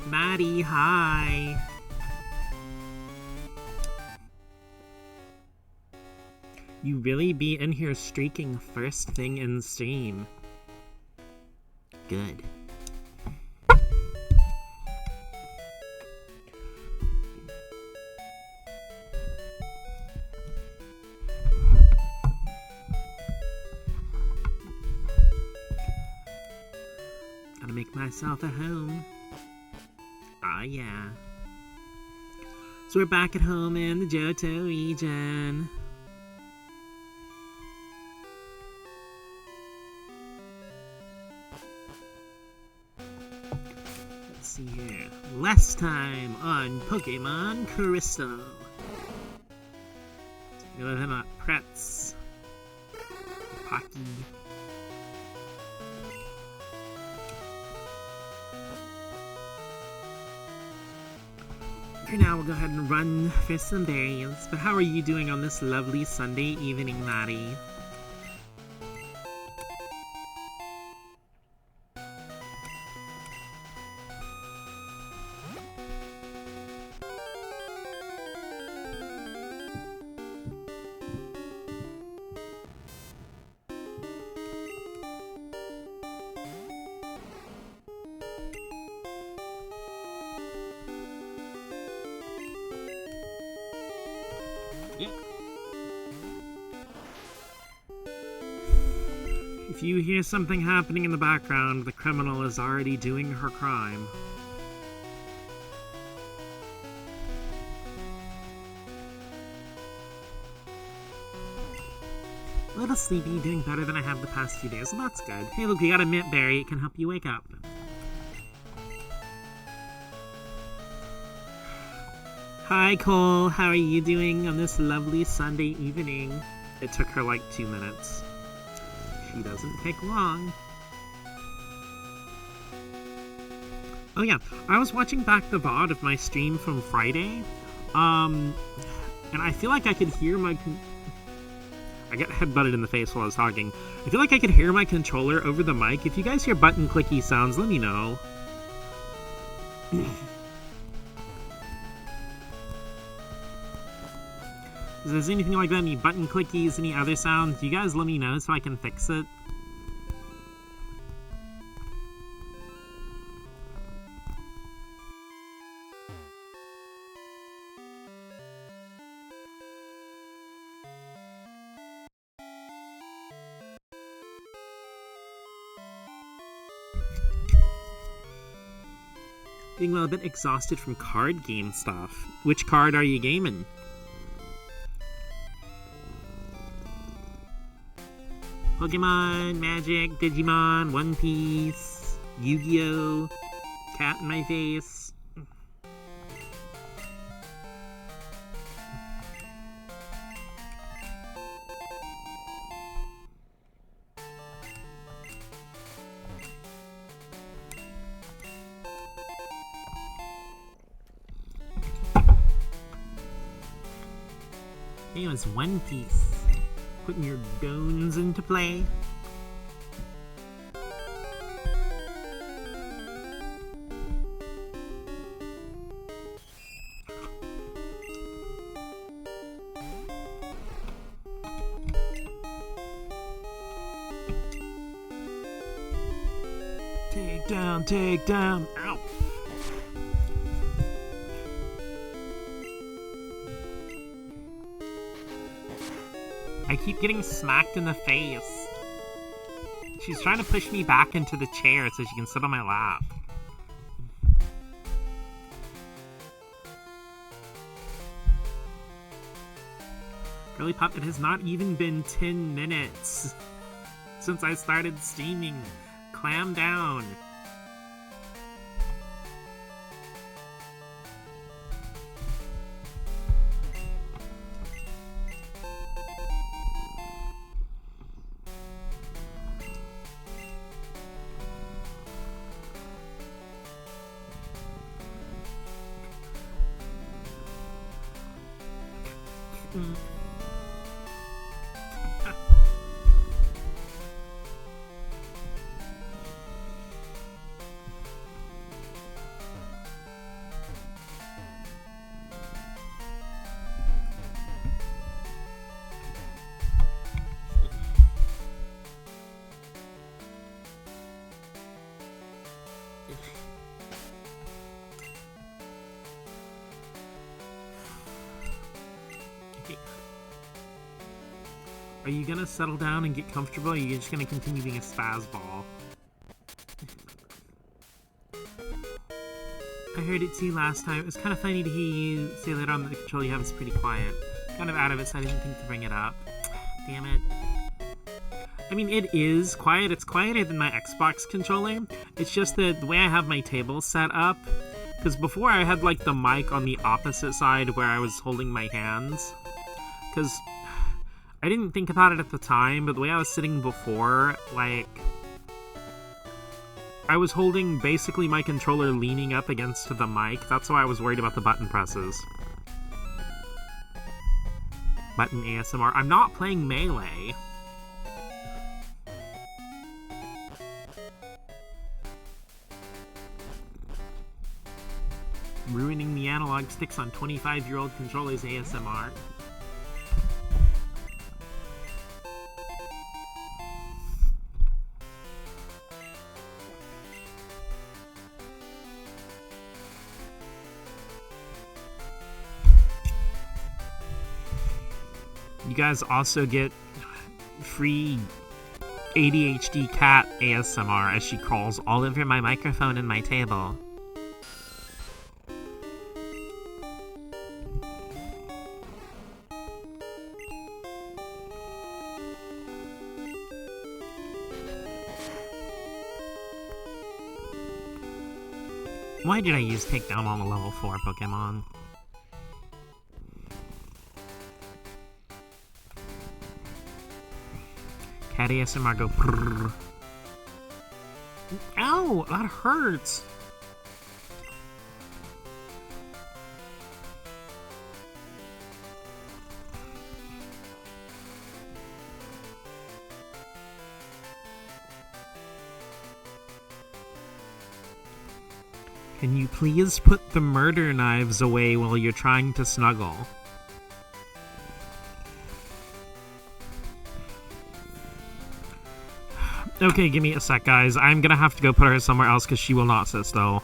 Maddie, hi. You really be in here streaking first thing in stream. Good. Gotta make myself a home. Ah, yeah. So we're back at home in the Johto region. Let's see here. Last time on Pokemon Crystal. We live him at Pretz. Pocky. For now, we'll go ahead and run for some berries. But how are you doing on this lovely Sunday evening, Maddie? If you hear something happening in the background, the criminal is already doing her crime. A little sleepy, doing better than I have the past few days, so that's good. Hey look, we got a mint berry, it can help you wake up. Hi Cole, how are you doing on this lovely Sunday evening? It took her like 2 minutes. She doesn't take long. Oh yeah, I was watching back the VOD of my stream from Friday, and I feel like I could hear my... I got headbutted in the face while I was talking. I feel like I could hear my controller over the mic. If you guys hear button clicky sounds, let me know. If there's anything like that, any button clickies, any other sounds, you guys let me know so I can fix it. Being a little bit exhausted from card game stuff. Which card are you gaming? Pokemon, Magic, Digimon, One Piece, Yu-Gi-Oh, Cat in my face. It was One Piece. Putting your bones into play. Take down, take down. Ow. I keep getting smacked in the face. She's trying to push me back into the chair so she can sit on my lap. Girly Pop, it has not even been 10 minutes since I started streaming. Clam down. Are you gonna settle down and get comfortable, or are you just gonna continue being a spaz ball? I heard it too last time. It was kind of funny to hear you say that on the controller you have is pretty quiet. Kind of out of it, so I didn't think to bring it up. Damn it. I mean, it is quiet. It's quieter than my Xbox controller. It's just that the way I have my table set up, because before I had, like, the mic on the opposite side where I was holding my hands. Because I didn't think about it at the time, but the way I was sitting before, like, I was holding basically my controller leaning up against the mic. That's why I was worried about the button presses. Button ASMR. I'm not playing Melee. Ruining the analog sticks on 25-year-old controllers ASMR. You guys also get free ADHD cat ASMR as she crawls all over my microphone and my table. Why did I use Takedown on a level 4 Pokemon? Cat ASMR go prrrr. Ow! That hurts! Can you please put the murder knives away while you're trying to snuggle? Okay, give me a sec, guys. I'm gonna have to go put her somewhere else because she will not sit still.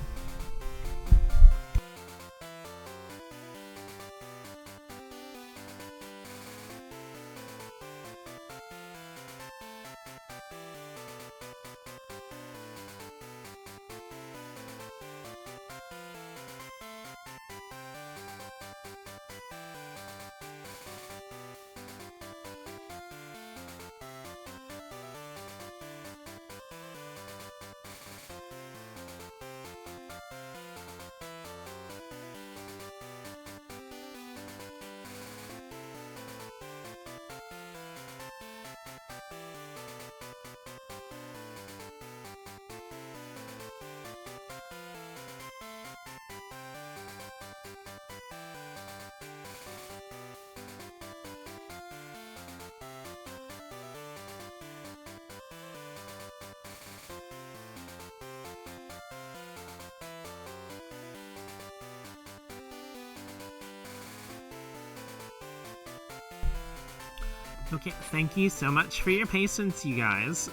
Okay, thank you so much for your patience, you guys.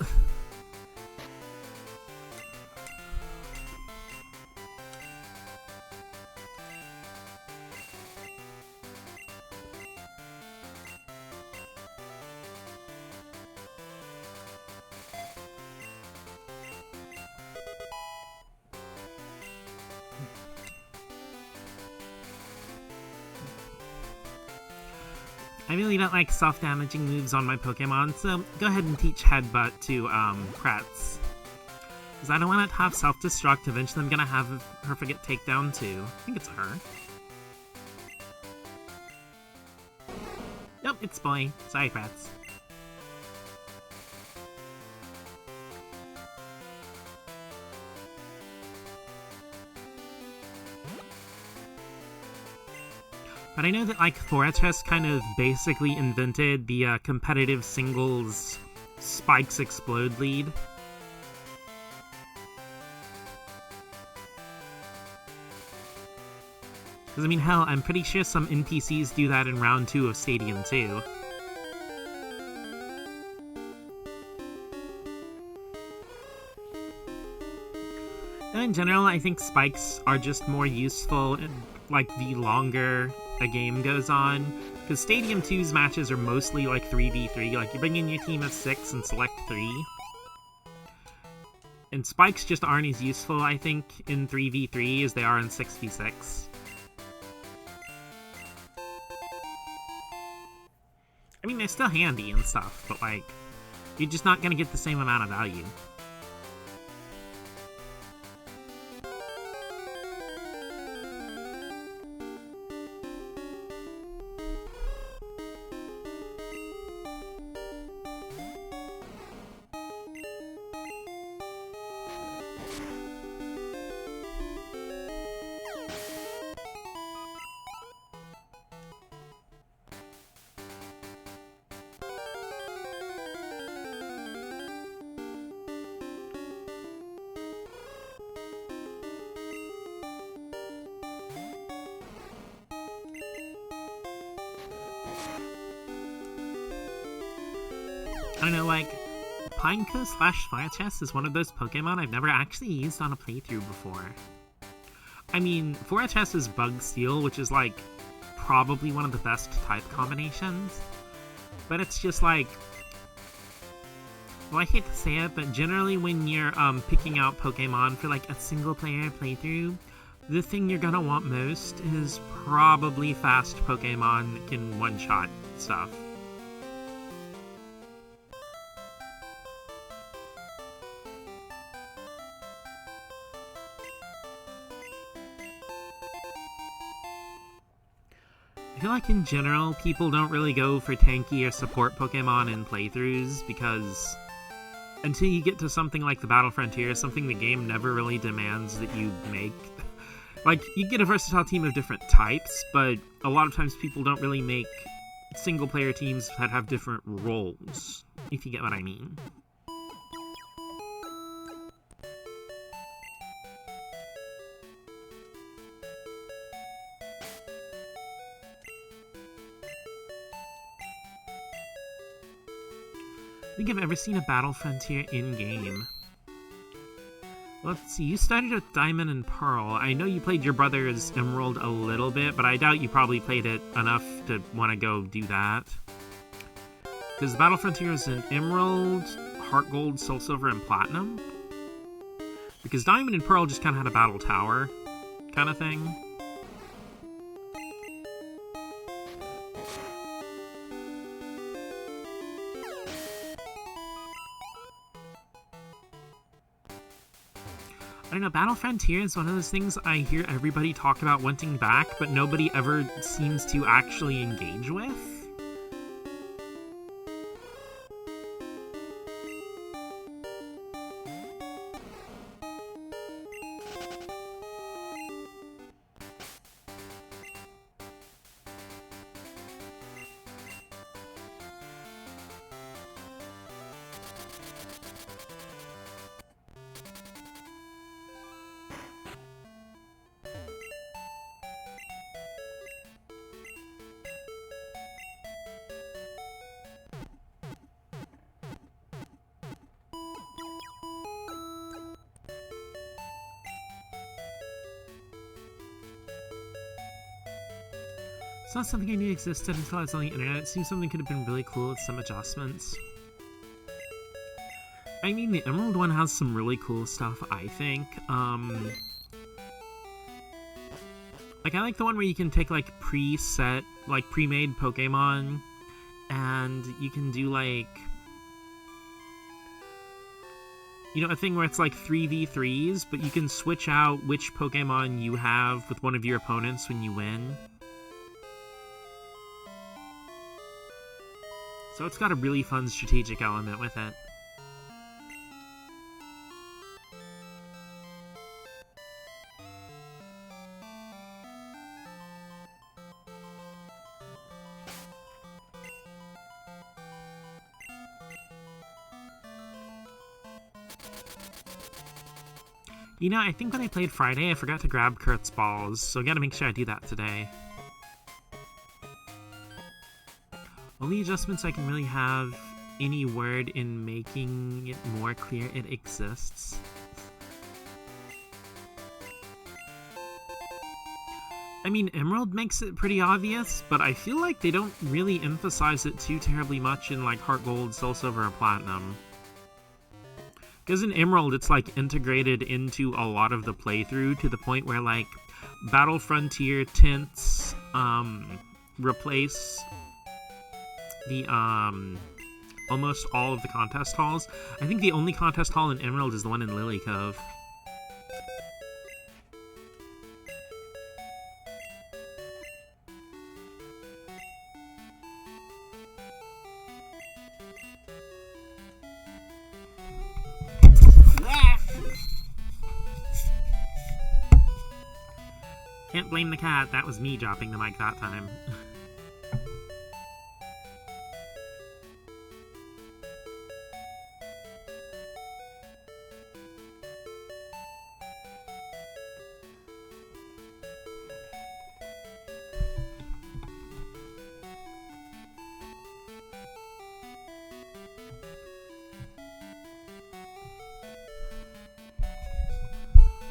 I really don't like self-damaging moves on my Pokemon, so go ahead and teach Headbutt to, Kratz. Because I don't want it to have self-destruct. Eventually I'm gonna have her forget Takedown too. I think it's a her. Nope, it's boy. Sorry, Kratz. But I know that, like, Fortress kind of basically invented the competitive singles Spikes Explode lead. Because, I mean, hell, I'm pretty sure some NPCs do that in Round 2 of Stadium 2. In general, I think spikes are just more useful, like, the longer a game goes on. Because Stadium 2's matches are mostly like 3v3, like you bring in your team of 6 and select 3. And spikes just aren't as useful, I think, in 3v3 as they are in 6v6. I mean, they're still handy and stuff, but like, you're just not gonna get the same amount of value. I don't know, like, Pineco/Fire Chest is one of those Pokemon I've never actually used on a playthrough before. I mean, Fire Chest is Bug Steel, which is, like, probably one of the best type combinations. But it's just, like... Well, I hate to say it, but generally when you're, picking out Pokemon for, like, a single-player playthrough, the thing you're gonna want most is probably fast Pokemon that can one-shot stuff. I feel like in general, people don't really go for tanky or support Pokemon in playthroughs because until you get to something like the Battle Frontier, something the game never really demands that you make. Like, you get a versatile team of different types, but a lot of times people don't really make single-player teams that have different roles, if you get what I mean. I think I've ever seen a Battle Frontier in-game. Let's see, you started with Diamond and Pearl. I know you played your brother's Emerald a little bit, but I doubt you probably played it enough to want to go do that. Because the Battle Frontier is an Emerald, Heart Gold, Soul Silver, and Platinum. Because Diamond and Pearl just kind of had a Battle Tower kind of thing. I don't know, Battle Frontier is one of those things I hear everybody talk about wanting back, but nobody ever seems to actually engage with. It's not something I knew existed until I was on the internet. It seems something could have been really cool with some adjustments. I mean, the Emerald one has some really cool stuff, I think. Like, I like the one where you can take, like, preset, like, pre-made Pokemon, and you can do, like... You know, a thing where it's like 3v3s, but you can switch out which Pokemon you have with one of your opponents when you win. So it's got a really fun strategic element with it. You know, I think when I played Friday, I forgot to grab Kurt's balls, so I gotta make sure I do that today. Only adjustments I can really have any word in making it more clear it exists. I mean, Emerald makes it pretty obvious, but I feel like they don't really emphasize it too terribly much in, like, Heart Gold, Soul Silver, or Platinum. Because in Emerald, it's, like, integrated into a lot of the playthrough to the point where, like, Battle Frontier tints, replace the, almost all of the contest halls. I think the only contest hall in Emerald is the one in Lily Cove. Can't blame the cat, that was me dropping the mic that time.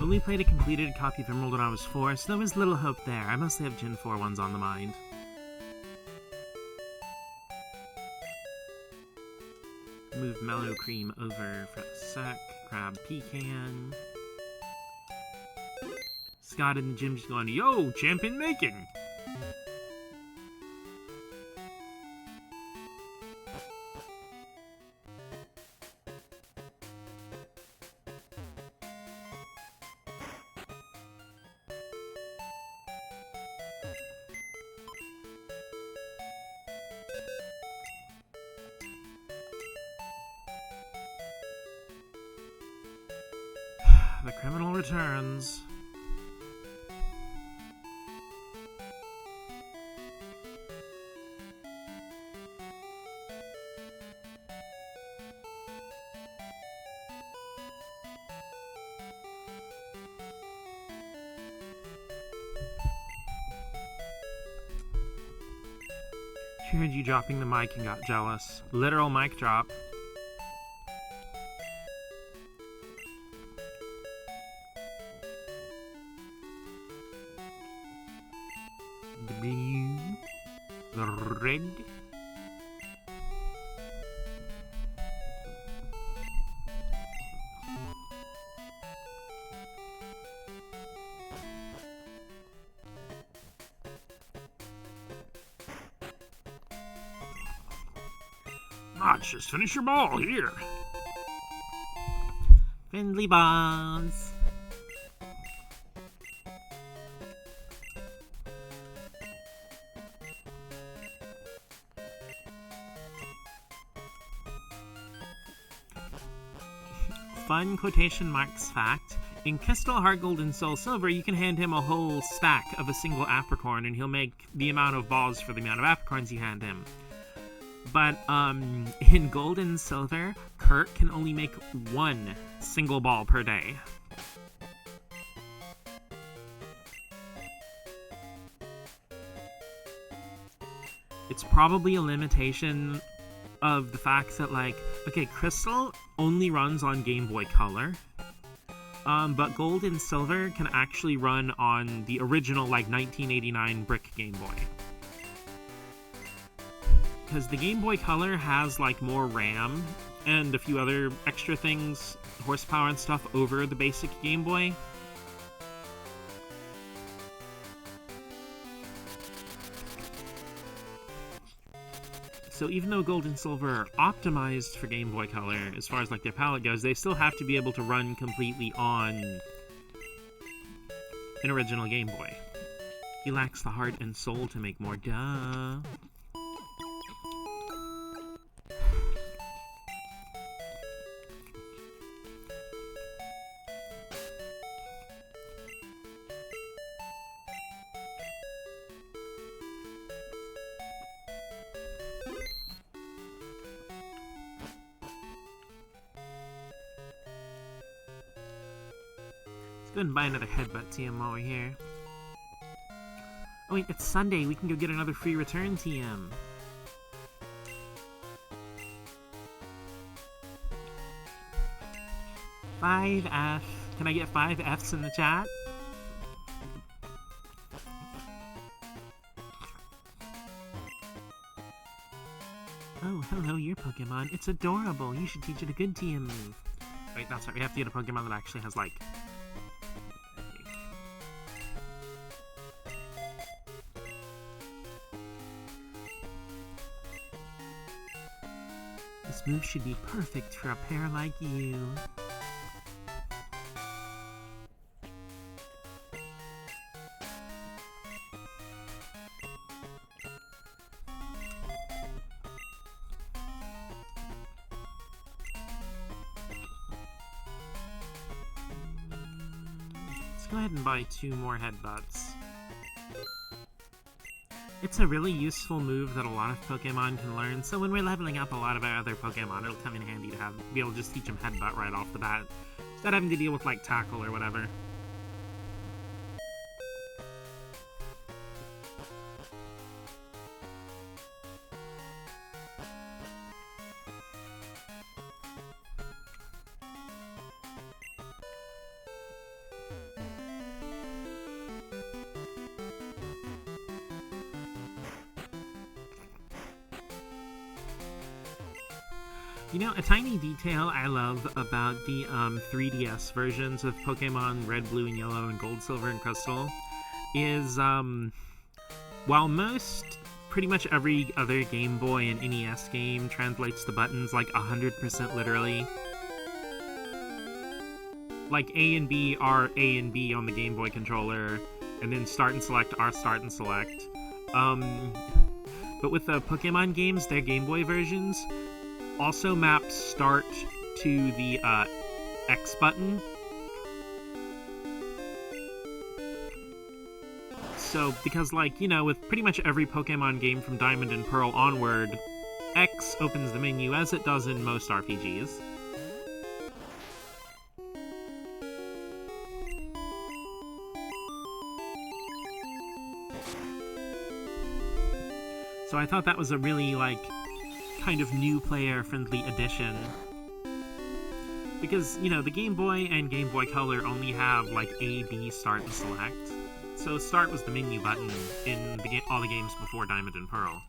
Only played a completed copy of Emerald when I was 4, so there was little hope there. I mostly have Gen 4 ones on the mind. Move Mellow Cream over for a sec. Grab Pecan. Scott in the gym just going, yo, champion making! The criminal returns. She heard you dropping the mic and got jealous. Literal mic drop. The red. Notch, just finish your ball here. Friendly bonds. Fun quotation marks fact. In Crystal, Heart Gold, and Soul Silver, you can hand him a whole stack of a single apricorn and he'll make the amount of balls for the amount of apricorns you hand him. But, in Gold and Silver, Kurt can only make one single ball per day. It's probably a limitation of the fact that, like, okay, Crystal only runs on Game Boy Color, but Gold and Silver can actually run on the original, like, 1989 brick Game Boy. Because the Game Boy Color has, like, more RAM and a few other extra things, horsepower and stuff, over the basic Game Boy. So even though Gold and Silver are optimized for Game Boy Color, as far as, like, their palette goes, they still have to be able to run completely on an original Game Boy. He lacks the heart and soul to make more, duh. Let's go and buy another headbutt TM while we're here. Oh wait, it's Sunday. We can go get another free return TM. Five F. Can I get 5 Fs in the chat? hello, your Pokemon. It's adorable. You should teach it a good TM move. Wait, that's right. We have to get a Pokemon that actually has, like... This move should be perfect for a pair like you. Go ahead and buy 2 more headbutts. It's a really useful move that a lot of Pokemon can learn, so when we're leveling up a lot of our other Pokemon, it'll come in handy to be able to just teach them headbutt right off the bat, instead of having to deal with, like, tackle or whatever. You know, a tiny detail I love about the 3DS versions of Pokemon Red, Blue, and Yellow, and Gold, Silver, and Crystal is, while pretty much every other Game Boy and NES game translates the buttons like 100% literally. Like A and B are A and B on the Game Boy controller, and then Start and Select are Start and Select. But with the Pokemon games, their Game Boy versions also map start to the X button. So, because, like, you know, with pretty much every Pokemon game from Diamond and Pearl onward, X opens the menu as it does in most RPGs. So I thought that was a really, like, kind of new player-friendly addition. Because, you know, the Game Boy and Game Boy Color only have, like, A, B, Start, and Select. So Start was the menu button in all the games before Diamond and Pearl.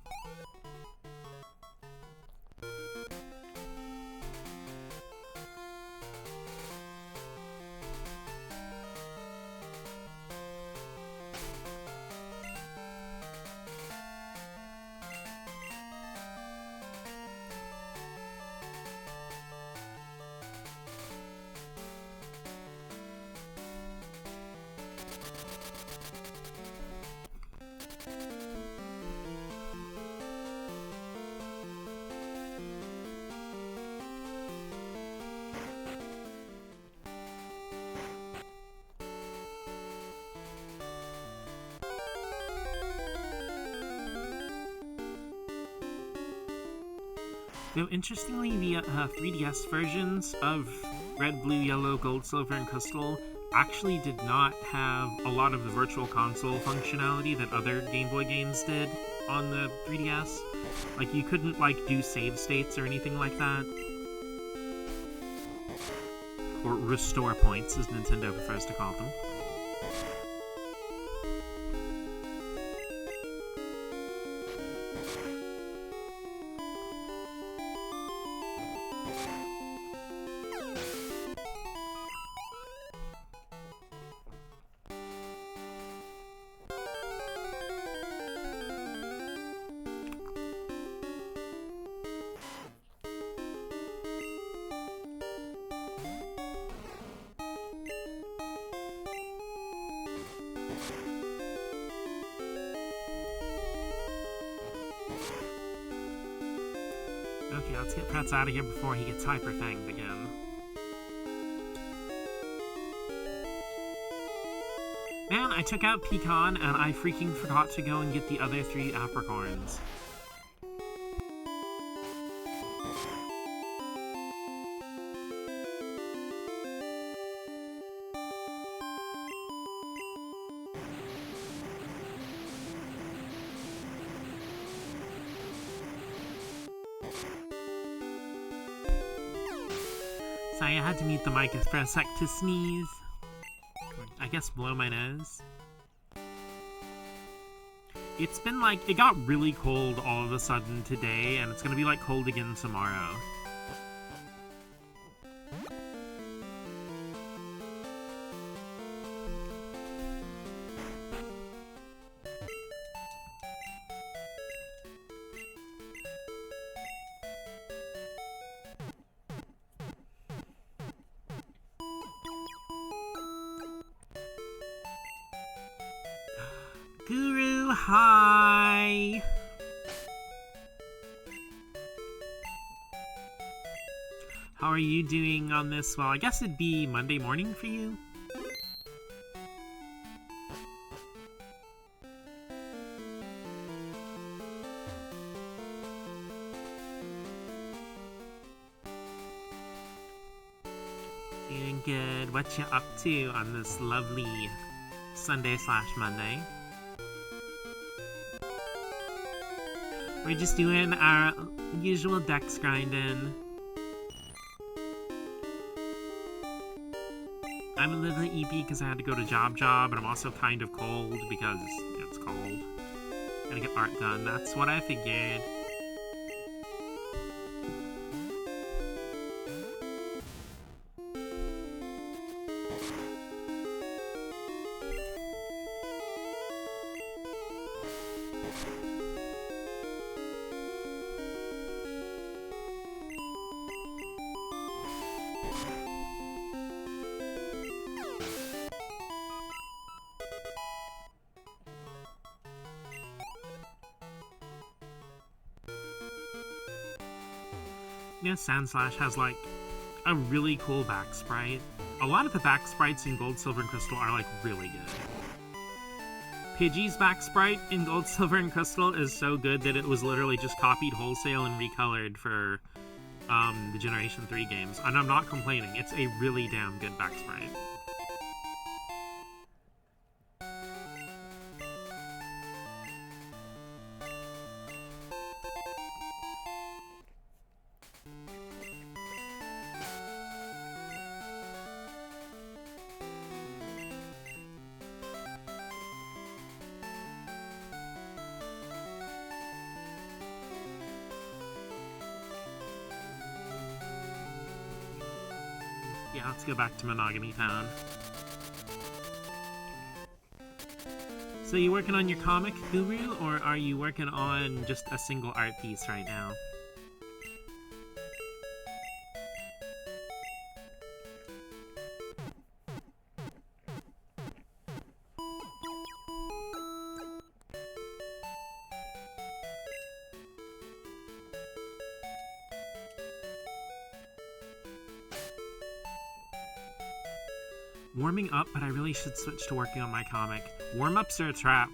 Though, interestingly, the 3DS versions of Red, Blue, Yellow, Gold, Silver, and Crystal actually did not have a lot of the Virtual Console functionality that other Game Boy games did on the 3DS. Like, you couldn't, like, do save states or anything like that. Or restore points, as Nintendo prefers to call them. Okay, let's get Pretz out of here before he gets hyper-fanged again. Man, I took out Pecan, and I freaking forgot to go and get the other 3 apricorns. Sorry, I had to mute the mic for a sec to sneeze. I guess blow my nose. It's been like, it got really cold all of a sudden today, and it's gonna be like cold again tomorrow. Guru, hi! How are you doing on this? Well, I guess it'd be Monday morning for you? Doing good. What you up to on this lovely Sunday/Monday? We're just doing our usual dex grinding. I'm a little eepy because I had to go to job, and I'm also kind of cold because it's cold. Gotta get art done. That's what I figured. Yeah, Sandslash has like a really cool back sprite. A lot of the back sprites in Gold, Silver, and Crystal are like really good. Pidgey's back sprite in Gold, Silver, and Crystal is so good that it was literally just copied wholesale and recolored for the Generation 3 games. And I'm not complaining, it's a really damn good back sprite. Yeah, let's go back to Monogamy Town. So you working on your comic, Guru, or are you working on just a single art piece right now? Warming up, but I really should switch to working on my comic. Warm-ups are a trap.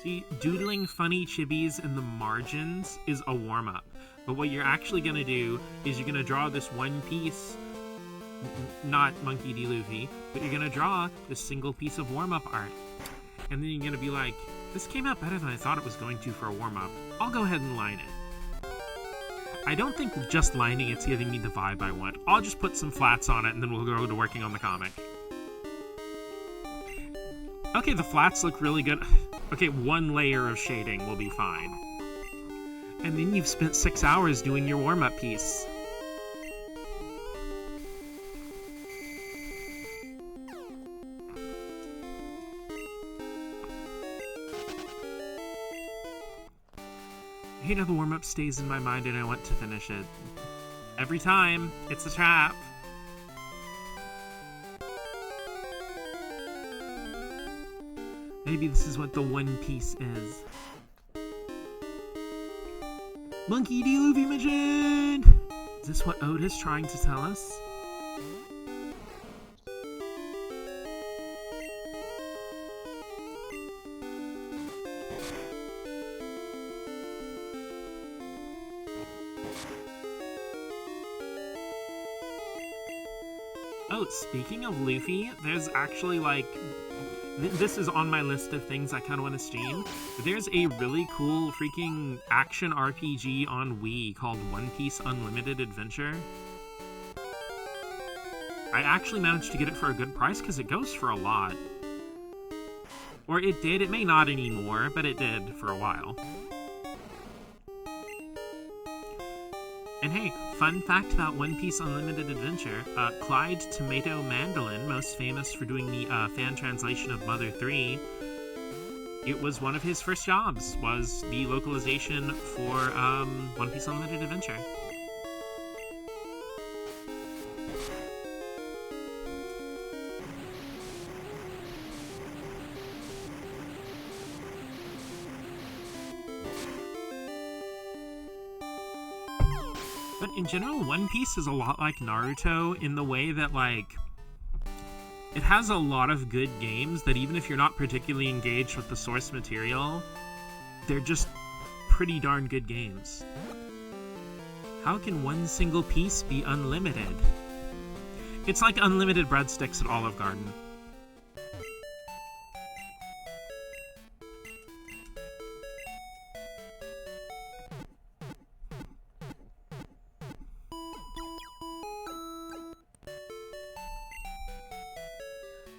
See, doodling funny chibis in the margins is a warm-up. But what you're actually gonna do is you're gonna draw this one piece, not Monkey D. Luffy, but you're gonna draw this single piece of warm-up art. And then you're gonna be like, this came out better than I thought it was going to for a warm-up. I'll go ahead and line it. I don't think just lining it's giving me the vibe I want. I'll just put some flats on it and then we'll go to working on the comic. Okay, the flats look really good. Okay, one layer of shading will be fine. And then you've spent 6 hours doing your warm-up piece. I hate how the warm-up stays in my mind and I want to finish it. Every time, it's a trap. Maybe this is what the One Piece is. Monkey D. Luffy mission! Is this what Ode is trying to tell us? Oh, speaking of Luffy, there's actually, like, this is on my list of things I kind of want to stream. There's a really cool freaking action RPG on Wii called One Piece Unlimited Adventure. I actually managed to get it for a good price because it goes for a lot. Or it did. It may not anymore, but it did for a while. And hey, fun fact about One Piece Unlimited Adventure, Clyde Tomato Mandolin, most famous for doing the fan translation of Mother 3, it was one of his first jobs, was the localization for One Piece Unlimited Adventure. But in general, One Piece is a lot like Naruto in the way that, like, it has a lot of good games that even if you're not particularly engaged with the source material, they're just pretty darn good games. How can one single piece be unlimited? It's like unlimited breadsticks at Olive Garden.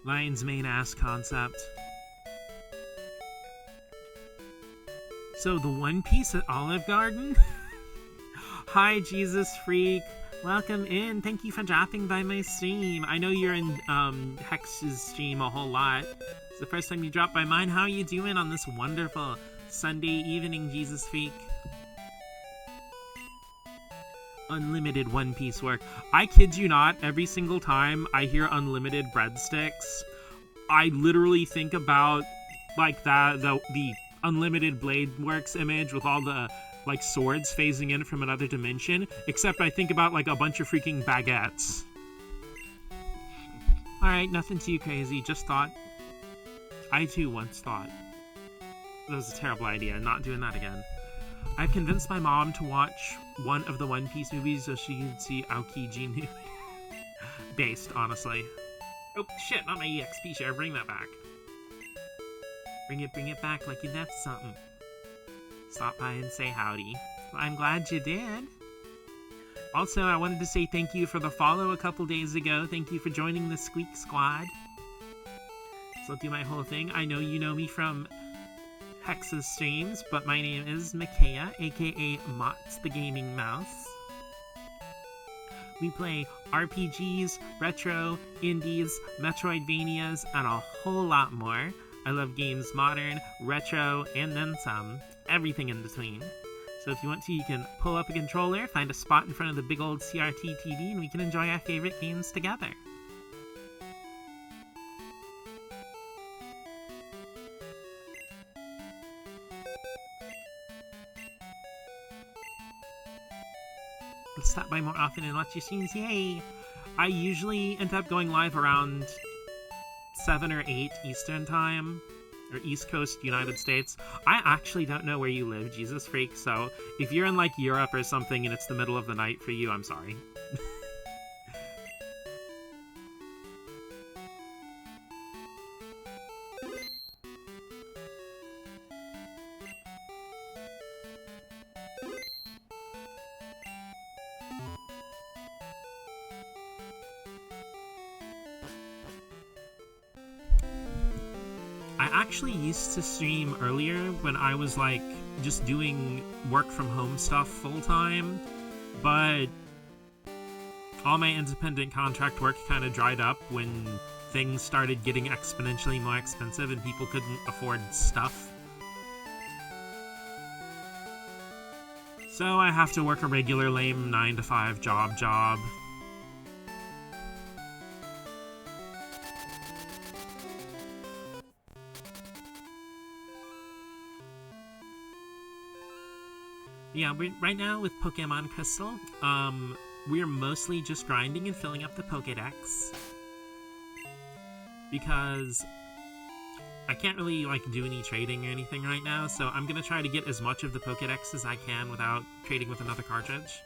Lion's Mane ass concept. So the One Piece at Olive Garden? Hi, Jesus Freak. Welcome in. Thank you for dropping by my stream. I know you're in Hex's stream a whole lot. It's the first time you dropped by mine. How are you doing on this wonderful Sunday evening, Jesus Freak? Unlimited One Piece work. I kid you not, every single time I hear unlimited breadsticks, I literally think about like the unlimited Blade Works image with all the like swords phasing in from another dimension, except I think about like a bunch of freaking baguettes. Alright, nothing too crazy, just thought. I too once thought. That was a terrible idea, not doing that again. I've convinced my mom to watch one of the One Piece movies so she can see Aokiji based, honestly. Oh, shit, not my EXP share. Bring that back. Bring it back like you left something. Stop by and say howdy. Well, I'm glad you did. Also, I wanted to say thank you for the follow a couple days ago. Thank you for joining the Squeak Squad. So I'll do my whole thing. I know you know me from Hex's streams, but my name is Micaiah, aka Mott's the Gaming Mouse. We play RPGs, retro, indies, Metroidvanias, and a whole lot more. I love games modern, retro, and then some. Everything in between. So if you want to, you can pull up a controller, find a spot in front of the big old CRT TV, and we can enjoy our favorite games together. Stop by more often and watch your streams. Yay! I usually end up going live around 7 or 8 Eastern time, or East Coast United States. I actually don't know where you live, Jesus Freak, so if you're in like Europe or something and it's the middle of the night for you, I'm sorry. I actually used to stream earlier when I was like just doing work from home stuff full time, but all my independent contract work kind of dried up when things started getting exponentially more expensive and people couldn't afford stuff. So I have to work a regular lame 9-to-5 job. Yeah, right now with Pokemon Crystal, we're mostly just grinding and filling up the Pokédex. Because I can't really, like, do any trading or anything right now, so I'm gonna try to get as much of the Pokédex as I can without trading with another cartridge.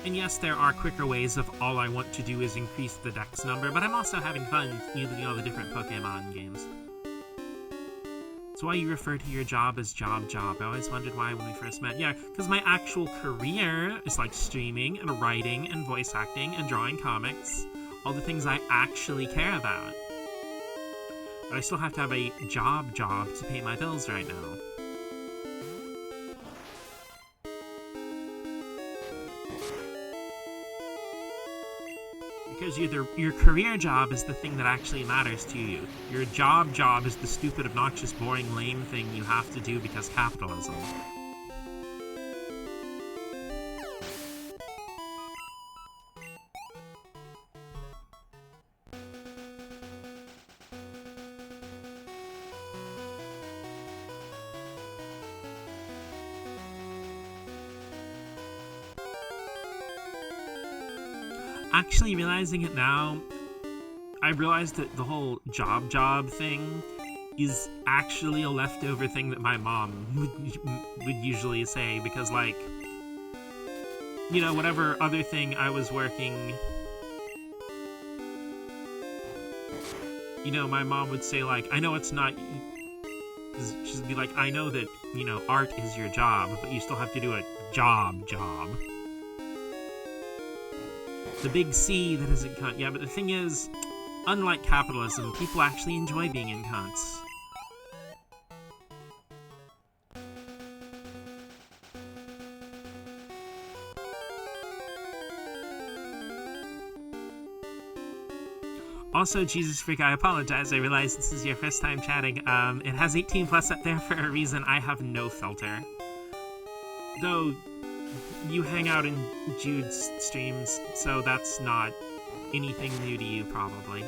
And yes, there are quicker ways if all I want to do is increase the dex number, but I'm also having fun using all the different Pokemon games. That's why you refer to your job as job. I always wondered why when we first met. Yeah, because my actual career is like streaming and writing and voice acting and drawing comics. All the things I actually care about. But I still have to have a job to pay my bills right now. Because your career job is the thing that actually matters to you. Your job is the stupid, obnoxious, boring, lame thing you have to do because capitalism. Actually realizing it now, I realized that the whole job thing is actually a leftover thing that my mom would usually say, because, like, you know, whatever other thing I was working, you know, my mom would say, like, I know it's not, she'd be like, I know that, you know, art is your job, but you still have to do a job. The big C that isn't cunt. Yeah, but the thing is, unlike capitalism, people actually enjoy being in cunts. Also, Jesus Freak, I apologize. I realize this is your first time chatting. It has 18 plus up there for a reason. I have no filter. Though, you hang out in Jude's streams, so that's not anything new to you, probably.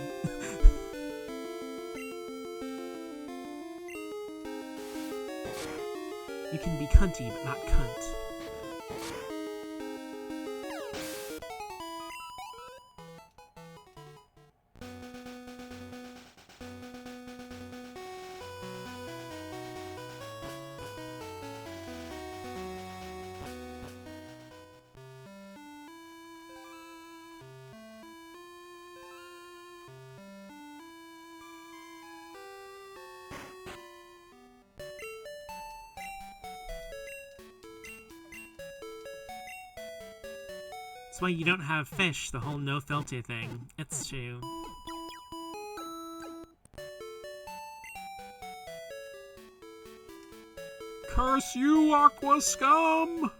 You can be cunty, but not cunt. That's why you don't have fish, the whole no filter thing. It's true. Curse you, Aqua Scum!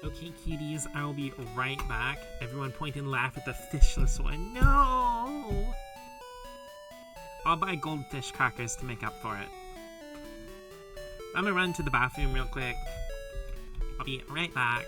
Okay, cuties, I will be right back. Everyone point and laugh at the fishless one. No! I'll buy goldfish crackers to make up for it. I'm gonna run to the bathroom real quick. I'll be right back.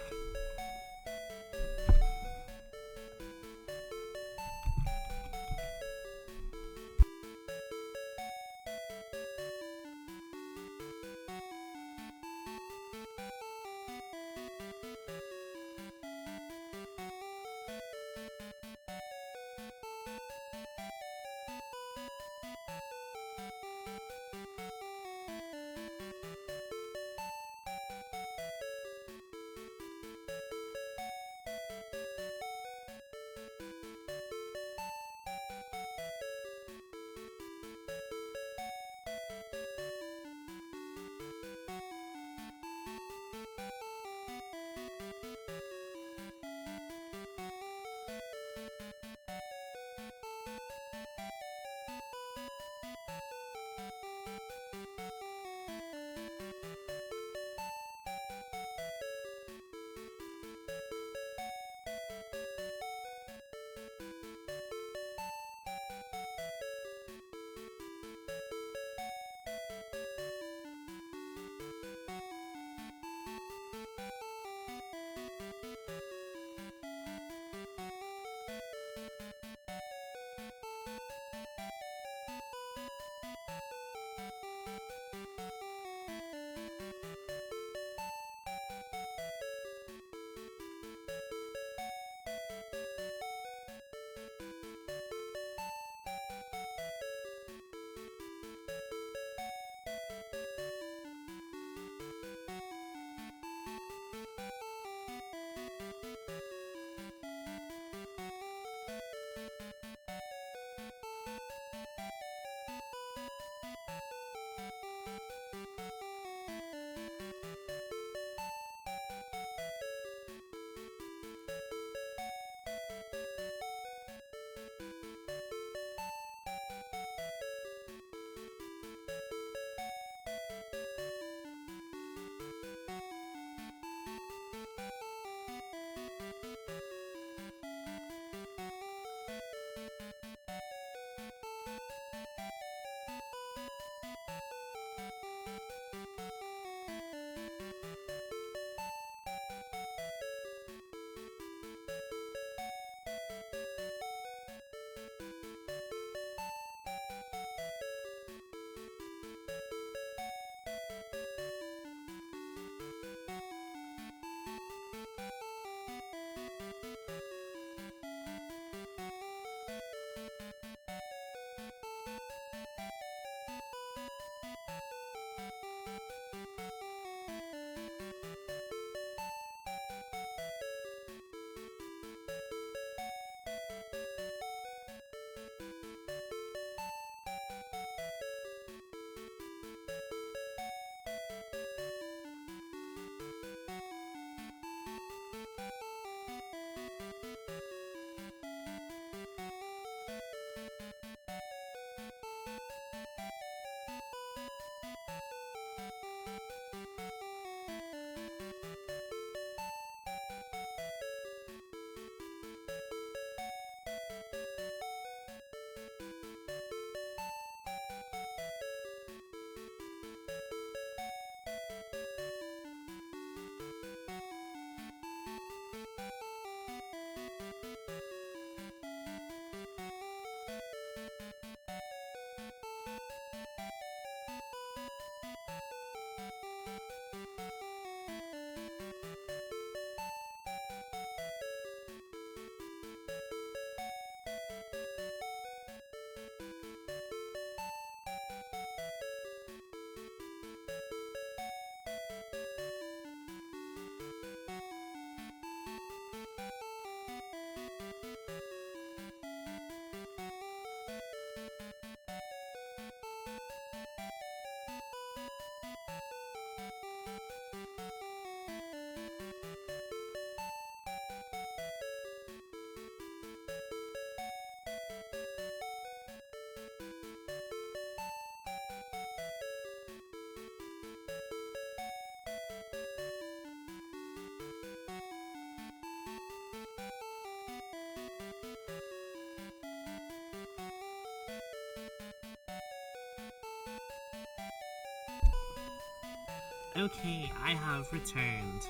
Okay, I have returned.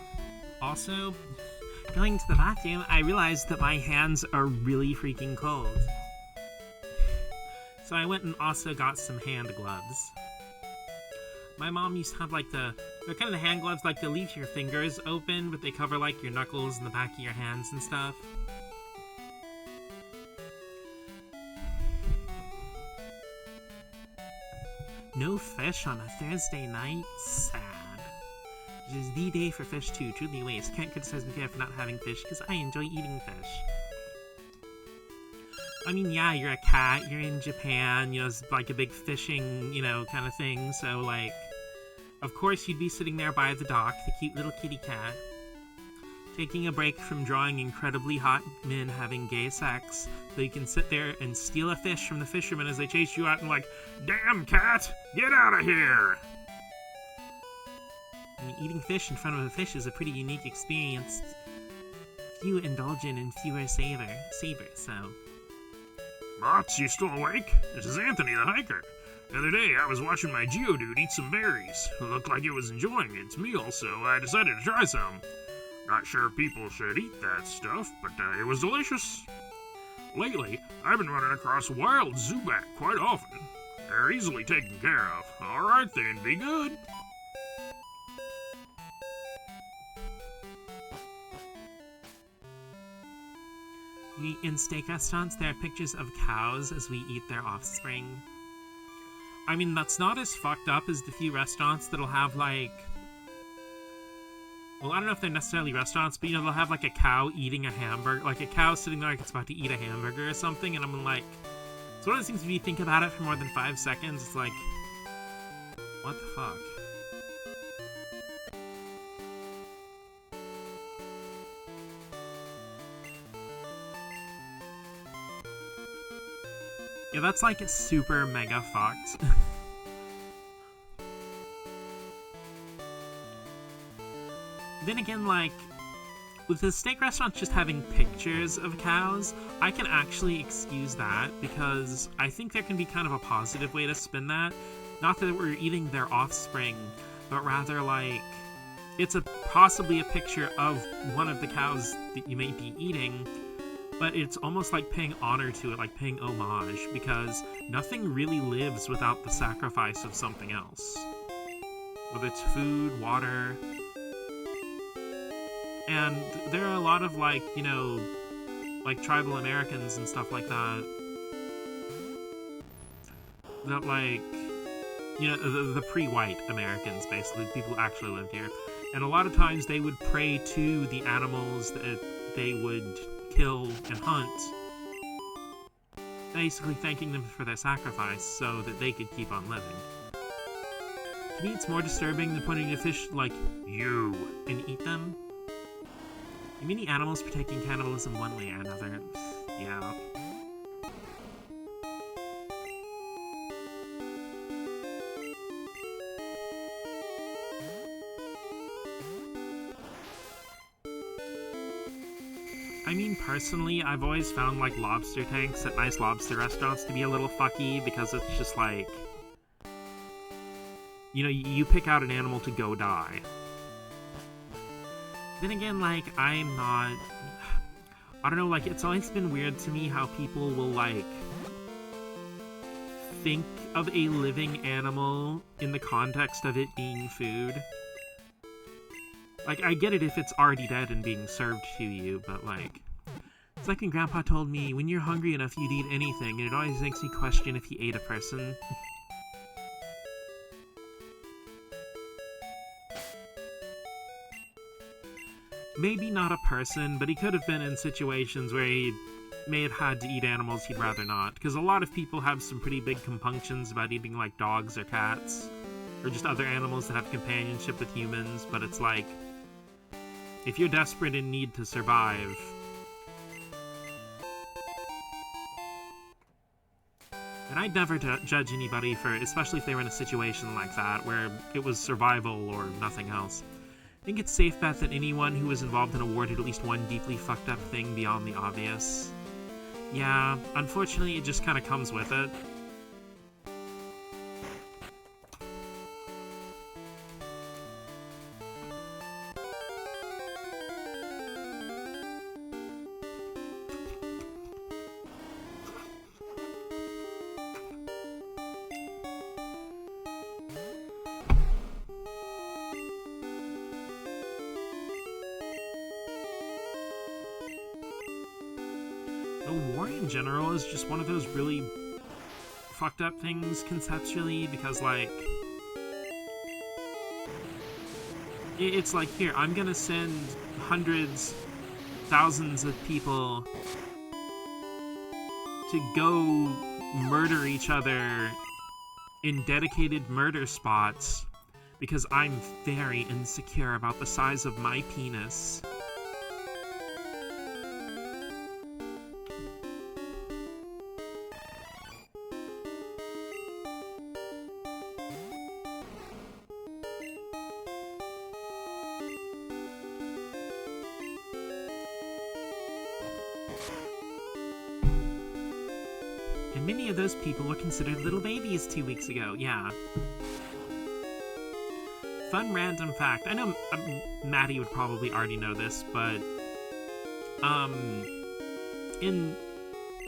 Also, going to the bathroom, I realized that my hands are really freaking cold. So I went and also got some hand gloves. My mom used to have they're kind of the hand gloves, like they leave your fingers open, but they cover like your knuckles and the back of your hands and stuff. No fish on a Thursday night? Sad. It is the day for fish too, truly waste. Can't criticize me for not having fish, because I enjoy eating fish. I mean, yeah, you're a cat, you're in Japan, it's like a big fishing, kind of thing, so like, of course you'd be sitting there by the dock, the cute little kitty cat, taking a break from drawing incredibly hot men having gay sex, so you can sit there and steal a fish from the fishermen as they chase you out and like, damn cat, get out of here! I mean, eating fish in front of a fish is a pretty unique experience. Few indulge in and fewer savor, so... Mots, you still awake? This is Anthony the hiker. The other day, I was watching my Geodude eat some berries. It looked like it was enjoying its meal, so I decided to try some. Not sure people should eat that stuff, but it was delicious. Lately, I've been running across wild Zubat quite often. They're easily taken care of. Alright then, be good. In steak restaurants, there are pictures of cows as we eat their offspring. I mean, that's not as fucked up as the few restaurants that'll have, like... Well, I don't know if they're necessarily restaurants, but, they'll have, like, a cow eating a hamburger. Like, a cow sitting there like it's about to eat a hamburger or something, and I'm like... It's one of those things, if you think about it for more than 5 seconds, it's like... What the fuck? Yeah, that's like super mega fucked. Then again, like, with the steak restaurants just having pictures of cows, I can actually excuse that, because I think there can be kind of a positive way to spin that. Not that we're eating their offspring, but rather, like, it's possibly a picture of one of the cows that you may be eating, but it's almost like paying honor to it, like paying homage, because nothing really lives without the sacrifice of something else. Whether it's food, water... And there are a lot of, like, like tribal Americans and stuff like that, that, like, the pre-white Americans, basically, people who actually lived here. And a lot of times they would pray to the animals that they would kill and hunt, basically thanking them for their sacrifice so that they could keep on living. To me, it's more disturbing than putting a fish like you and eat them. Many animals protecting cannibalism one way or another. Yeah. I mean, personally, I've always found, like, lobster tanks at nice lobster restaurants to be a little fucky, because it's just like... you pick out an animal to go die. Then again, like, I'm not... I don't know, like, it's always been weird to me how people will, like, think of a living animal in the context of it being food. Like, I get it if it's already dead and being served to you, but, like... It's like when Grandpa told me, when you're hungry enough, you'd eat anything, and it always makes me question if he ate a person. Maybe not a person, but he could have been in situations where he may have had to eat animals he'd rather not. Because a lot of people have some pretty big compunctions about eating, like, dogs or cats. Or just other animals that have companionship with humans, but it's like... If you're desperate and need to survive... And I'd never judge anybody for, especially if they were in a situation like that, where it was survival or nothing else. I think it's safe bet that anyone who was involved in a war did at least one deeply fucked up thing beyond the obvious. Yeah, unfortunately it just kind of comes with it. the war in general is just one of those really fucked up things conceptually, because, like, it's like, here, I'm gonna send hundreds, thousands of people to go murder each other in dedicated murder spots because I'm very insecure about the size of my penis. And many of those people were considered little babies 2 weeks ago, yeah. Fun random fact. I know Maddie would probably already know this, but in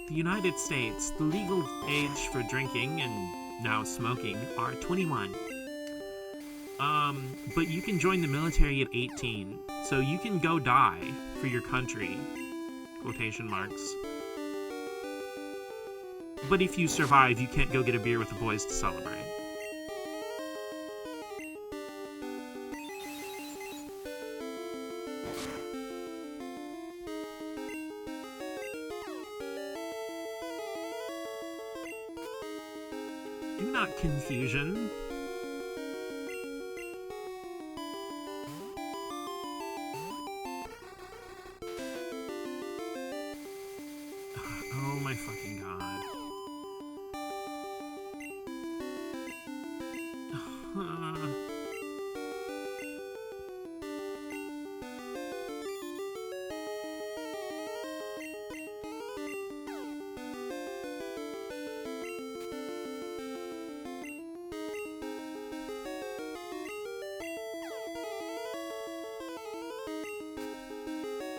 the United States, the legal age for drinking and now smoking are 21. But you can join the military at 18, so you can go die for your country, quotation marks. But if you survive, you can't go get a beer with the boys to celebrate. Do not confusion. Oh my fucking god.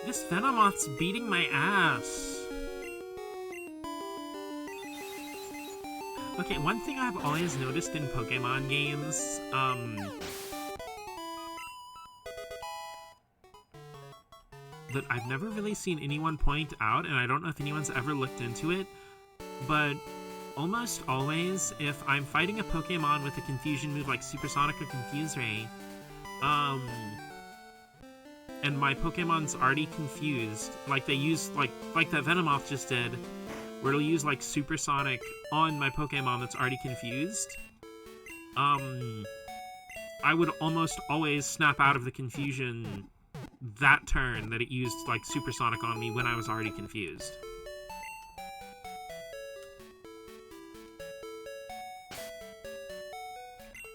This Venomoth's beating my ass. Okay, one thing I've always noticed in Pokemon games, that I've never really seen anyone point out, and I don't know if anyone's ever looked into it, but almost always, if I'm fighting a Pokemon with a confusion move like Supersonic or Confuse Ray, and my Pokemon's already confused, like they use, like that Venomoth just did, where it'll use, like, Supersonic on my Pokemon that's already confused, I would almost always snap out of the confusion that turn that it used, like, Supersonic on me when I was already confused.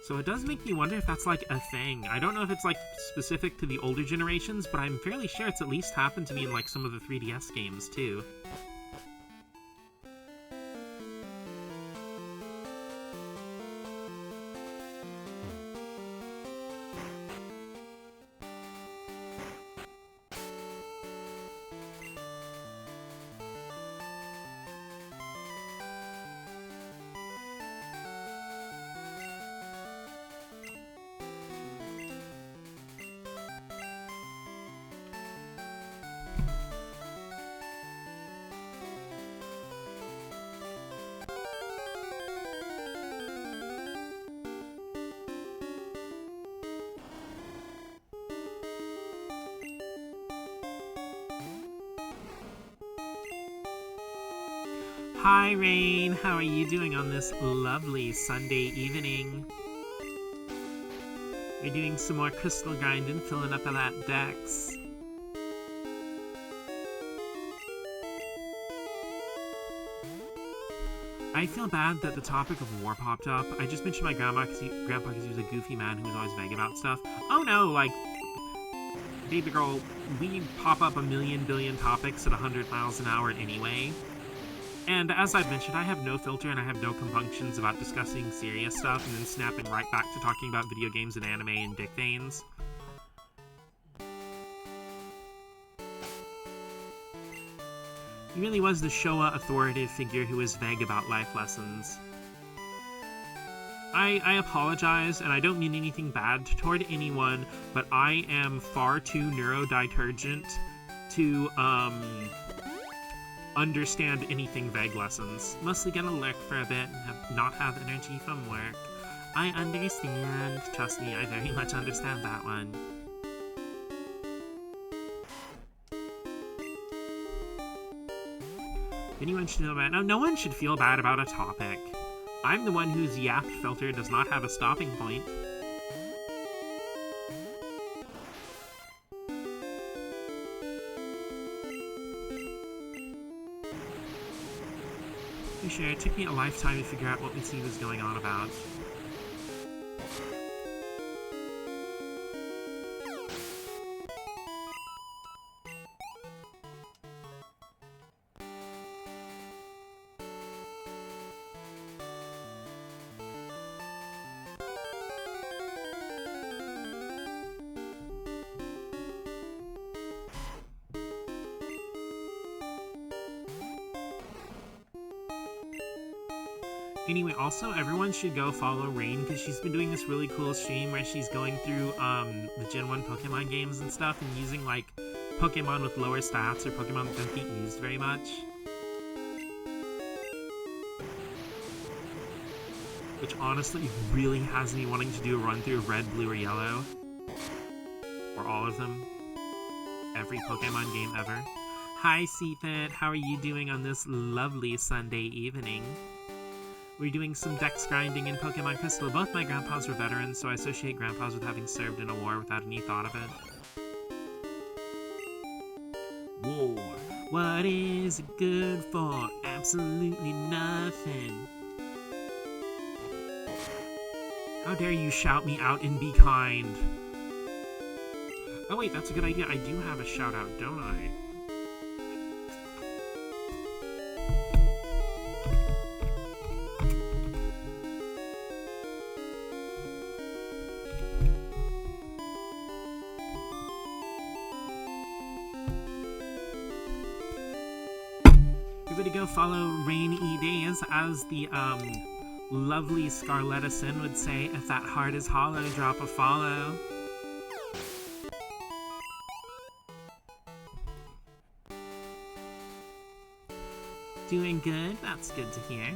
So it does make me wonder if that's, like, a thing. I don't know if it's, like, specific to the older generations, but I'm fairly sure it's at least happened to me in, like, some of the 3DS games, too. Hi, Rain. How are you doing on this lovely Sunday evening? We're doing some more crystal grinding, filling up of that dex. I feel bad that the topic of war popped up. I just mentioned my grandpa because he was a goofy man who was always vague about stuff. Oh no, like, baby girl, we pop up a million billion topics at 100 miles an hour anyway. And as I've mentioned, I have no filter and I have no compunctions about discussing serious stuff and then snapping right back to talking about video games and anime and dick veins. He really was the Showa authoritative figure who was vague about life lessons. I apologize, and I don't mean anything bad toward anyone, but I am far too neurodivergent to, understand anything vague lessons. Mostly gonna lurk for a bit and not have energy from work. I understand. Trust me, I very much understand that one. Anyone should feel bad? No one should feel bad about a topic. I'm the one whose yap filter does not have a stopping point. For sure, it took me a lifetime to figure out what Missy was going on about. Anyway, also, everyone should go follow Rain, because she's been doing this really cool stream where she's going through, the Gen 1 Pokemon games and stuff, and using, like, Pokemon with lower stats, or Pokemon that don't get used very much. Which, honestly, really has me wanting to do a run-through of Red, Blue, or Yellow. Or all of them. Every Pokemon game ever. Hi, Seathit, how are you doing on this lovely Sunday evening? We're doing some dex grinding in Pokemon Crystal. Both my grandpas were veterans, so I associate grandpas with having served in a war without any thought of it. War. What is it good for? Absolutely nothing. How dare you shout me out and be kind? Oh wait, that's a good idea. I do have a shout out, don't I? Everybody go follow Rainy Days, as the lovely Scarletta Sin would say. If that heart is hollow, drop a follow. Doing good? That's good to hear.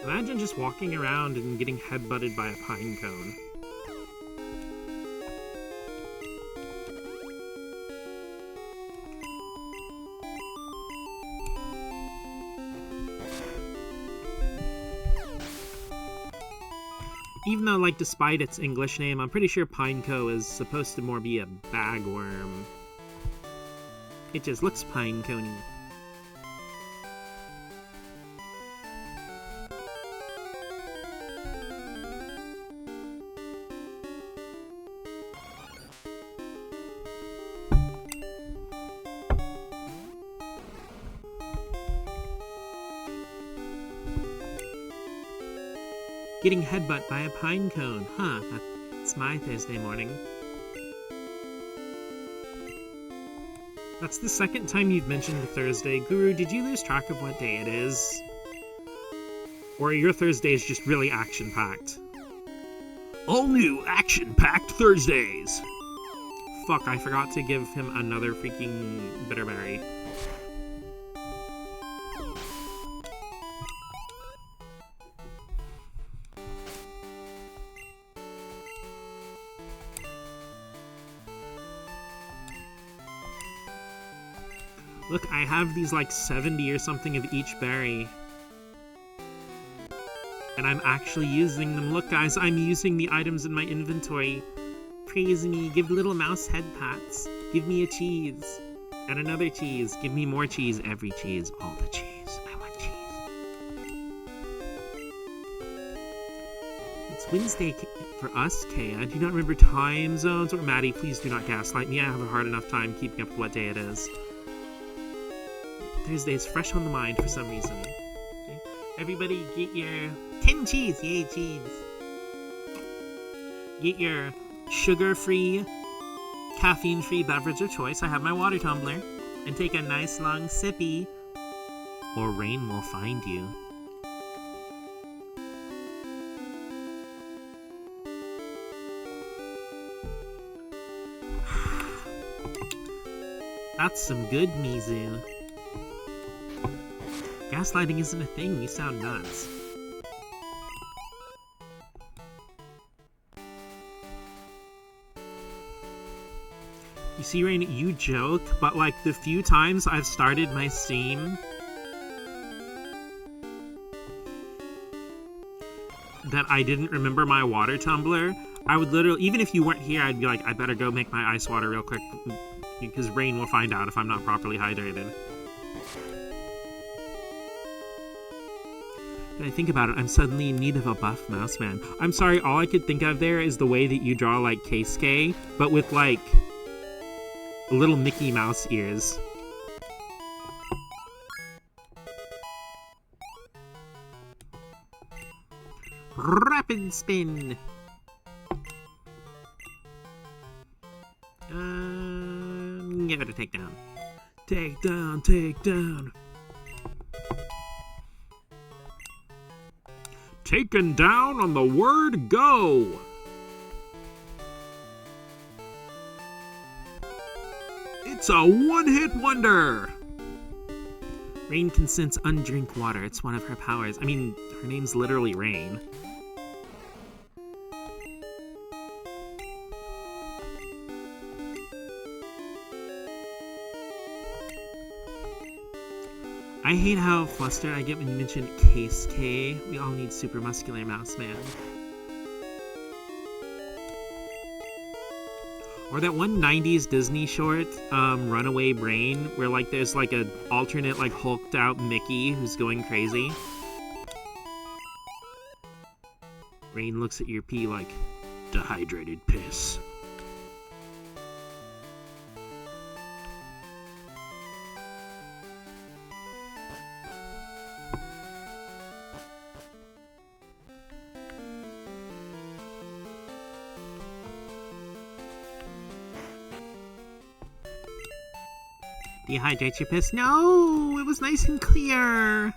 Imagine just walking around and getting headbutted by a pine cone. Even though, like, despite its English name, I'm pretty sure Pineco is supposed to more be a bagworm. It just looks pinecone-y. Getting headbutt by a pine cone. Huh, that's my Thursday morning. That's the second time you've mentioned Thursday. Guru, did you lose track of what day it is? Or your Thursday is just really action-packed? All new action-packed Thursdays! Fuck, I forgot to give him another freaking Bitterberry. Look, I have these like 70 or something of each berry. And I'm actually using them. Look guys, I'm using the items in my inventory. Praise me, give little mouse head pats. Give me a cheese. And another cheese. Give me more cheese. Every cheese. All the cheese. I want cheese. Let's Wednesday for us, Kea. Do you not remember time zones? Or Maddie, please do not gaslight me. I have a hard enough time keeping up with what day it is. Thursday is fresh on the mind for some reason. Okay. Everybody get your 10 cheese. Yay, cheese. Get your sugar-free, caffeine-free beverage of choice. I have my water tumbler. And take a nice long sippy, or rain will find you. That's some good Mizu. Gaslighting isn't a thing, you sound nuts. You see, Rain, you joke, but like the few times I've started my stream that I didn't remember my water tumbler, I would literally, even if you weren't here, I'd be like, I better go make my ice water real quick, because Rain will find out if I'm not properly hydrated. When I think about it, I'm suddenly in need of a buff mouse man. I'm sorry, all I could think of there is the way that you draw like Keisuke, but with like little Mickey Mouse ears. Rapid spin! Give it a takedown. Take down, take down. Taken down on the word go. It's a one-hit wonder. Rain can sense undrink water. It's one of her powers. I mean, her name's literally Rain. I hate how flustered I get when you mention Keisuke. We all need super muscular mouse man. Or that one 90s Disney short, Runaway Brain, where like there's like an alternate like hulked out Mickey who's going crazy. Rain looks at your pee like, dehydrated piss. Dehydrate your piss? No! It was nice and clear!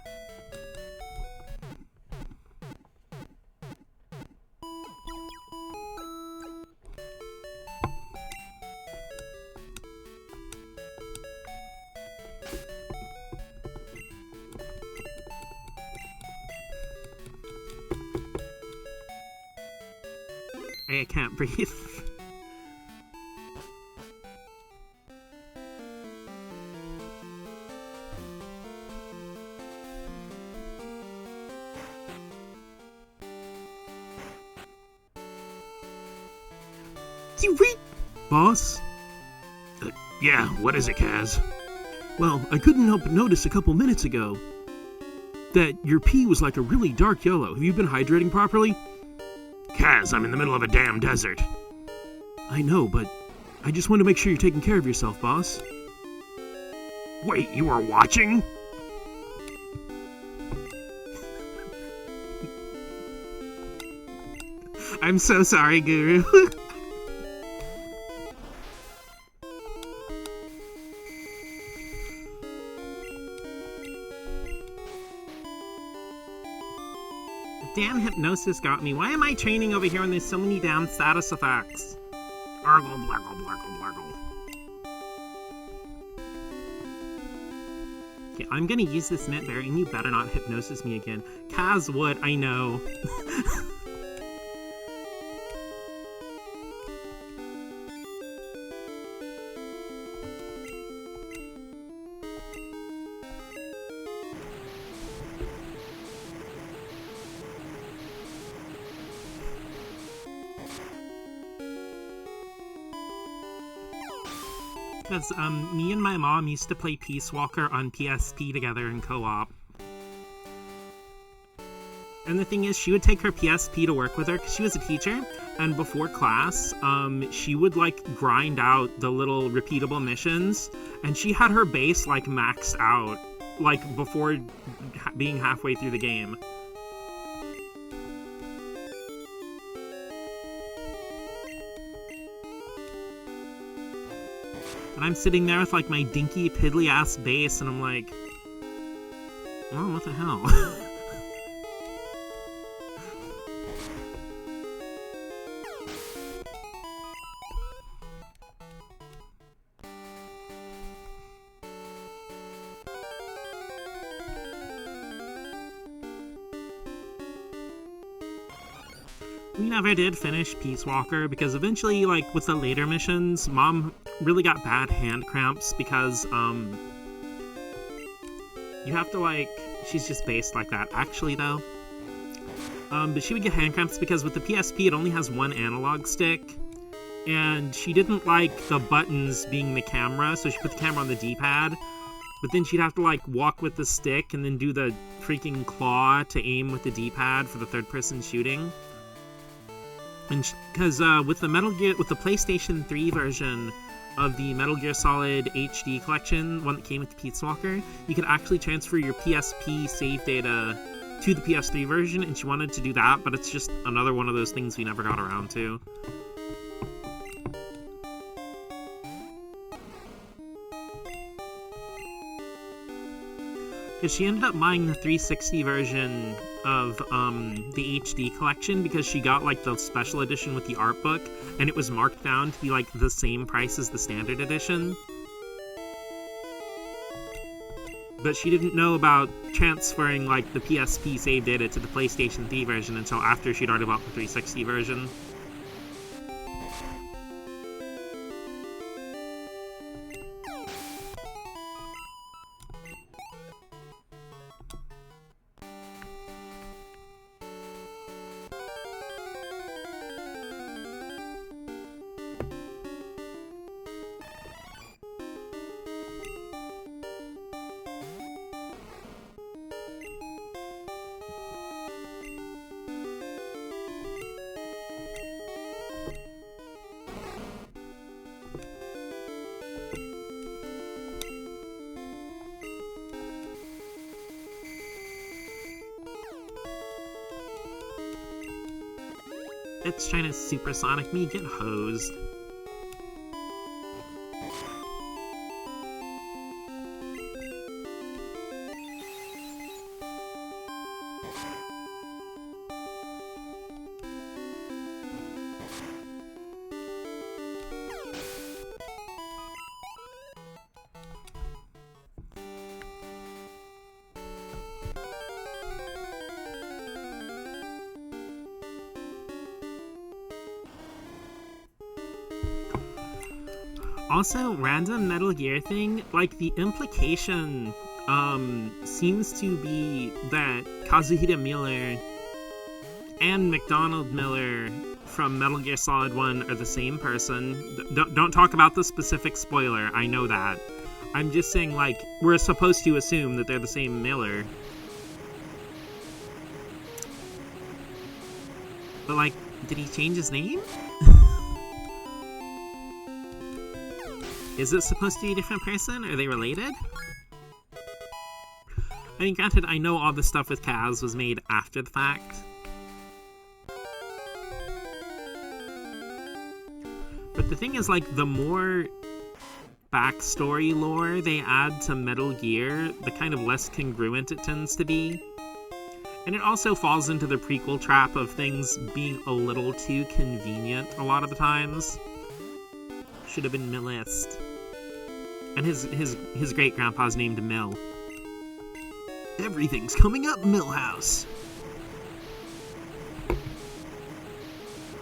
I can't breathe. Boss? Yeah, what is it, Kaz? Well, I couldn't help but notice a couple minutes ago that your pee was like a really dark yellow. Have you been hydrating properly? Kaz, I'm in the middle of a damn desert. I know, but I just want to make sure you're taking care of yourself, boss. Wait, you were watching? I'm so sorry, Guru. Damn hypnosis got me. Why am I training over here when there's so many damn status effects? Argle, blargle, blargle, blargle. Okay, I'm gonna use this net berry, and you better not hypnosis me again. Kaz would, I know. Because me and my mom used to play Peace Walker on PSP together in co-op. And the thing is, she would take her PSP to work with her because she was a teacher. And before class, she would like grind out the little repeatable missions. And she had her base like maxed out, like before being halfway through the game. And I'm sitting there with like my dinky piddly ass base, and I'm like, oh, what the hell? We never did finish Peace Walker because eventually, like, with the later missions, Mom really got bad hand cramps because, you have to, like, she's just based like that. Actually, though, but she would get hand cramps because with the PSP, it only has one analog stick, and she didn't like the buttons being the camera, so she put the camera on the D-pad, but then she'd have to, like, walk with the stick and then do the freaking claw to aim with the D-pad for the third-person shooting. And because with the PlayStation 3 version of the Metal Gear Solid HD collection, one that came with the Peace Walker, you could actually transfer your PSP save data to the PS3 version, and she wanted to do that, but it's just another one of those things we never got around to. Because she ended up buying the 360 version of the HD collection because she got like the special edition with the art book, and it was marked down to be like the same price as the standard edition. But she didn't know about transferring like the PSP save data to the PlayStation 3 version until after she'd already bought the 360 version. It's trying to supersonic me, get hosed. Also, random Metal Gear thing, like, the implication, seems to be that Kazuhida Miller and McDonald Miller from Metal Gear Solid 1 are the same person. Don't talk about the specific spoiler, I know that. I'm just saying, like, we're supposed to assume that they're the same Miller. But, like, did he change his name? Is it supposed to be a different person? Are they related? I mean, granted, I know all the stuff with Kaz was made after the fact. But the thing is, like, the more backstory lore they add to Metal Gear, the kind of less congruent it tends to be. And it also falls into the prequel trap of things being a little too convenient a lot of the times. Should have been Millist. And his great-grandpa's named Mill. Everything's coming up, Millhouse!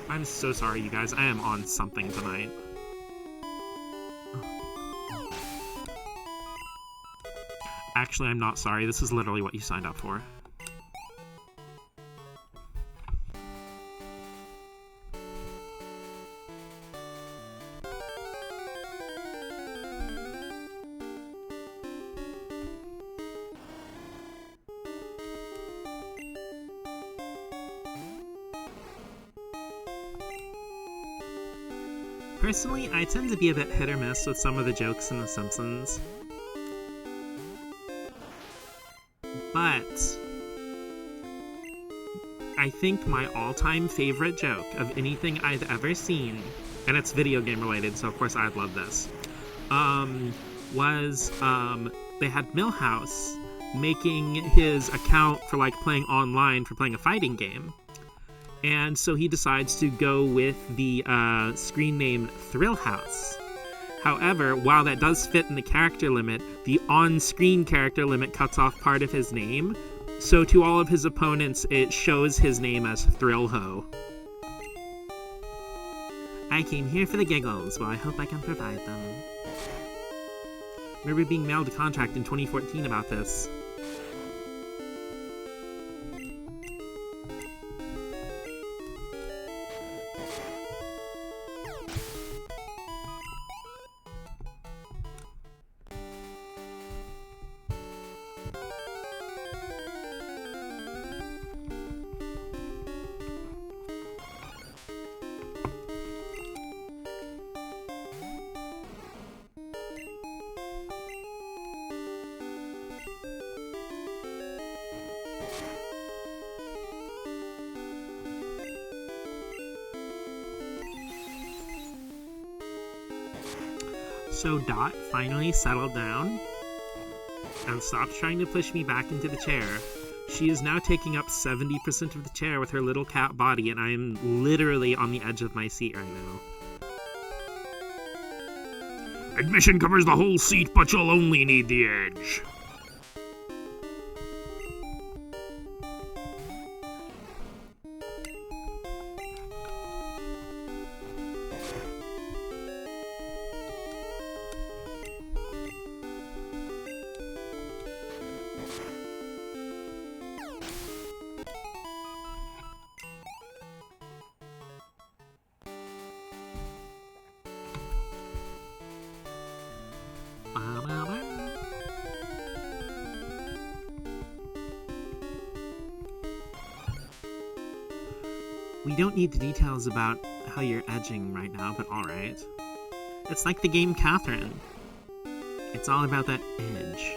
I'm so sorry, you guys. I am on something tonight. Actually, I'm not sorry. This is literally what you signed up for. Personally, I tend to be a bit hit or miss with some of the jokes in The Simpsons. But I think my all-time favorite joke of anything I've ever seen, and it's video game related, so of course I'd love this, was they had Milhouse making his account for like playing online for playing a fighting game. And so he decides to go with the screen name Thrill House. However, while that does fit in the character limit, the on-screen character limit cuts off part of his name. So to all of his opponents, it shows his name as Thrillho. I came here for the giggles. Well, I hope I can provide them. Remember being mailed a contract in 2014 about this. So Dot finally settled down and stopped trying to push me back into the chair. She is now taking up 70% of the chair with her little cat body, and I am literally on the edge of my seat right now. Admission covers the whole seat, but you'll only need the edge. We don't need the details about how you're edging right now, but alright. It's like the game Catherine. It's all about that edge.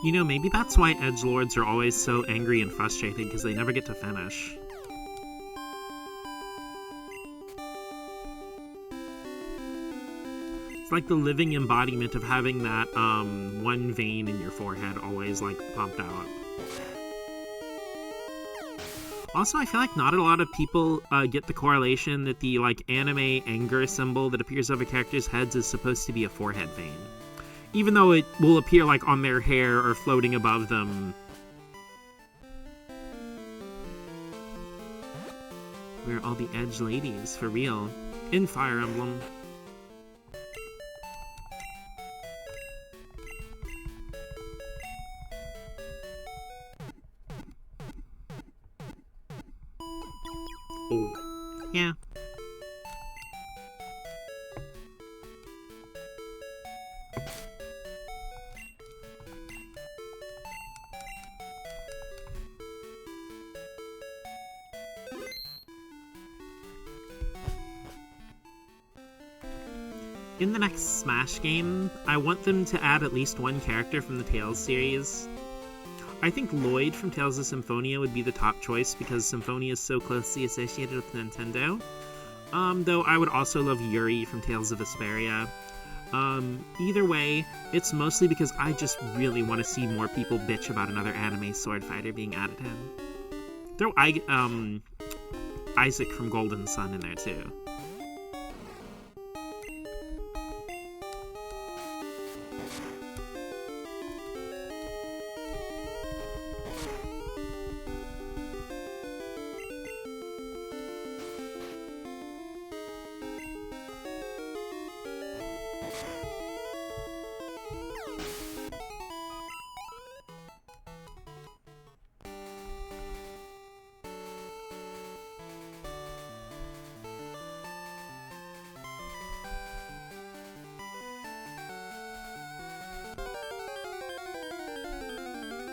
You know, maybe that's why edgelords are always so angry and frustrated, because they never get to finish. It's like the living embodiment of having that, one vein in your forehead always, like, pumped out. Also, I feel like not a lot of people get the correlation that the, like, anime anger symbol that appears over characters' heads is supposed to be a forehead vein. Even though it will appear, like, on their hair or floating above them. Where are all the edge ladies, for real? In Fire Emblem. Oh. Yeah. In the next Smash game, I want them to add at least one character from the Tales series. I think Lloyd from Tales of Symphonia would be the top choice because Symphonia is so closely associated with Nintendo. Though I would also love Yuri from Tales of Vesperia. Either way, it's mostly because I just really want to see more people bitch about another anime sword fighter being added in. Throw Isaac from Golden Sun in there too.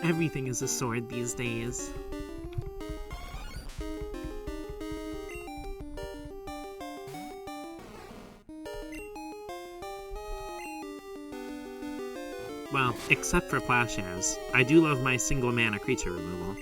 Everything is a sword these days. Well, except for plowshares. I do love my single mana creature removal.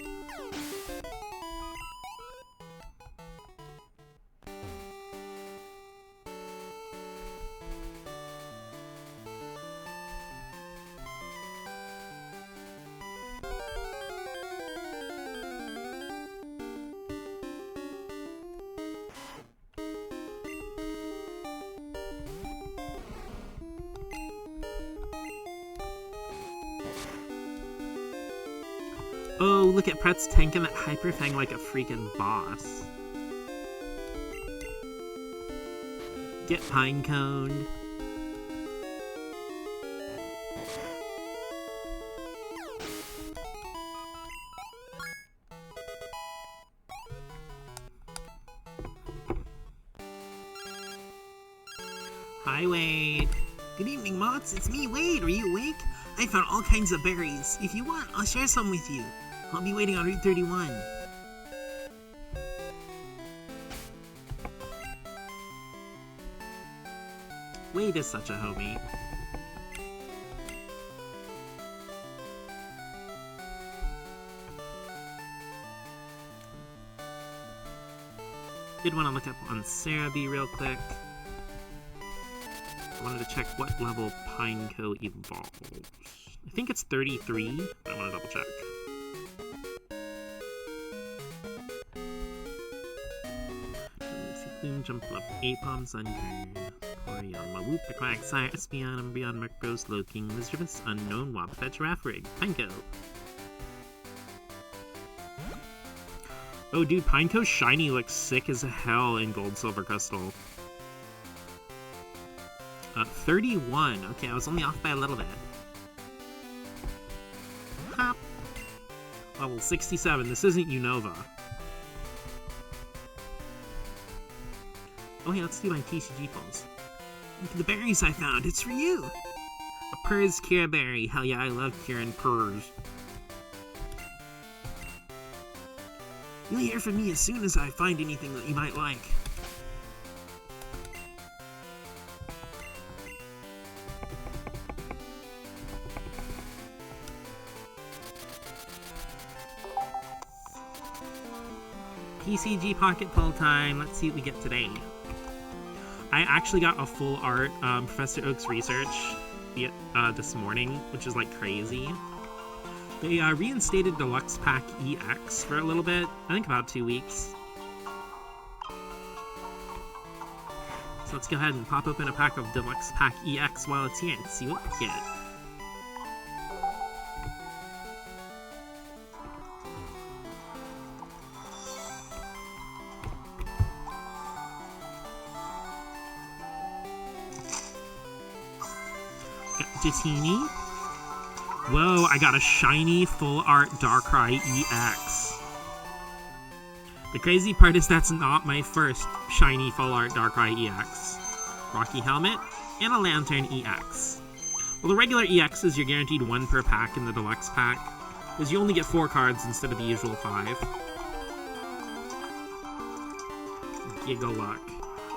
Oh, look at Pretz tanking that Hyper Fang like a freaking boss. Get Pinecone. Hi, Wade. Good evening, Mots. It's me, Wade. Are you awake? I found all kinds of berries. If you want, I'll share some with you. I'll be waiting on Route 31. Wade is such a homie. Did want to look up on Cerebi real quick. I wanted to check what level Pineco evolves. I think it's 33, but I want to double check. Plume, Jump Up, Apom, Sunburn, Orion, Mawoop, the Quack, Sire, Espion, Umbreon, Murkros, Loking, Mischievous, Unknown, Wobbuffet, Girafarig, Pineco. Oh dude, Pineco's shiny looks sick as hell in Gold Silver Crystal. 31. Okay, I was only off by a little bit. Hop. Level 67. This isn't Unova. Oh hey, let's do my TCG pulls. Look at the berries I found. It's for you. A Purrs Kira Berry. Hell yeah, I love Kira and Purrs. You'll hear from me as soon as I find anything that you might like. PCG Pocket Pull time. Let's see what we get today. I actually got a full art Professor Oak's research this morning, which is like crazy. They reinstated Deluxe Pack EX for a little bit. I think about 2 weeks. So let's go ahead and pop open a pack of Deluxe Pack EX while it's here and see what we get. Jatini. Whoa, I got a shiny full art Darkrai EX. The crazy part is that's not my first shiny full art Darkrai EX. Rocky Helmet and a Lantern EX. Well, the regular EXs, you're guaranteed 1 per pack in the deluxe pack, because you only get 4 cards instead of the usual 5. Giga Luck.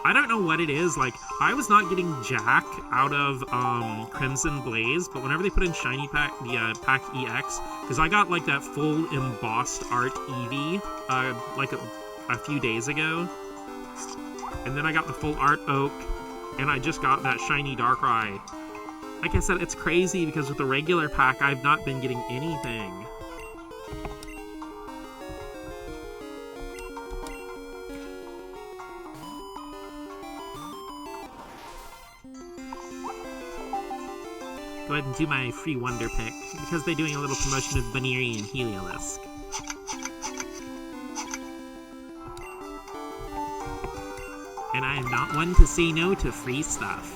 I don't know what it is, like, I was not getting jack out of Crimson Blaze, but whenever they put in Shiny Pack, the Pack EX, because I got, like, that full embossed art Eevee, like, a few days ago, and then I got the full art Oak, and I just got that shiny Darkrai. Like I said, it's crazy, because with the regular pack, I've not been getting anything. Go ahead and do my free Wonder Pick, because they're doing a little promotion of Baneri and Heliolisk. And I am not one to say no to free stuff.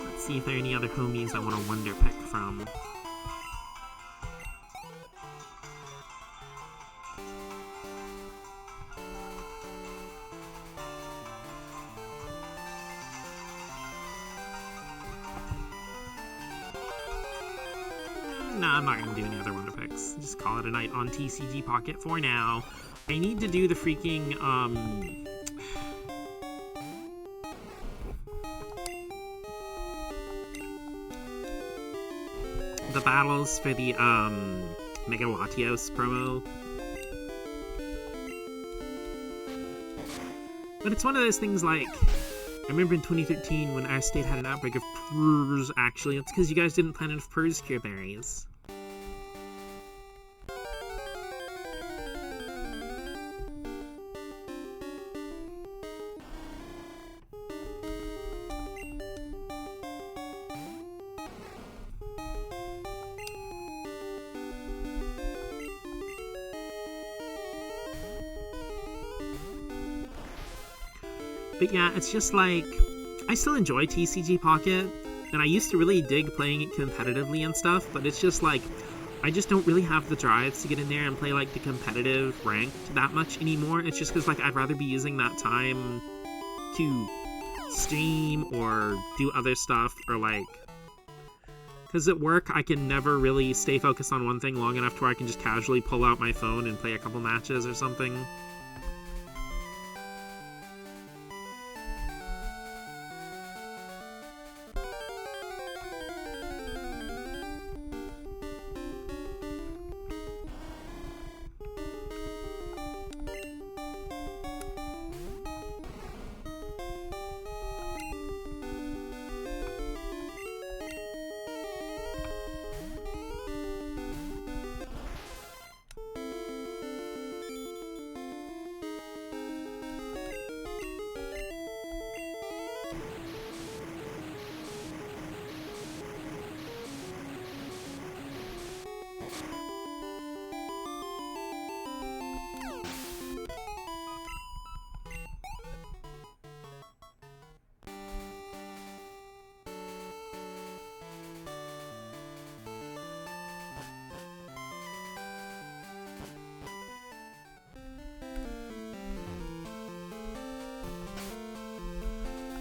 Let's see if there are any other homies I want to Wonder Pick from. Nah, I'm not gonna do any other Wonder Picks. Just call it a night on TCG Pocket for now. I need to do the freaking, the battles for the, Mega Latios promo. But it's one of those things like, I remember in 2013 when our state had an outbreak of PRRS, actually. It's because you guys didn't plant enough PRRS cure berries. But yeah, it's just like, I still enjoy TCG Pocket, and I used to really dig playing it competitively and stuff, but it's just like, I just don't really have the drive to get in there and play like the competitive ranked that much anymore. It's just because like I'd rather be using that time to stream or do other stuff, or like, because at work I can never really stay focused on one thing long enough to where I can just casually pull out my phone and play a couple matches or something.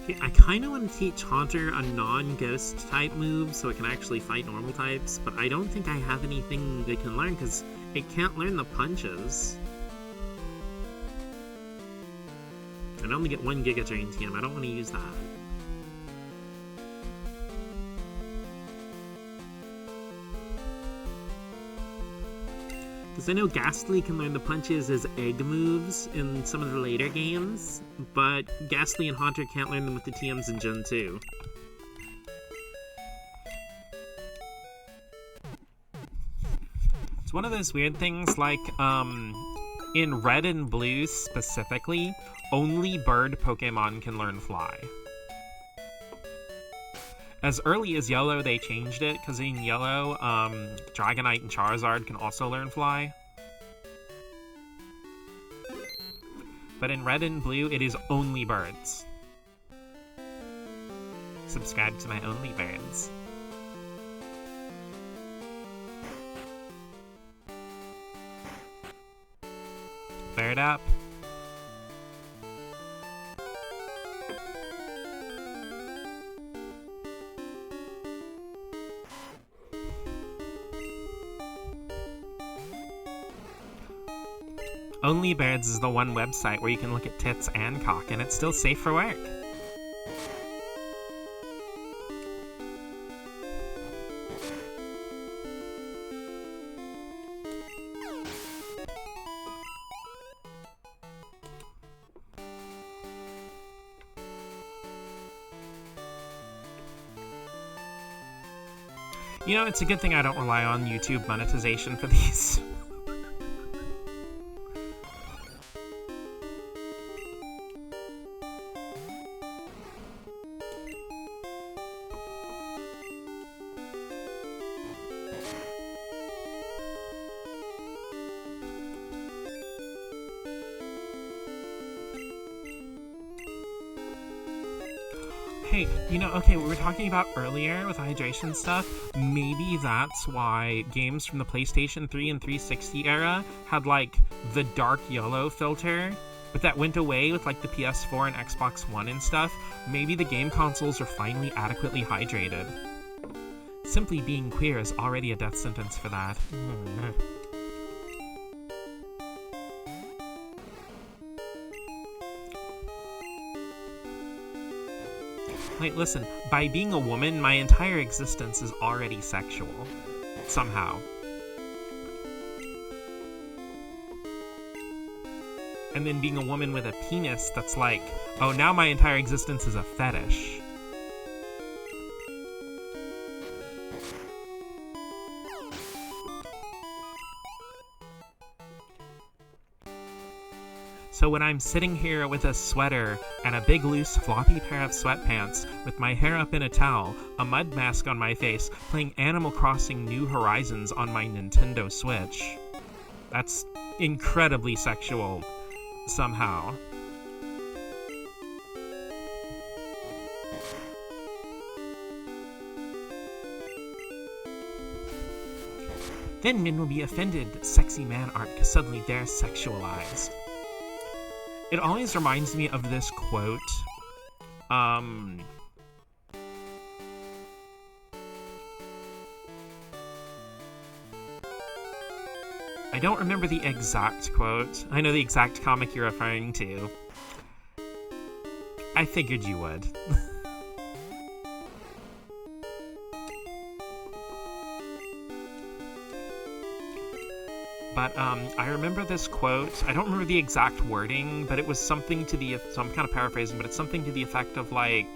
Okay, I kind of want to teach Haunter a non-ghost type move so it can actually fight normal types, but I don't think I have anything they can learn because it can't learn the punches. I only get 1 Giga Drain TM, I don't want to use that. Because I know Ghastly can learn the punches as egg moves in some of the later games, but Ghastly and Haunter can't learn them with the TMs in Gen 2. It's one of those weird things, like, in Red and Blue specifically, only bird Pokemon can learn Fly. As early as Yellow, they changed it, because in Yellow, Dragonite and Charizard can also learn Fly. But in Red and Blue, it is only birds. Subscribe to my Only Birds. Bird up. Only Birds is the one website where you can look at tits and cock, and it's still safe for work. You know, it's a good thing I don't rely on YouTube monetization for these. Hey, you know, okay, we were talking about earlier with hydration stuff. Maybe that's why games from the PlayStation 3 and 360 era had, like, the dark yellow filter, but that went away with, like, the PS4 and Xbox One and stuff. Maybe the game consoles are finally adequately hydrated. Simply being queer is already a death sentence for that. Wait, listen, by being a woman, my entire existence is already sexual. Somehow. And then being a woman with a penis, that's like, oh, now my entire existence is a fetish. So when I'm sitting here with a sweater and a big loose floppy pair of sweatpants with my hair up in a towel, a mud mask on my face, playing Animal Crossing New Horizons on my Nintendo Switch, that's incredibly sexual somehow. Then men will be offended that sexy man art because suddenly they're sexualized. It always reminds me of this quote. I don't remember the exact quote. I know the exact comic you're referring to. I figured you would. But I remember this quote. I don't remember the exact wording, but it was something to the... So I'm kind of paraphrasing, but it's something to the effect of, like...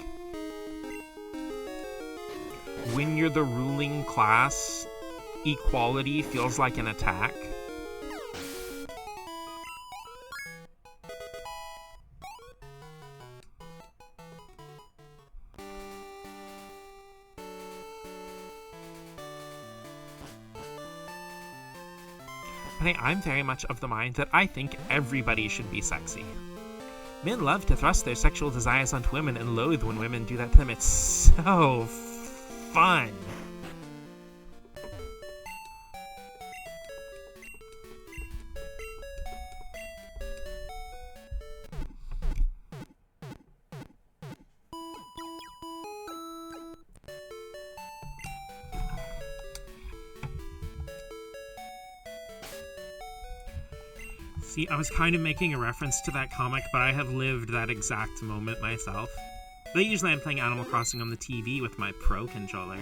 When you're the ruling class, equality feels like an attack. I'm very much of the mind that I think everybody should be sexy. Men love to thrust their sexual desires onto women and loathe when women do that to them. It's so fun. See, I was kind of making a reference to that comic, but I have lived that exact moment myself. But usually I'm playing Animal Crossing on the TV with my Pro controller.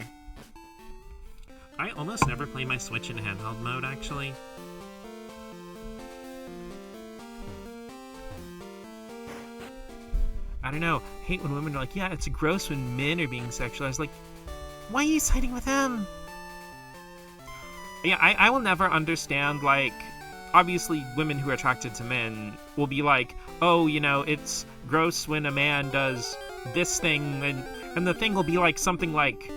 I almost never play my Switch in handheld mode, actually. I don't know. I hate when women are like, yeah, it's gross when men are being sexualized. Like, why are you siding with them? Yeah, I will never understand, like... Obviously, women who are attracted to men will be like, oh, you know, it's gross when a man does this thing, and the thing will be like something like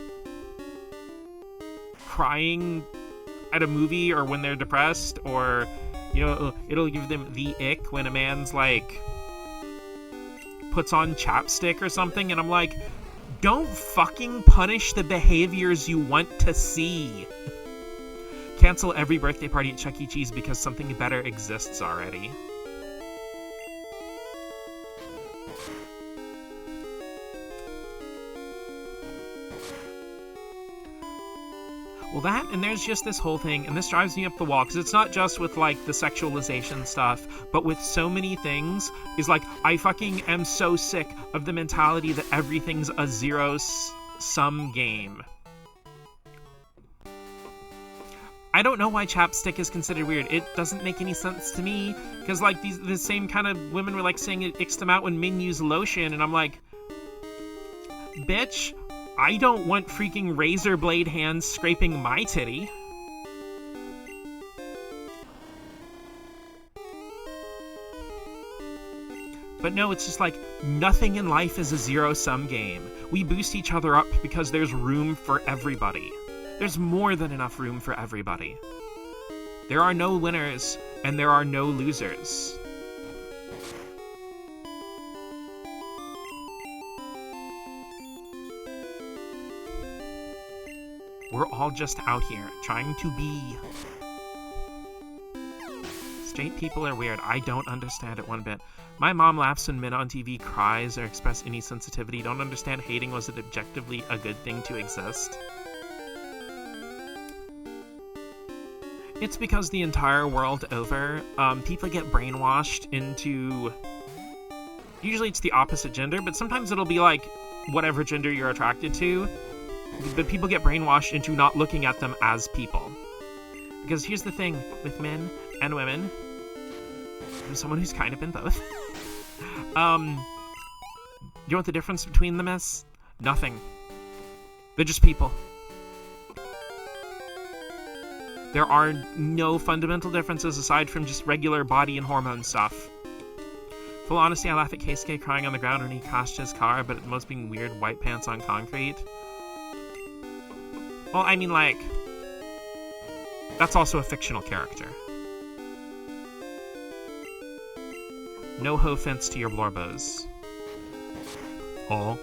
crying at a movie or when they're depressed, or, you know, it'll give them the ick when a man's like puts on chapstick or something, and I'm like, don't fucking punish the behaviors you want to see. Cancel every birthday party at Chuck E. Cheese because something better exists already. Well, that, and there's just this whole thing, and this drives me up the wall, because it's not just with, like, the sexualization stuff, but with so many things, is like, I fucking am so sick of the mentality that everything's a zero-sum game. I don't know why chapstick is considered weird. It doesn't make any sense to me, because, like, the same kind of women were, like, saying it icks them out when men use lotion, and I'm like, bitch, I don't want freaking razor blade hands scraping my titty. But no, it's just like, nothing in life is a zero-sum game. We boost each other up because there's room for everybody. There's more than enough room for everybody. There are no winners, and there are no losers. We're all just out here, trying to be. Straight people are weird. I don't understand it one bit. My mom laughs when men on TV cries or express any sensitivity. Don't understand hating was it objectively a good thing to exist. It's because the entire world over, people get brainwashed into... Usually it's the opposite gender, but sometimes it'll be like whatever gender you're attracted to. But people get brainwashed into not looking at them as people. Because here's the thing with men and women. I'm someone who's kind of been both. You know what the difference between them is? Nothing. They're just people. There are no fundamental differences aside from just regular body and hormone stuff. Full honesty, I laugh at Keisuke crying on the ground when he crashed his car, but at the most being weird white pants on concrete. Well, I mean, like, that's also a fictional character. No offense to your Blorbos. Oh.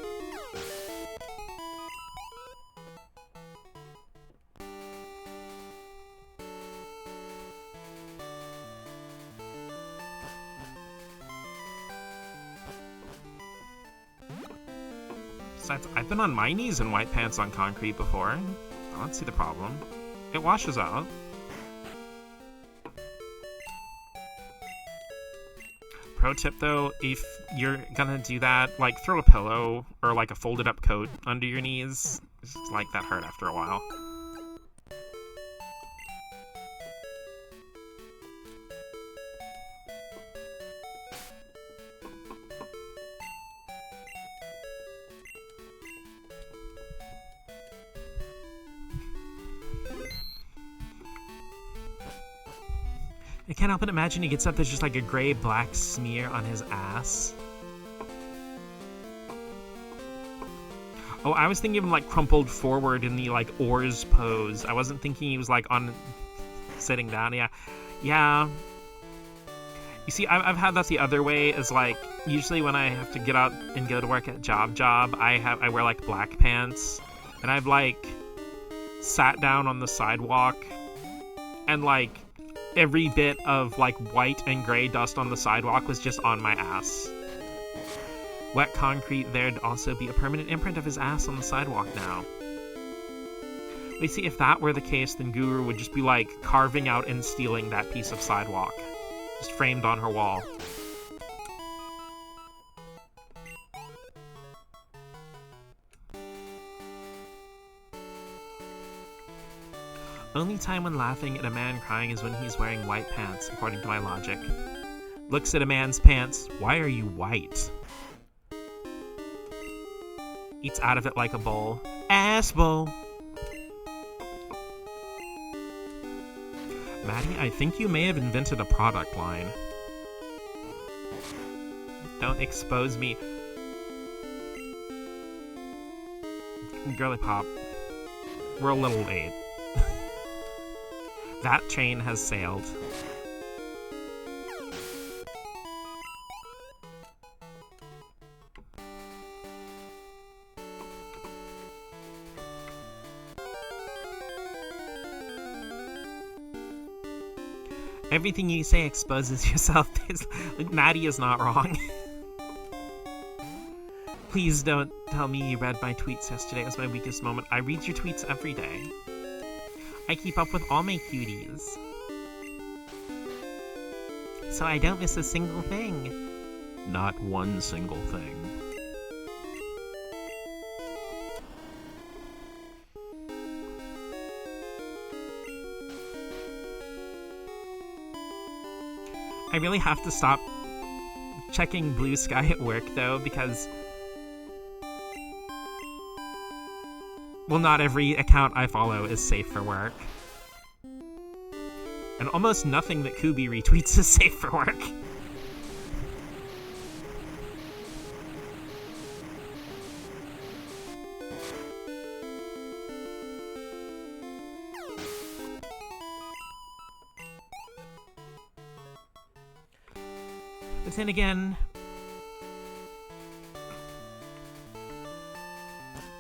Besides, I've been on my knees in white pants on concrete before. I don't see the problem. It washes out. Pro tip though, if you're gonna do that, like throw a pillow or like a folded up coat under your knees. It's like that hurt after a while. I can't help but imagine he gets up, there's just like a gray-black smear on his ass. Oh, I was thinking of him like crumpled forward in the like oars pose. I wasn't thinking he was like on sitting down. Yeah. You see, I've had that the other way, is like usually when I have to get out and go to work at job, I wear like black pants, and I've like sat down on the sidewalk and like every bit of like white and gray dust on the sidewalk was just on my ass. Wet concrete, there'd also be a permanent imprint of his ass on the sidewalk now. You see, if that were the case, then Guru would just be like carving out and stealing that piece of sidewalk, just framed on her wall. Only time when laughing at a man crying is when he's wearing white pants, according to my logic. Looks at a man's pants. Why are you white? Eats out of it like a bowl. Ass bowl. Maddie, I think you may have invented a product line. Don't expose me. Girly pop. We're a little late. That train has sailed. Everything you say exposes yourself. Maddie is not wrong. Please don't tell me you read my tweets yesterday as my weakest moment. I read your tweets every day. I keep up with all my cuties, so I don't miss a single thing. Not one single thing. I really have to stop checking Blue Sky at work, though, because... well, not every account I follow is safe for work. And almost nothing that Kubi retweets is safe for work. But then again...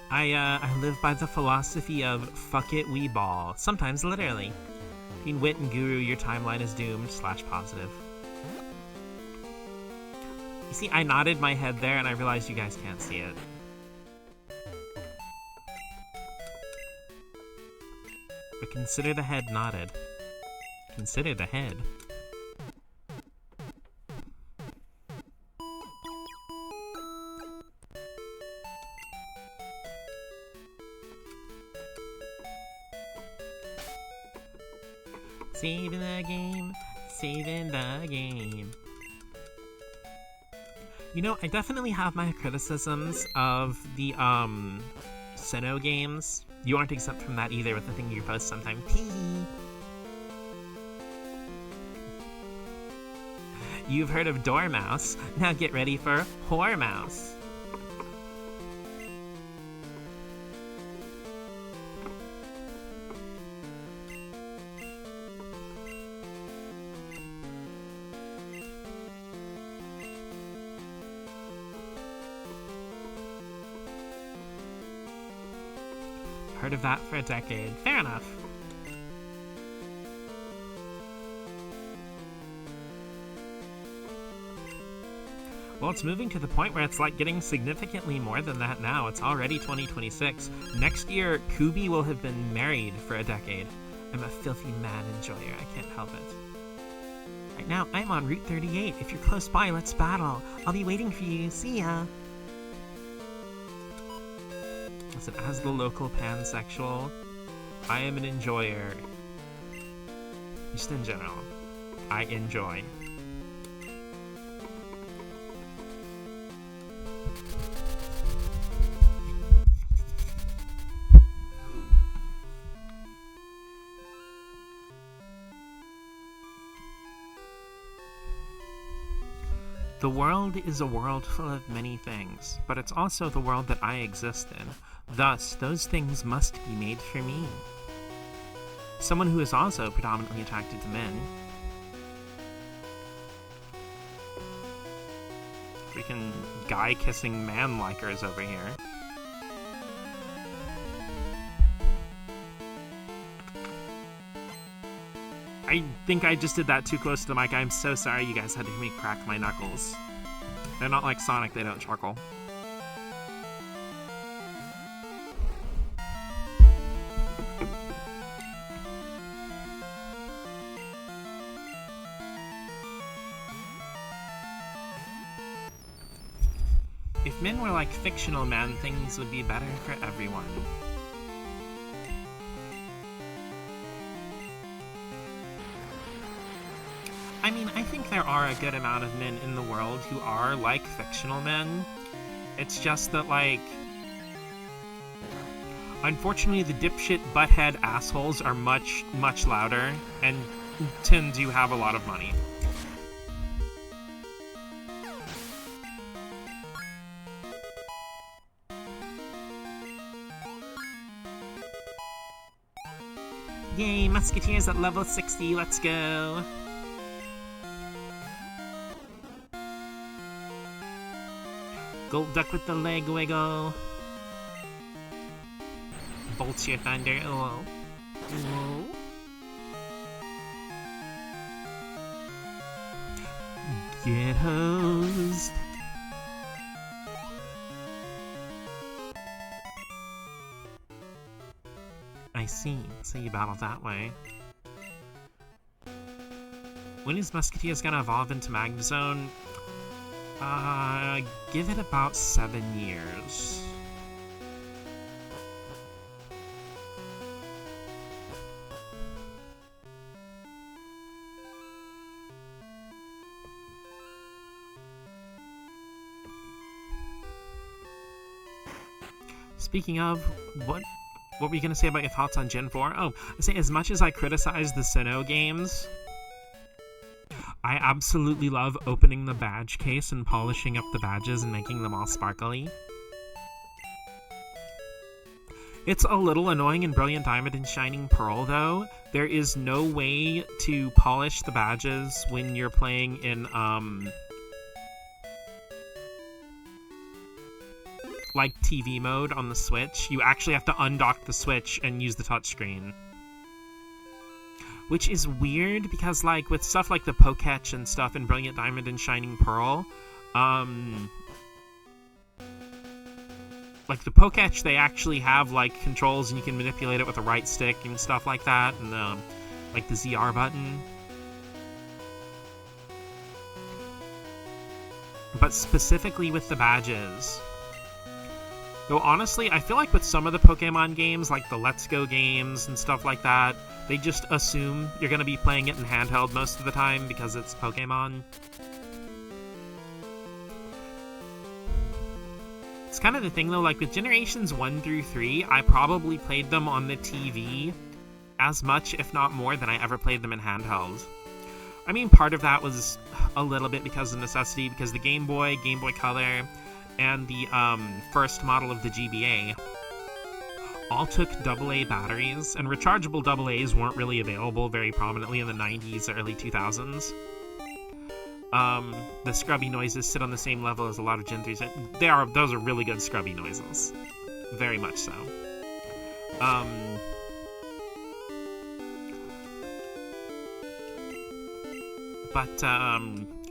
I live by the philosophy of fuck it, we ball. Sometimes literally. Between Wit and Guru, your timeline is doomed / positive. You see, I nodded my head there and I realized you guys can't see it. But consider the head nodded. consider the head. Saving the game, saving the game. You know, I definitely have my criticisms of the, Sinnoh games. You aren't exempt from that either with the thing you post sometime. Tee. You've heard of Dormouse. Now get ready for Whoremouse. Heard of that for a decade. Fair enough. Well, it's moving to the point where it's like getting significantly more than that now. It's already 2026. Next year, Kubi will have been married for a decade. I'm a filthy mad enjoyer. I can't help it. Right now, I'm on Route 38. If you're close by, let's battle. I'll be waiting for you. See ya. Listen, as the local pansexual, I am an enjoyer. Just in general. I enjoy. The world is a world full of many things, but it's also the world that I exist in. Thus, those things must be made for me. Someone who is also predominantly attracted to men. Freaking guy-kissing man-likers over here. I think I just did that too close to the mic. I'm so sorry you guys had to hear me crack my knuckles. They're not like Sonic, they don't charcoal. If men were like fictional men, things would be better for everyone. I mean, I think there are a good amount of men in the world who are like fictional men. It's just that, like, unfortunately the dipshit butthead assholes are much, much louder and tend to have a lot of money. Yay, Musketeers at level 60, let's go! Gold Duck with the leg wiggle. Bolts your thunder. Oh. Whoa. Get hosed. I see. So you battle that way. When is Musketeers gonna evolve into Magnezone? Give it about 7 years. Speaking of, what were you gonna say about your thoughts on Gen 4? Oh, I say, as much as I criticize the Sinnoh games, I absolutely love opening the badge case and polishing up the badges and making them all sparkly. It's a little annoying in Brilliant Diamond and Shining Pearl, though. There is no way to polish the badges when you're playing in, like TV mode on the Switch. You actually have to undock the Switch and use the touchscreen. Which is weird, because, like, with stuff like the Poketch and stuff in Brilliant Diamond and Shining Pearl, like, the Poketch, they actually have, like, controls, and you can manipulate it with the right stick and stuff like that, and, like the ZR button. But specifically with the badges. Though honestly, I feel like with some of the Pokemon games, like the Let's Go games and stuff like that, they just assume you're going to be playing it in handheld most of the time because it's Pokemon. It's kind of the thing though, like with Generations 1 through 3, I probably played them on the TV as much, if not more, than I ever played them in handheld. I mean, part of that was a little bit because of necessity, because the Game Boy Color, and the first model of the GBA all took AA batteries, and rechargeable AA's weren't really available very prominently in the 90s, early 2000s. The scrubby noises sit on the same level as a lot of Gen 3s. Those are really good scrubby noises. Very much so. But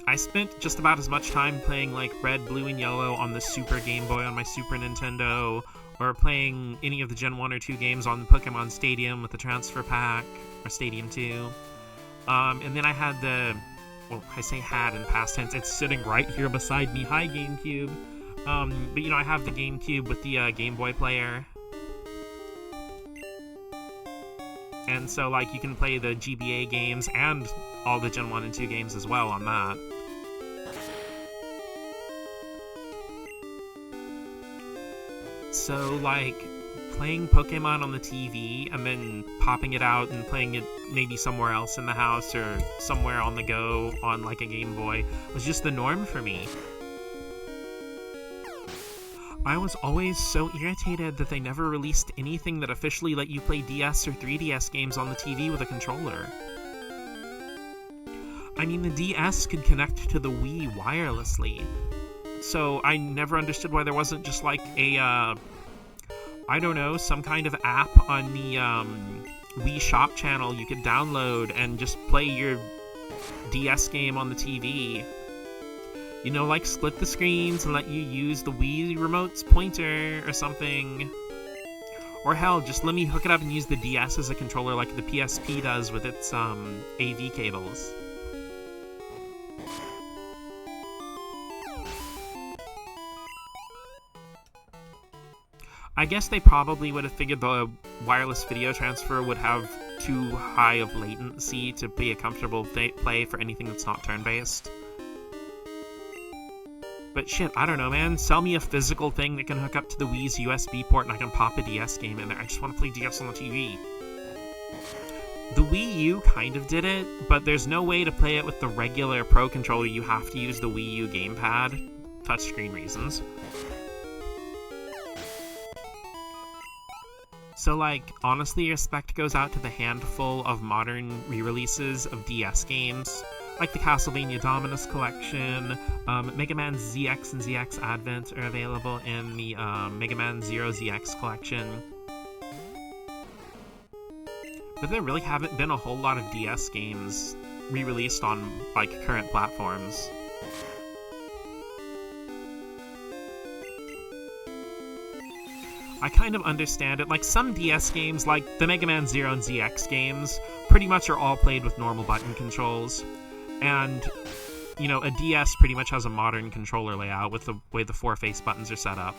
I spent just about as much time playing like Red, Blue, and Yellow on the Super Game Boy on my Super Nintendo, or playing any of the Gen 1 or 2 games on Pokemon Stadium with the Transfer Pack, or Stadium 2. And then I had well, I say had in past tense, it's sitting right here beside me. Hi, GameCube. But you know, I have the GameCube with the Game Boy player. And so, like, you can play the GBA games and all the Gen 1 and 2 games as well on that. So, like, playing Pokemon on the TV and then popping it out and playing it maybe somewhere else in the house or somewhere on the go on, like, a Game Boy was just the norm for me. I was always so irritated that they never released anything that officially let you play DS or 3DS games on the TV with a controller. I mean, the DS could connect to the Wii wirelessly, so I never understood why there wasn't just like a, I don't know, some kind of app on the Wii Shop channel you could download and just play your DS game on the TV. You know, like split the screens and let you use the Wii remote's pointer or something. Or hell, just let me hook it up and use the DS as a controller like the PSP does with its AV cables. I guess they probably would have figured the wireless video transfer would have too high of latency to be a comfortable play for anything that's not turn-based. But shit, I don't know, man. Sell me a physical thing that can hook up to the Wii's USB port and I can pop a DS game in there. I just want to play DS on the TV. The Wii U kind of did it, but there's no way to play it with the regular Pro Controller. You have to use the Wii U gamepad. Touchscreen reasons. So, like, honestly, respect goes out to the handful of modern re-releases of DS games, like the Castlevania Dominus Collection. Mega Man ZX and ZX Advent are available in the Mega Man Zero ZX Collection. But there really haven't been a whole lot of DS games re-released on, like, current platforms. I kind of understand it. Like, some DS games, like the Mega Man Zero and ZX games, pretty much are all played with normal button controls. And, you know, a DS pretty much has a modern controller layout with the way the 4 face buttons are set up.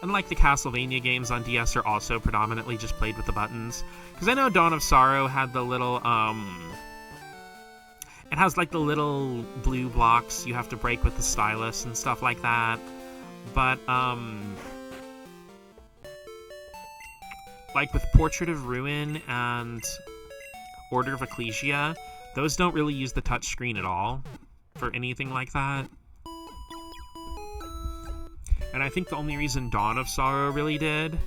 And like the Castlevania games on DS are also predominantly just played with the buttons. Because I know Dawn of Sorrow had the little, it has like the little blue blocks you have to break with the stylus and stuff like that. But, like with Portrait of Ruin and Order of Ecclesia, those don't really use the touchscreen at all for anything like that. And I think the only reason Dawn of Sorrow really did,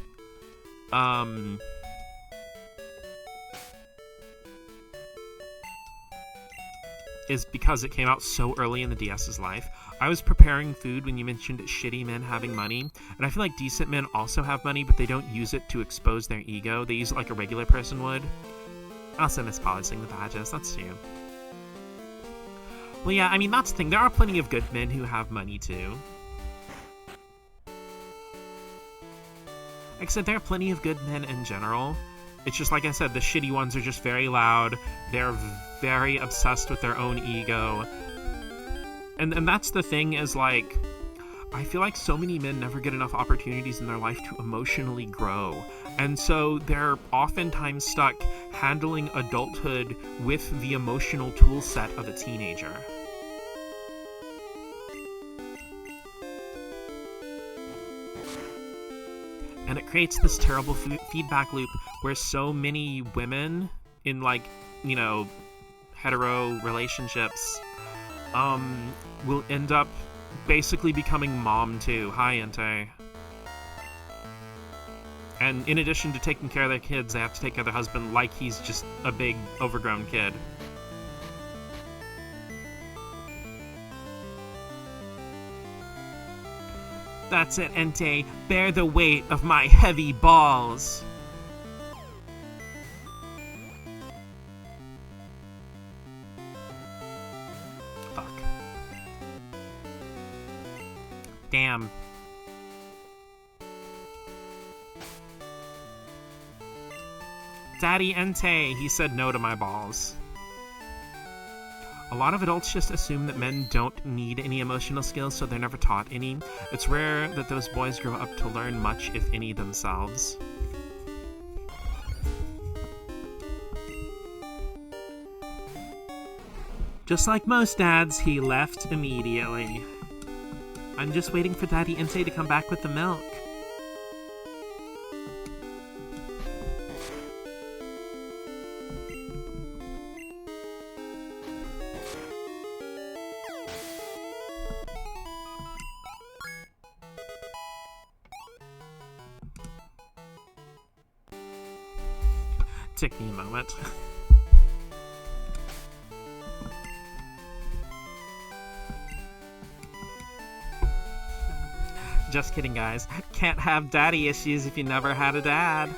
is because it came out so early in the DS's life. I was preparing food when you mentioned shitty men having money, and I feel like decent men also have money, but they don't use it to expose their ego. They use it like a regular person would. Also mispolicing the badges, that's true. Well, yeah, I mean, that's the thing. There are plenty of good men who have money, too. Like I said, there are plenty of good men in general, It's just like I said, the shitty ones are just very loud. They're very obsessed with their own ego. And that's the thing is, like, I feel like so many men never get enough opportunities in their life to emotionally grow. And so they're oftentimes stuck handling adulthood with the emotional tool set of a teenager. And it creates this terrible feedback loop where so many women in, like, you know, hetero relationships will end up basically becoming mom too. Hi, Entei. And in addition to taking care of their kids, they have to take care of their husband like he's just a big, overgrown kid. That's it, Entei. Bear the weight of my heavy balls. Fuck. Damn. Daddy Entei, he said no to my balls. A lot of adults just assume that men don't need any emotional skills, so they're never taught any. It's rare that those boys grow up to learn much, if any, themselves. Just like most dads, he left immediately. I'm just waiting for Daddy Entei to come back with the milk. Took me a moment. Just kidding, guys. Can't have daddy issues if you never had a dad.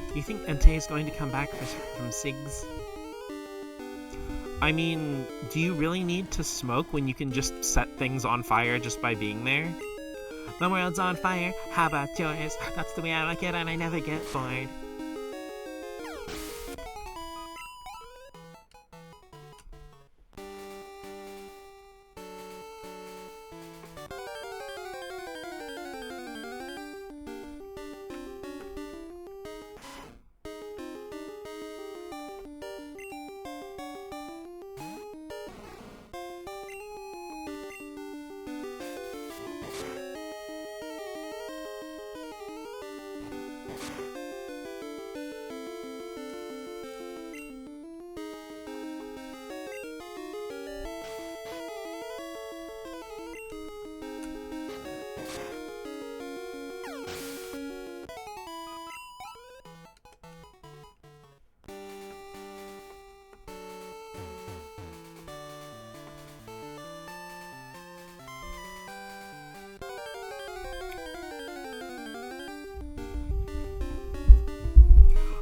Do you think Entei is going to come back from SIGs? I mean, do you really need to smoke when you can just set things on fire just by being there? The world's on fire, how about yours? That's the way I like it and I never get bored.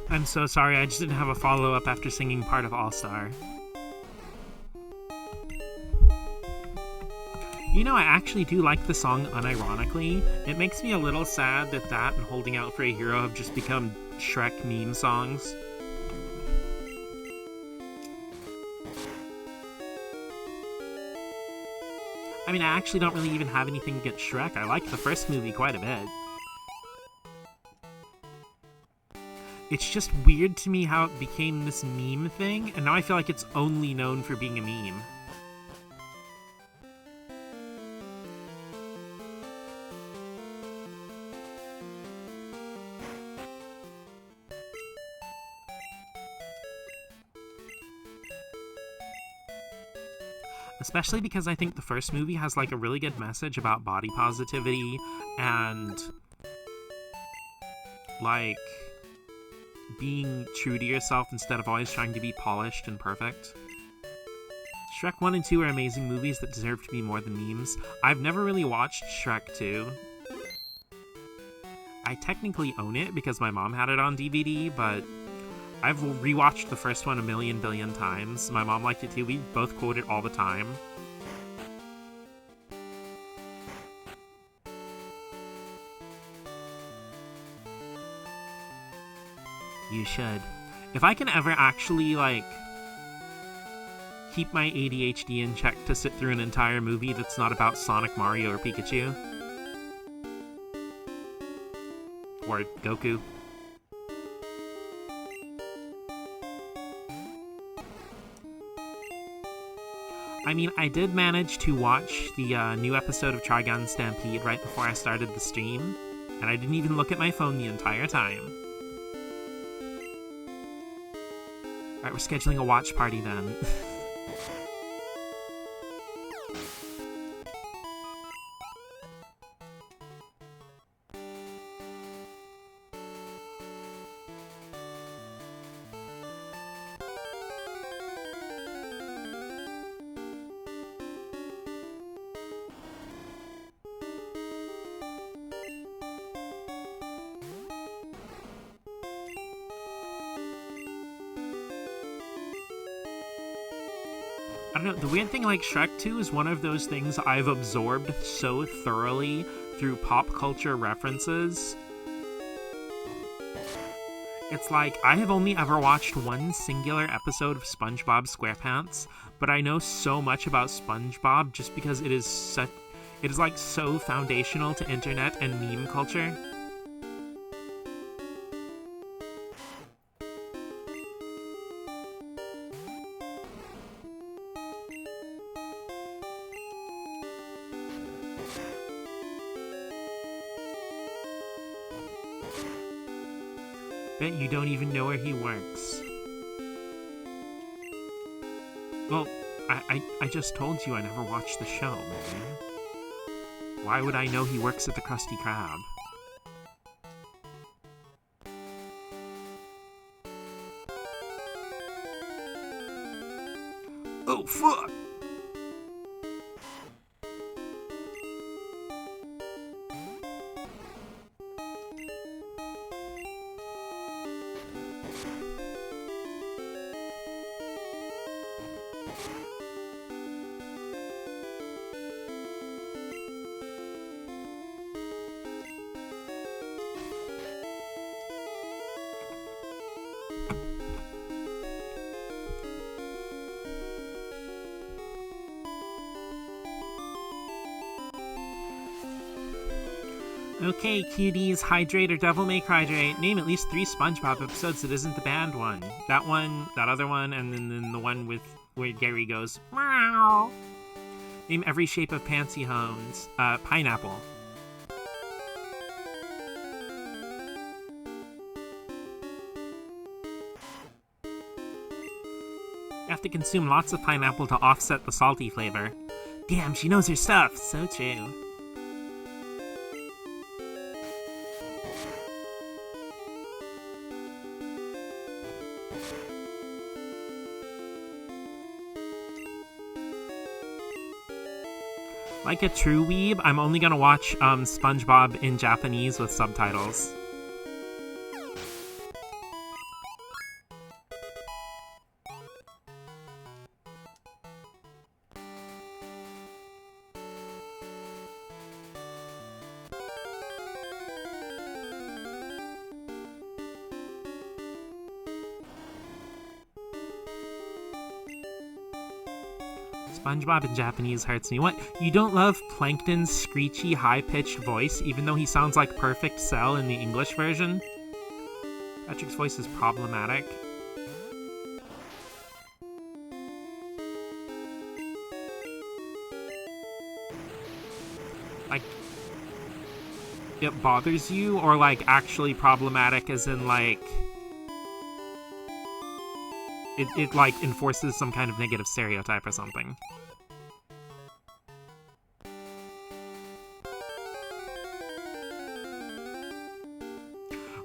I'm so sorry, I just didn't have a follow-up after singing part of All-Star. You know, I actually do like the song unironically. It makes me a little sad that that and Holding Out for a Hero have just become Shrek meme songs. I mean, I actually don't really even have anything against Shrek. I like the first movie quite a bit. It's just weird to me how it became this meme thing, and now I feel like it's only known for being a meme. Especially because I think the first movie has like a really good message about body positivity and like being true to yourself instead of always trying to be polished and perfect. Shrek 1 and 2 are amazing movies that deserve to be more than memes. I've never really watched Shrek 2. I technically own it because my mom had it on DVD, but I've rewatched the first one a million billion times. My mom liked it too. We both quote it all the time. You should. If I can ever actually, like, keep my ADHD in check to sit through an entire movie that's not about Sonic, Mario, or Pikachu. Or Goku. I mean, I did manage to watch the new episode of Trigun Stampede right before I started the stream, and I didn't even look at my phone the entire time. Alright, we're scheduling a watch party then. I don't know, the weird thing, like, Shrek 2 is one of those things I've absorbed so thoroughly through pop culture references. It's like, I have only ever watched one singular episode of SpongeBob SquarePants, but I know so much about SpongeBob just because it is like so foundational to internet and meme culture. Bet you don't even know where he works. Well, I just told you I never watched the show, man. Why would I know he works at the Krusty Krab? Oh, fuck! Okay, cuties, hydrate or devil may hydrate. Name at least 3 SpongeBob episodes that isn't the band one. That one, that other one, and then the one with where Gary goes, meow. Name every shape of pantyhose. Pineapple. You have to consume lots of pineapple to offset the salty flavor. Damn, she knows her stuff. So true. Like a true weeb, I'm only gonna watch SpongeBob in Japanese with subtitles. SpongeBob in Japanese hurts me. What? You don't love Plankton's screechy, high-pitched voice, even though he sounds like Perfect Cell in the English version? Patrick's voice is problematic. Like, it bothers you, or like actually problematic as in like it like enforces some kind of negative stereotype or something.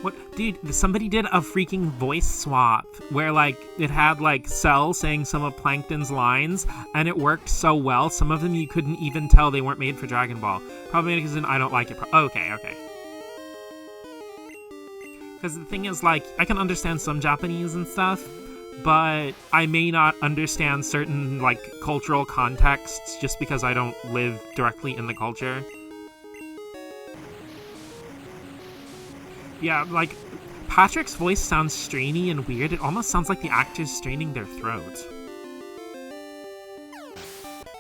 What, dude, somebody did a freaking voice swap where, like, it had, like, Cell saying some of Plankton's lines, and it worked so well, some of them you couldn't even tell they weren't made for Dragon Ball. Probably because I don't like it. Okay. Because the thing is, like, I can understand some Japanese and stuff, but I may not understand certain, like, cultural contexts just because I don't live directly in the culture. Yeah, like, Patrick's voice sounds strainy and weird. It almost sounds like the actor's straining their throat.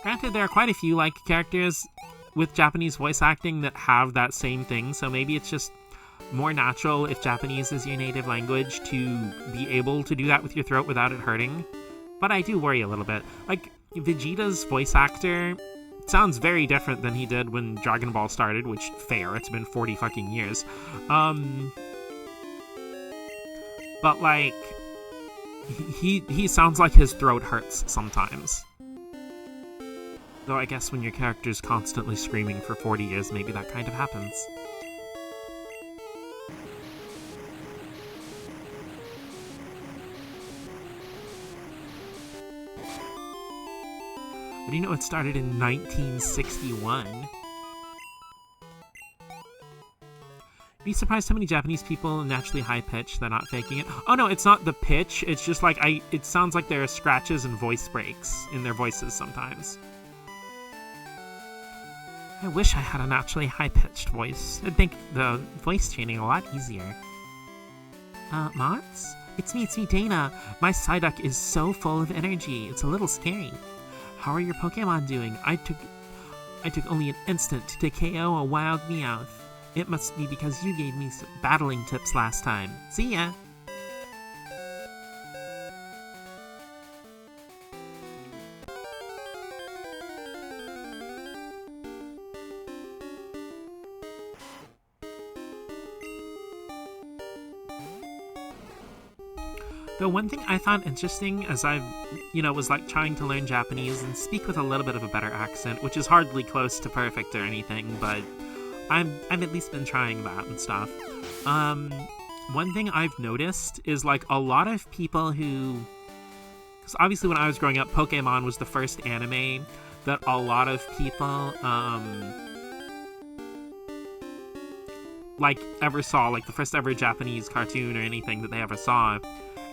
Granted, there are quite a few, like, characters with Japanese voice acting that have that same thing, so maybe it's just more natural if Japanese is your native language to be able to do that with your throat without it hurting. But I do worry a little bit. Like, Vegeta's voice actor sounds very different than he did when Dragon Ball started, which, fair, it's been 40 fucking years. But, like, he sounds like his throat hurts sometimes. Though I guess when your character's constantly screaming for 40 years, maybe that kind of happens. But you know, it started in 1961. You'd be surprised how many Japanese people naturally high pitch, they're not faking it. Oh no, it's not the pitch, it's just like it sounds like there are scratches and voice breaks in their voices sometimes. I wish I had a naturally high-pitched voice. It'd make the voice training a lot easier. Mods? It's me, Dana. My Psyduck is so full of energy, it's a little scary. How are your Pokemon doing? I took only an instant to KO a wild Meowth. It must be because you gave me some battling tips last time. See ya! The one thing I found interesting as I've, was like trying to learn Japanese and speak with a little bit of a better accent, which is hardly close to perfect or anything, but I've at least been trying that and stuff. One thing I've noticed is like a lot of people who, because obviously when I was growing up, Pokemon was the first anime that a lot of people, ever saw, like the first ever Japanese cartoon or anything that they ever saw.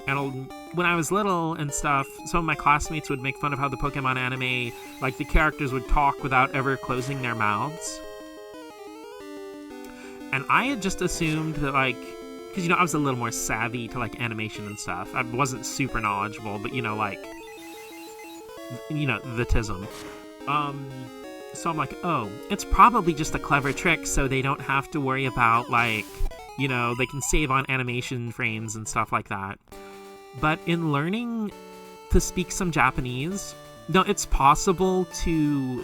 And when I was little and stuff, some of my classmates would make fun of how the Pokemon anime, like, the characters would talk without ever closing their mouths. And I had just assumed that, like, because, I was a little more savvy to, like, animation and stuff. I wasn't super knowledgeable, but, the tism. So I'm like, oh, it's probably just a clever trick so they don't have to worry about, like, they can save on animation frames and stuff like that. But in learning to speak some Japanese, no, it's possible to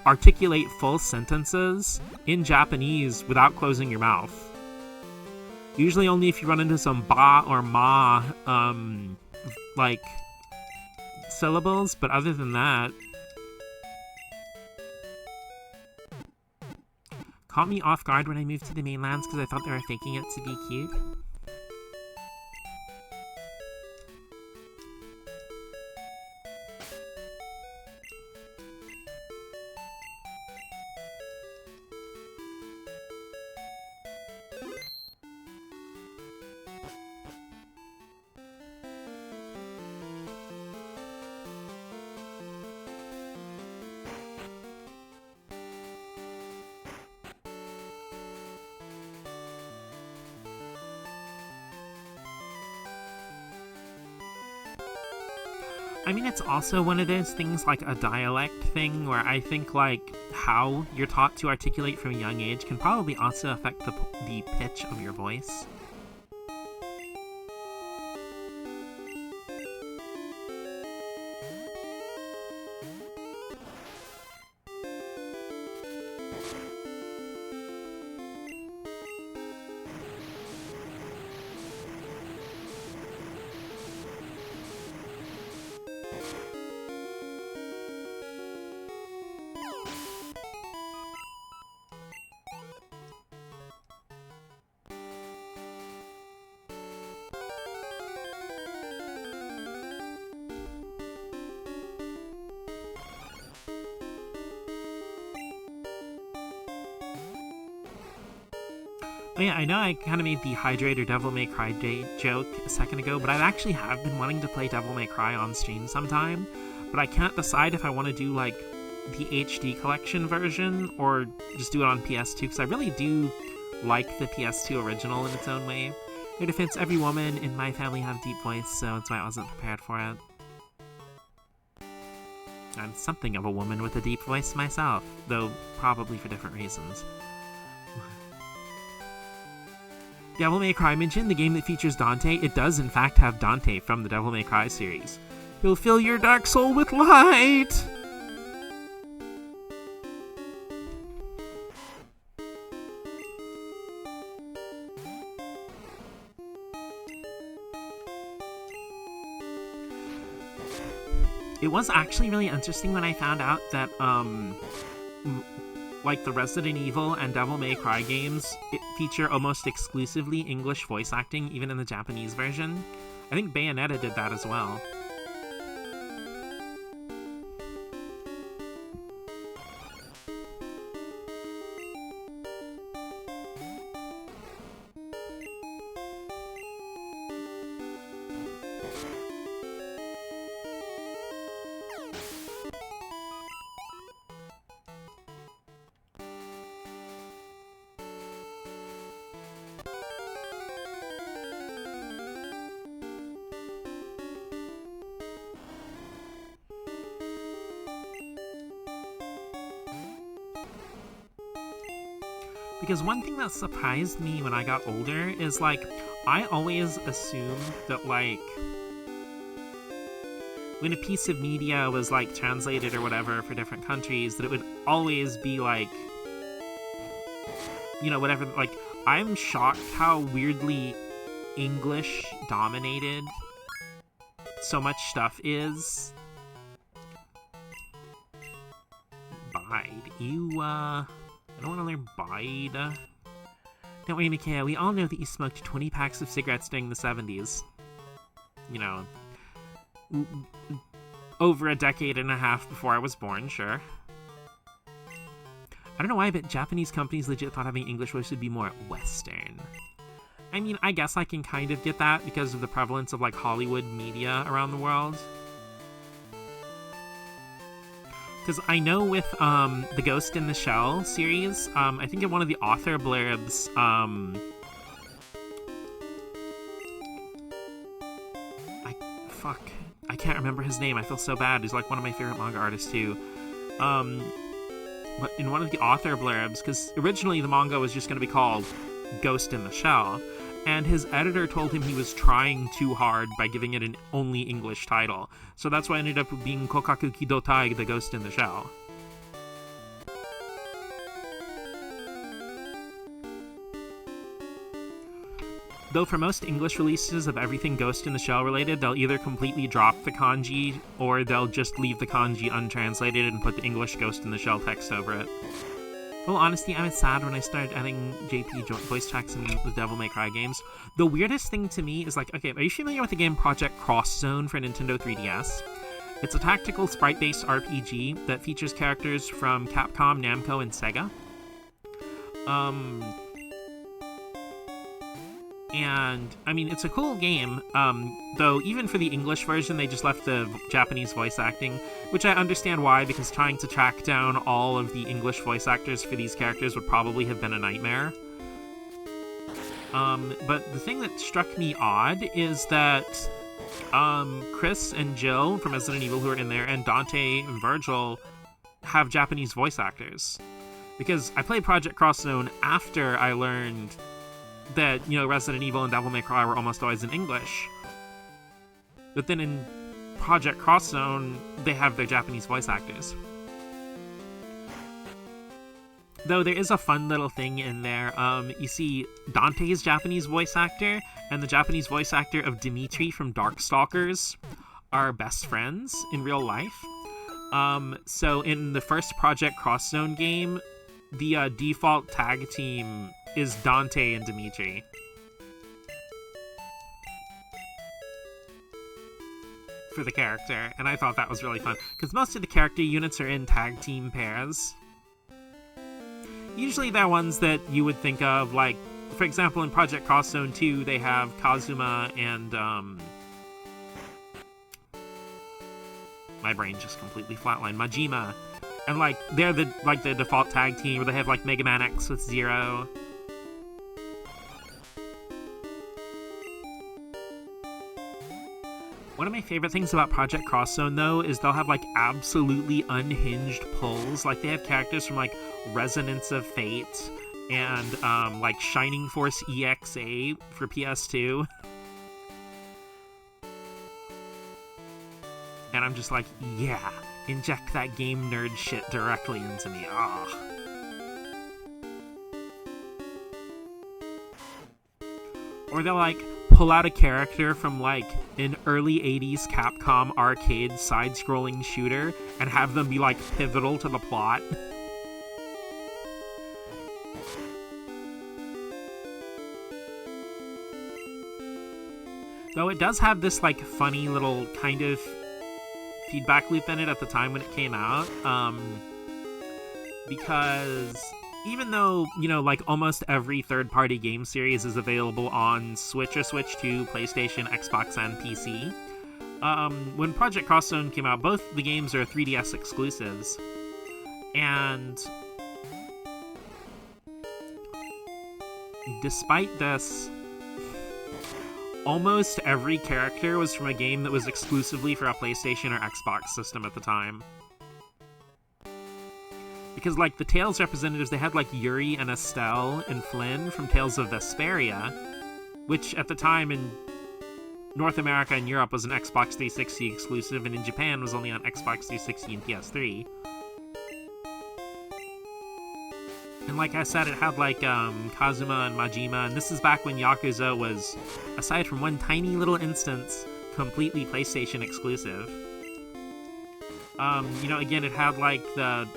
articulate full sentences in Japanese without closing your mouth. Usually only if you run into some ba or ma, syllables, but other than that... Caught me off guard when I moved to the mainlands because I thought they were faking it to be cute. I mean, it's also one of those things like a dialect thing where I think, like, how you're taught to articulate from a young age can probably also affect the pitch of your voice. Oh yeah, I know I kind of made the Hydrate or Devil May Cry joke a second ago, but I actually have been wanting to play Devil May Cry on stream sometime, but I can't decide if I want to do, like, the HD collection version or just do it on PS2, because I really do like the PS2 original in its own way. In defense, every woman in my family have deep voice, so that's why I wasn't prepared for it. I'm something of a woman with a deep voice myself, though probably for different reasons. Devil May Cry mentioned the game that features Dante. It does in fact have Dante from the Devil May Cry series. He'll fill your dark soul with light! It was actually really interesting when I found out that, like the Resident Evil and Devil May Cry games, it feature almost exclusively English voice acting, even in the Japanese version. I think Bayonetta did that as well. Because one thing that surprised me when I got older is, like, I always assumed that, like, when a piece of media was, like, translated or whatever for different countries, that it would always be, like, you know, whatever, like, I'm shocked how weirdly English-dominated so much stuff is. Bide. I don't want to learn Bide. Don't worry, Mikhail, we all know that you smoked 20 packs of cigarettes during the 70s. You know, over a decade and a half before I was born, sure. I don't know why, but Japanese companies legit thought having English voice would be more Western. I mean, I guess I can kind of get that because of the prevalence of, like, Hollywood media around the world. Because I know with the Ghost in the Shell series, I think in one of the author blurbs, I can't remember his name. I feel so bad. He's like one of my favorite manga artists too. But in one of the author blurbs, because originally the manga was just going to be called Ghost in the Shell, and his editor told him he was trying too hard by giving it an only English title. So that's why it ended up being Kokaku Kidotai, the Ghost in the Shell. Though for most English releases of everything Ghost in the Shell related, they'll either completely drop the kanji, or they'll just leave the kanji untranslated and put the English Ghost in the Shell text over it. Well, honestly, I was sad when I started adding JP voice tracks in the Devil May Cry games. The weirdest thing to me is, like, okay, are you familiar with the game Project Cross Zone for Nintendo 3DS? It's a tactical sprite-based RPG that features characters from Capcom, Namco, and Sega. And, I mean, it's a cool game, though even for the English version, they just left the Japanese voice acting, which I understand why, because trying to track down all of the English voice actors for these characters would probably have been a nightmare. But the thing that struck me odd is that Chris and Jill from Resident Evil, who are in there, and Dante and Virgil have Japanese voice actors. Because I played Project Cross Zone after I learned that, you know, Resident Evil and Devil May Cry were almost always in English. But then in Project Cross Zone, they have their Japanese voice actors. Though there is a fun little thing in there. You see Dante's Japanese voice actor and the Japanese voice actor of Dimitri from Darkstalkers are best friends in real life. So in the first Project Cross Zone game, the default tag team is Dante and Dimitri. For the character, and I thought that was really fun, because most of the character units are in tag team pairs. Usually they're ones that you would think of, like for example, in Project Cross Zone 2, they have Kazuma and, my brain just completely flatlined. Majima. And, like, they're the default tag team, where they have, like, Mega Man X with Zero. One of my favorite things about Project Cross Zone, though, is they'll have, like, absolutely unhinged pulls. Like, they have characters from, like, Resonance of Fate and, like, Shining Force EXA for PS2. And I'm just like, yeah, inject that game nerd shit directly into me. Ah. Or they'll, like, pull out a character from, like, an early 80s Capcom arcade side-scrolling shooter and have them be, like, pivotal to the plot. Though it does have this, like, funny little kind of feedback loop in it at the time when it came out, because even though, you know, like, almost every third-party game series is available on Switch or Switch 2, PlayStation, Xbox, and PC, when Project Cross Zone came out, both the games are 3DS exclusives, and despite this, almost every character was from a game that was exclusively for a PlayStation or Xbox system at the time. Because, like, the Tails representatives, they had, like, Yuri and Estelle and Flynn from Tales of Vesperia, which at the time in North America and Europe was an Xbox 360 exclusive, and in Japan was only on Xbox 360 and PS3. And like I said, it had, like, Kazuma and Majima, and this is back when Yakuza was, aside from one tiny little instance, completely PlayStation exclusive. You know, again, it had, like, the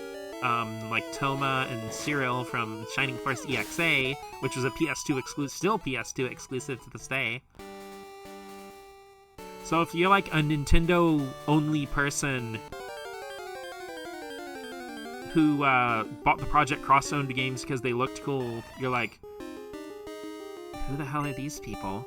like Toma and Cyril from Shining Force EXA, which was a PS2 exclusive, still PS2 exclusive to this day. So if you're like a Nintendo-only person who bought the Project Cross Zone games because they looked cool, you're like, who the hell are these people?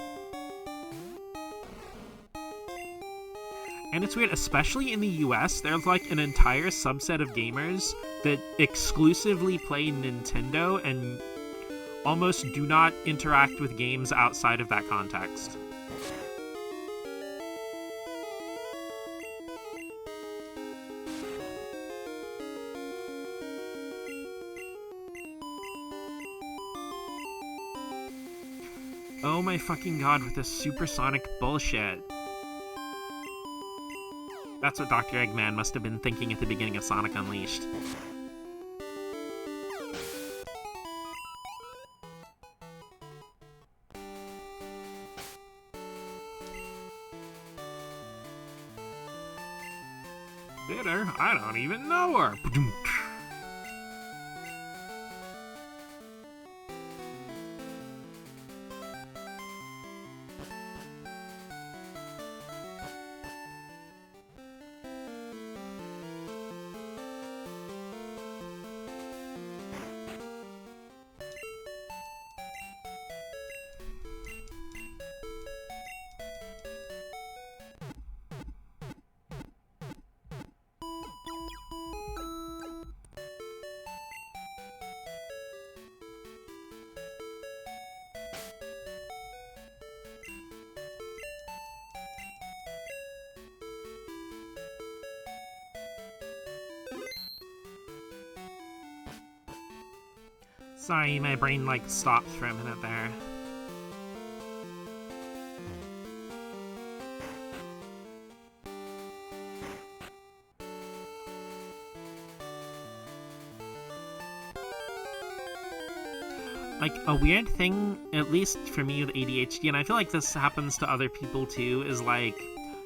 And it's weird, especially in the US, there's like an entire subset of gamers that exclusively play Nintendo and almost do not interact with games outside of that context. Oh my fucking god, with this supersonic bullshit. That's what Dr. Eggman must have been thinking at the beginning of Sonic Unleashed. Bitter? I don't even know her. Sorry, my brain, like, stopped for a minute there. Like, a weird thing, at least for me with ADHD, and I feel like this happens to other people too, is like,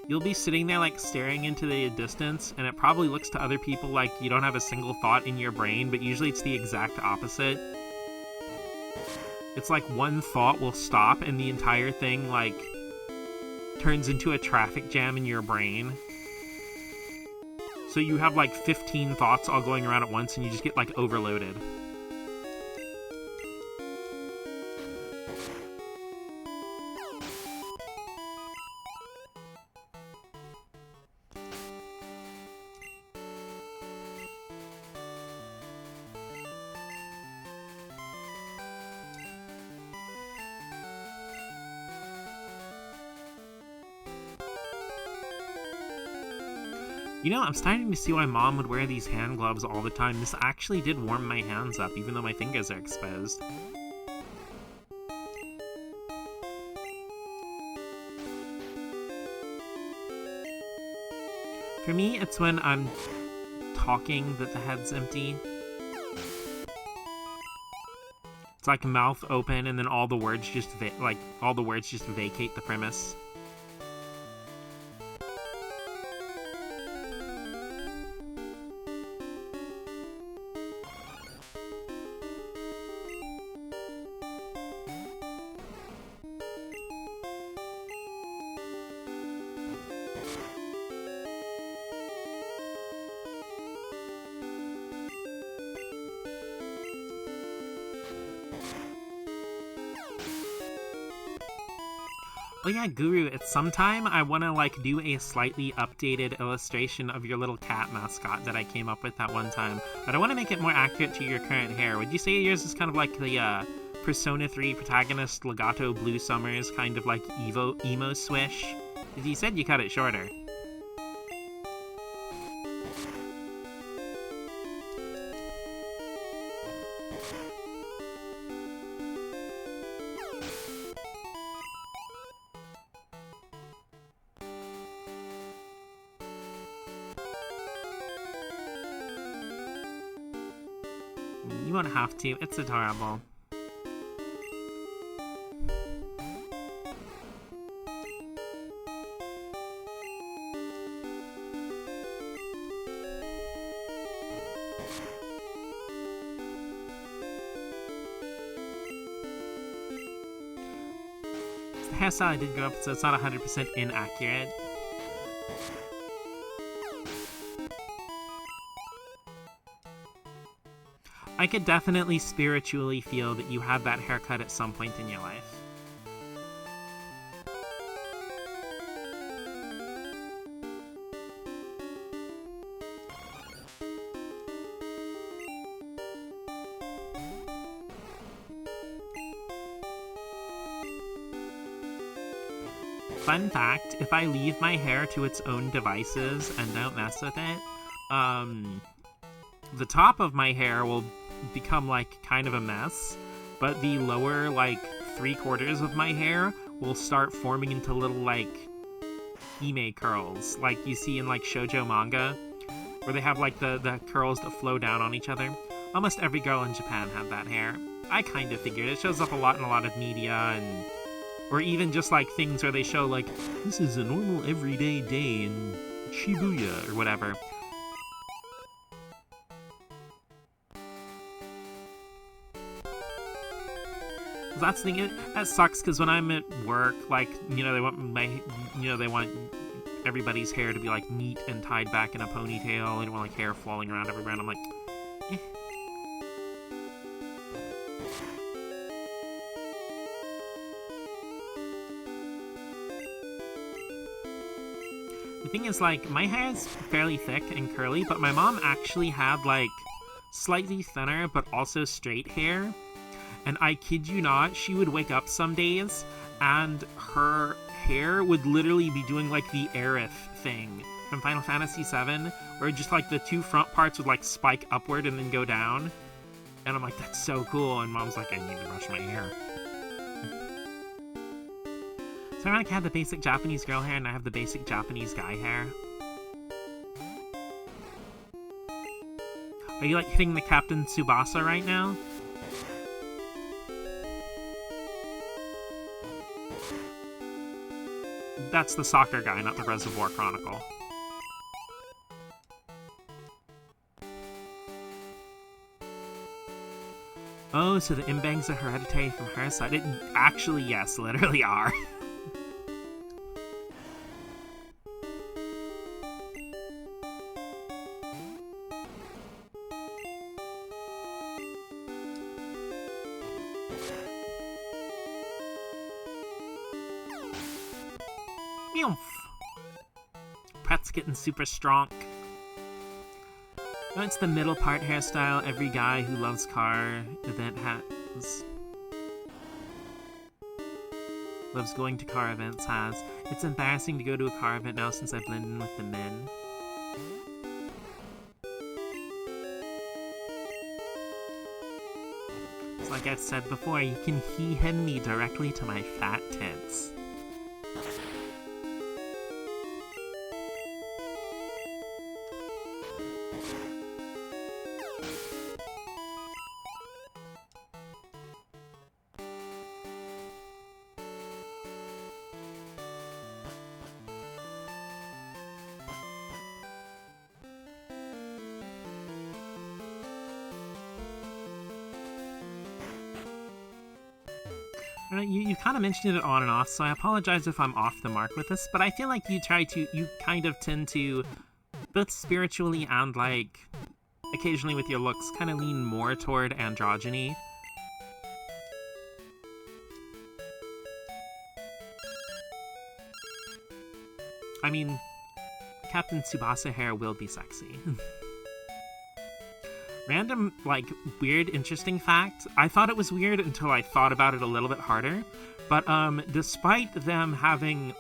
you'll be sitting there, like, staring into the distance, and it probably looks to other people like you don't have a single thought in your brain, but usually it's the exact opposite. It's like one thought will stop and the entire thing, like, turns into a traffic jam in your brain. So you have, like, 15 thoughts all going around at once and you just get, like, overloaded. You know, I'm starting to see why Mom would wear these hand gloves all the time. This actually did warm my hands up, even though my fingers are exposed. For me, it's when I'm talking that the head's empty. It's like mouth open and then all the words just vacate the premise. Oh yeah, Guru, it's sometime I want to, like, do a slightly updated illustration of your little cat mascot that I came up with that one time. But I want to make it more accurate to your current hair. Would you say yours is kind of like the, Persona 3 protagonist Legato Blue Summers, kind of like emo swish? Because you said you cut it shorter. You won't have to, it's adorable. The hairstyle I did grow up, so it's not 100% inaccurate. I could definitely spiritually feel that you had that haircut at some point in your life. Fun fact, if I leave my hair to its own devices and don't mess with it, the top of my hair will become, like, kind of a mess, but the lower, like, 3/4 of my hair will start forming into little, like, hime curls, like you see in, like, shoujo manga, where they have, like, the curls that flow down on each other. Almost every girl in Japan had that hair. I kind of figured. It shows up a lot in a lot of media, and or even just, like, things where they show, like, this is a normal everyday day in Shibuya, or whatever. That's the thing, that sucks, because when I'm at work, like, you know, they want everybody's hair to be, like, neat and tied back in a ponytail. They don't want, like, hair flowing around everywhere, and I'm like, eh. The thing is, like, my hair is fairly thick and curly, but my mom actually had, like, slightly thinner but also straight hair. And I kid you not, she would wake up some days and her hair would literally be doing, like, the Aerith thing from Final Fantasy VII, where just, like, the two front parts would, like, spike upward and then go down. And I'm like, that's so cool. And Mom's like, I need to brush my hair. So I have the basic Japanese girl hair and I have the basic Japanese guy hair. Are you, like, hitting the Captain Tsubasa right now? That's the soccer guy, not the Reservoir Chronicle. Oh, so the imbangs are hereditary from her side? Actually, yes, literally are. Pet's getting super strong. Oh, it's the middle part hairstyle every guy who loves car event has. Loves going to car events has. It's embarrassing to go to a car event now since I blend in with the men. Like I've said before, you can he-him me directly to my fat tits. You kind of mentioned it on and off, so I apologize if I'm off the mark with this, but I feel like you kind of tend to, both spiritually and, like, occasionally with your looks, kind of lean more toward androgyny. I mean, Captain Tsubasa hair will be sexy. Random, like, weird, interesting fact. I thought it was weird until I thought about it a little bit harder. But, despite them having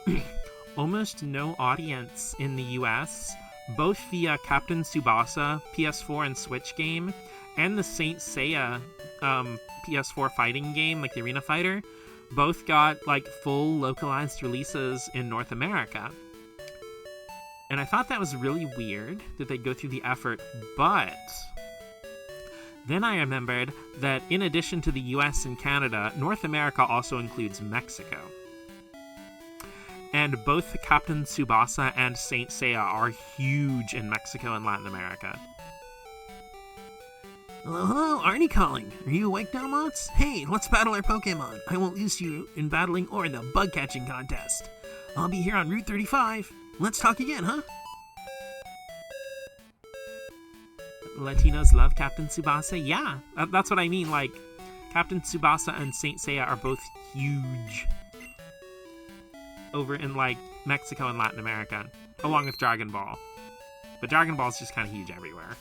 almost no audience in the US, both via Captain Tsubasa, PS4 and Switch game, and the Saint Seiya, PS4 fighting game, like the Arena Fighter, both got, like, full localized releases in North America. And I thought that was really weird that they'd go through the effort, but then I remembered that in addition to the US and Canada, North America also includes Mexico. And both Captain Tsubasa and Saint Seiya are huge in Mexico and Latin America. Hello, Arnie calling. Are you awake now, Mots? Hey, let's battle our Pokemon. I won't lose to you in battling or in the bug catching contest. I'll be here on Route 35. Let's talk again, huh? Latinos love Captain Tsubasa? Yeah, that's what I mean. Like, Captain Tsubasa and Saint Seiya are both huge over in, like, Mexico and Latin America, along with Dragon Ball. But Dragon Ball's just kind of huge everywhere.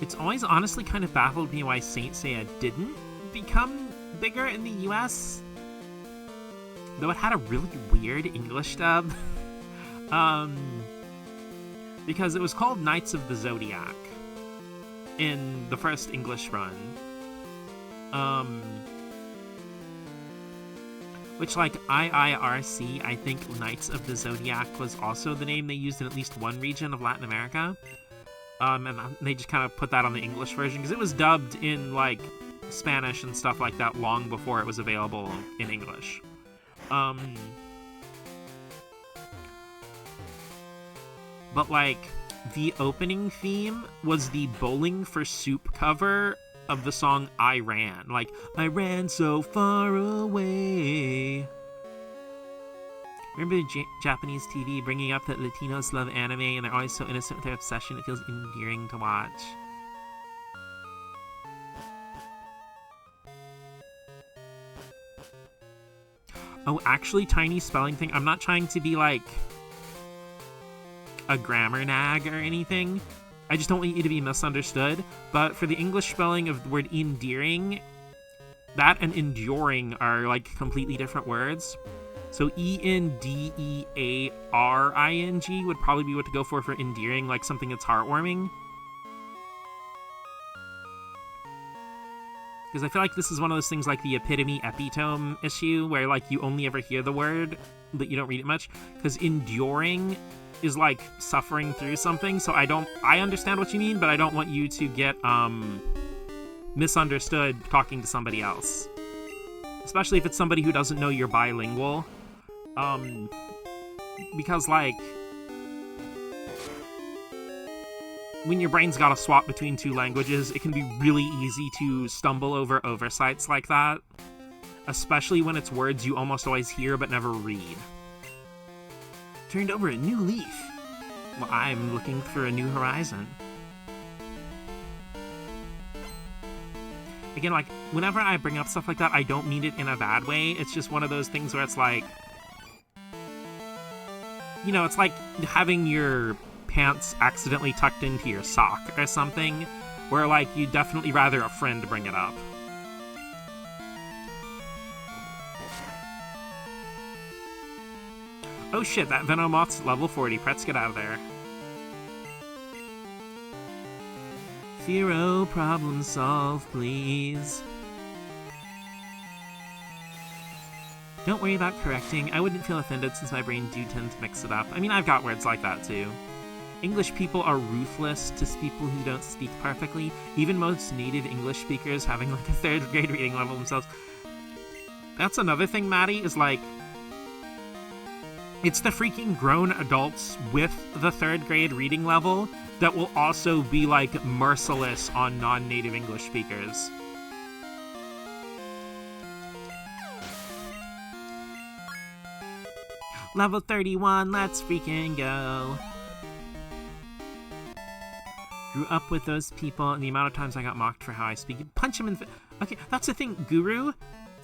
It's always honestly kind of baffled me why Saint Seiya didn't become bigger in the US. Though it had a really weird English dub. Because it was called Knights of the Zodiac in the first English run. Which, like, IIRC, I think Knights of the Zodiac was also the name they used in at least one region of Latin America. And they just kind of put that on the English version, because it was dubbed in, like, Spanish and stuff like that long before it was available in English. But, like, the opening theme was the Bowling for Soup cover of the song I Ran. Like, I ran so far away. Remember Japanese TV bringing up that Latinos love anime and they're always so innocent with their obsession, it feels endearing to watch. Oh, actually, tiny spelling thing. I'm not trying to be, like, a grammar nag or anything. I just don't want you to be misunderstood. But for the English spelling of the word endearing, that and enduring are, like, completely different words. So endearing would probably be what to go for endearing, like something that's heartwarming. Because I feel like this is one of those things like the epitome issue, where, like, you only ever hear the word, but you don't read it much. Because enduring is, like, suffering through something, so I understand what you mean, but I don't want you to get, misunderstood talking to somebody else. Especially if it's somebody who doesn't know you're bilingual. Because, like, when your brain's gotta swap between two languages, it can be really easy to stumble over oversights like that. Especially when it's words you almost always hear but never read. Turned over a new leaf. Well, I'm looking for a new horizon. Again, like, whenever I bring up stuff like that, I don't mean it in a bad way. It's just one of those things where it's like, you know, it's like having your pants accidentally tucked into your sock or something, where, like, you'd definitely rather a friend bring it up. Oh shit, that Venomoth's level 40. Pretz, get out of there. Zero problem solved, please. Don't worry about correcting. I wouldn't feel offended since my brain do tend to mix it up. I mean, I've got words like that too. English people are ruthless to people who don't speak perfectly. Even most native English speakers having like a 3rd grade reading level themselves. That's another thing, Maddie, is like, it's the freaking grown adults with the 3rd grade reading level that will also be like merciless on non-native English speakers. Level 31, let's freaking go. Grew up with those people, and the amount of times I got mocked for how I speak. Punch him in the... Okay, that's the thing, Guru.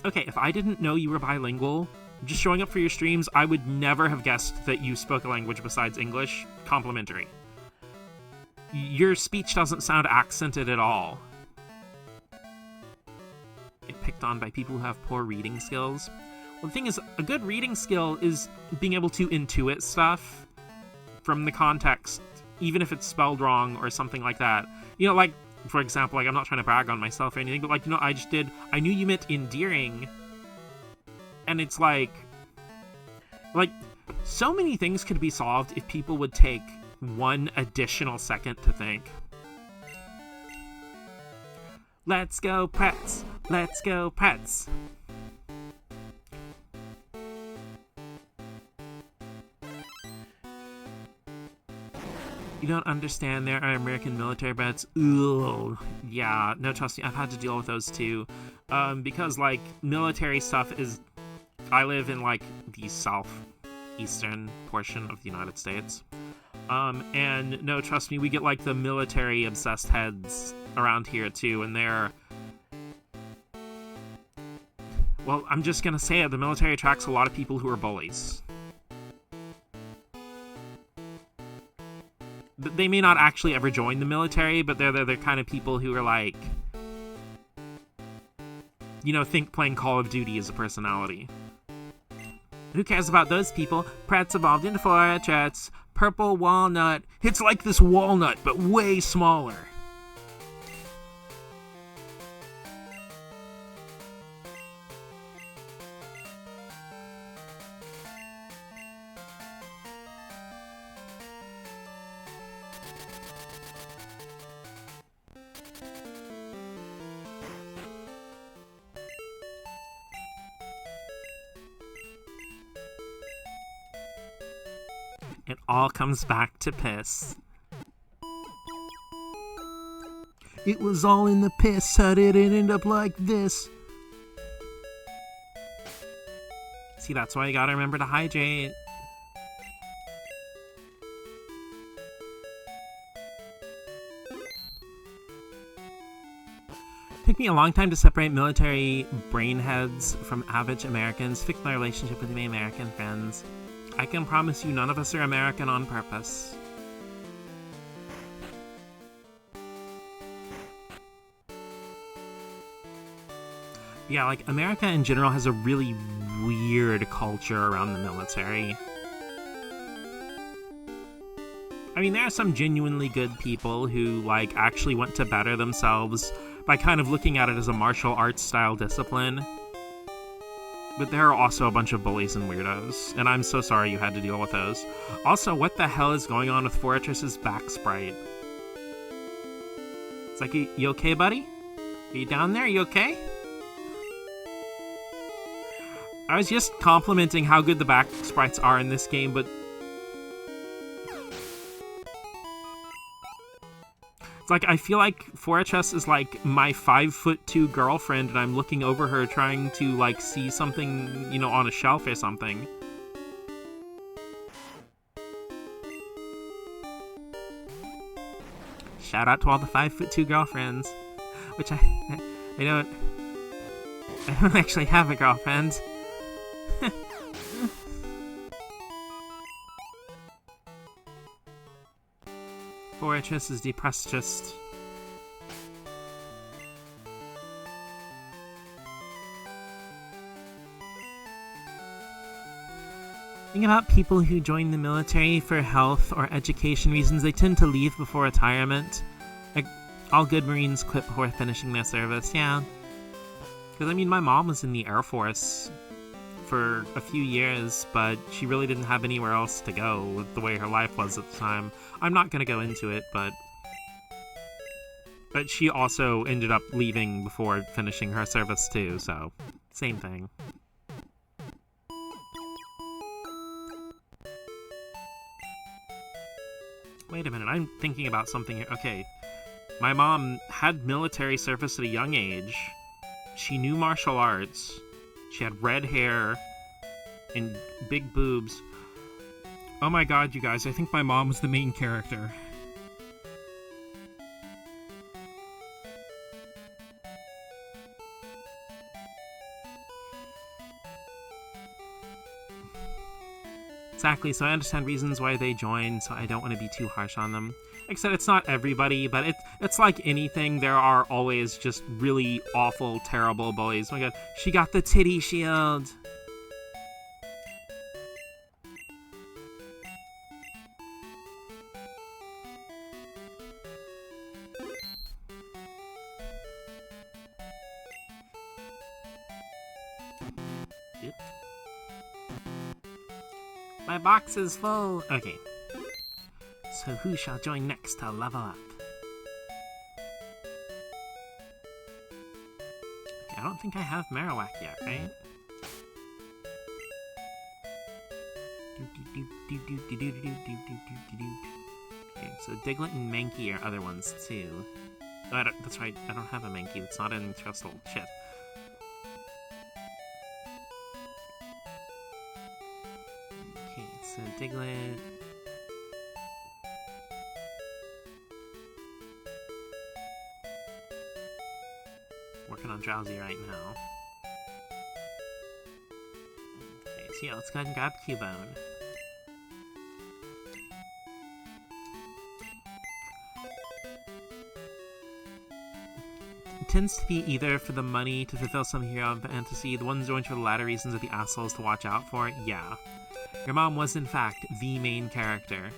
Okay, if I didn't know you were bilingual, just showing up for your streams, I would never have guessed that you spoke a language besides English. Complimentary. Your speech doesn't sound accented at all. Get picked on by people who have poor reading skills. Well, the thing is, a good reading skill is being able to intuit stuff from the context, even if it's spelled wrong or something like that. You know, like, for example, like, I'm not trying to brag on myself or anything, but, like, you know, I knew you meant endearing, and it's like, so many things could be solved if people would take one additional second to think. Let's go, Pretz! Let's go, Pretz! You don't understand, there are American military brats. Ugh. Yeah, no, trust me, I've had to deal with those too. Because, like, military stuff is... I live in, like, the southeastern portion of the United States. And, no, trust me, we get, like, the military-obsessed heads around here too, and they're... Well, I'm just gonna say it, the military attracts a lot of people who are bullies. They may not actually ever join the military, but they're the kind of people who are like, you know, think playing Call of Duty is a personality. Who cares about those people? Pretz evolved into Fortress. Purple walnut. It's like this walnut, but way smaller. It all comes back to piss. It was all in the piss. How did it end up like this? See, that's why you gotta remember to hydrate. Took me a long time to separate military brainheads from average Americans, fix my relationship with my American friends. I can promise you none of us are American on purpose. Yeah, like, America in general has a really weird culture around the military. I mean, there are some genuinely good people who, like, actually want to better themselves by kind of looking at it as a martial arts style discipline. But there are also a bunch of bullies and weirdos, and I'm so sorry you had to deal with those. Also, what the hell is going on with Fortress's back sprite? It's like, you okay, buddy? Are you down there? You okay? I was just complimenting how good the back sprites are in this game, but... It's like, I feel like Fortress is like my 5'2" girlfriend, and I'm looking over her trying to, like, see something, you know, on a shelf or something. Shout out to all the 5'2" girlfriends. Which I don't actually have a girlfriend. Fortress is depressed just... Think about people who join the military for health or education reasons. They tend to leave before retirement. Like, all good Marines quit before finishing their service, yeah. Because, I mean, my mom was in the Air Force for a few years, but she really didn't have anywhere else to go with the way her life was at the time. I'm not going to go into it, but she also ended up leaving before finishing her service too, so same thing. Wait a minute, I'm thinking about something here. Okay, my mom had military service at a young age. She knew martial arts. She had red hair and big boobs. Oh my god, you guys, I think my mom was the main character. Exactly, so I understand reasons why they join, so I don't want to be too harsh on them. Except it's not everybody, but it's like anything, there are always just really awful, terrible bullies. Oh my god, she got the titty shield! Yep. My box is full! Okay. So who shall join next to level up? Okay, I don't think I have Marowak yet, right? Okay, so Diglett and Mankey are other ones too. Oh, that's right, I don't have a Mankey, it's not in Trestle. Shit. Okay, so Diglett... Working on Drowsy right now. Okay, so yeah, let's go ahead and grab Cubone. It tends to be either for the money to fulfill some hero fantasy, the ones joined for the latter reasons are the assholes to watch out for. Yeah. Your mom was in fact the main character.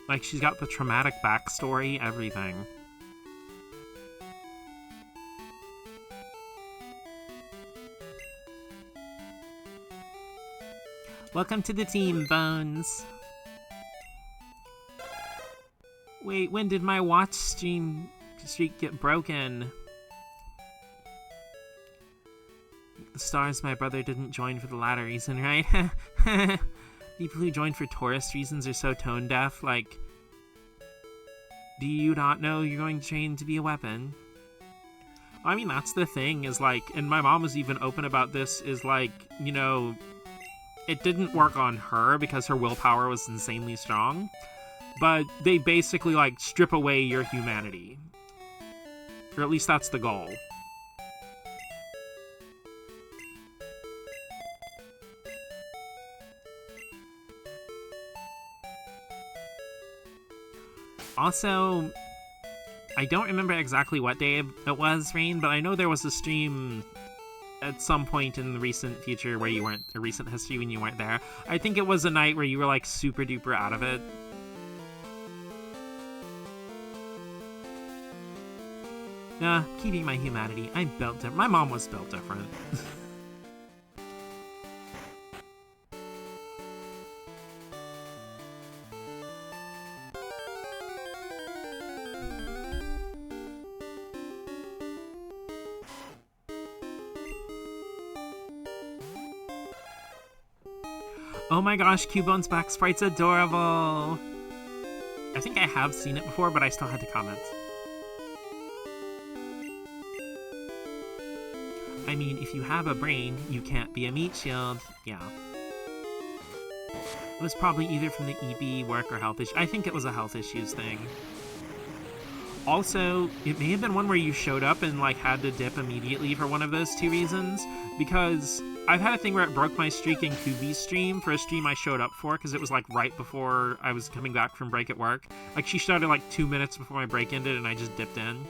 Like, she's got the traumatic backstory, everything. Welcome to the team, Bones. Wait, when did my watch streak get broken? The stars, my brother didn't join for the latter reason, right? People who join for tourist reasons are so tone deaf, like... Do you not know you're going to train to be a weapon? I mean, that's the thing, is like... And my mom was even open about this, is like, you know... It didn't work on her because her willpower was insanely strong. But they basically, like, strip away your humanity. Or at least that's the goal. Also, I don't remember exactly what day it was, Rain, but I know there was a stream at some point in the recent future where you weren't, or recent history when you weren't there. I think it was a night where you were, like, super duper out of it. Nah, keeping my humanity. I'm built different. My mom was built different. Oh my gosh, Cubone's back sprite's adorable! I think I have seen it before, but I still had to comment. I mean, if you have a brain, you can't be a meat shield. Yeah. It was probably either from the EB work or health issues. I think it was a health issues thing. Also, it may have been one where you showed up and, like, had to dip immediately for one of those two reasons, because I've had a thing where it broke my streak in Kubi's stream for a stream I showed up for, because it was, like, right before I was coming back from break at work. Like, she started, like, 2 minutes before my break ended, and I just dipped in.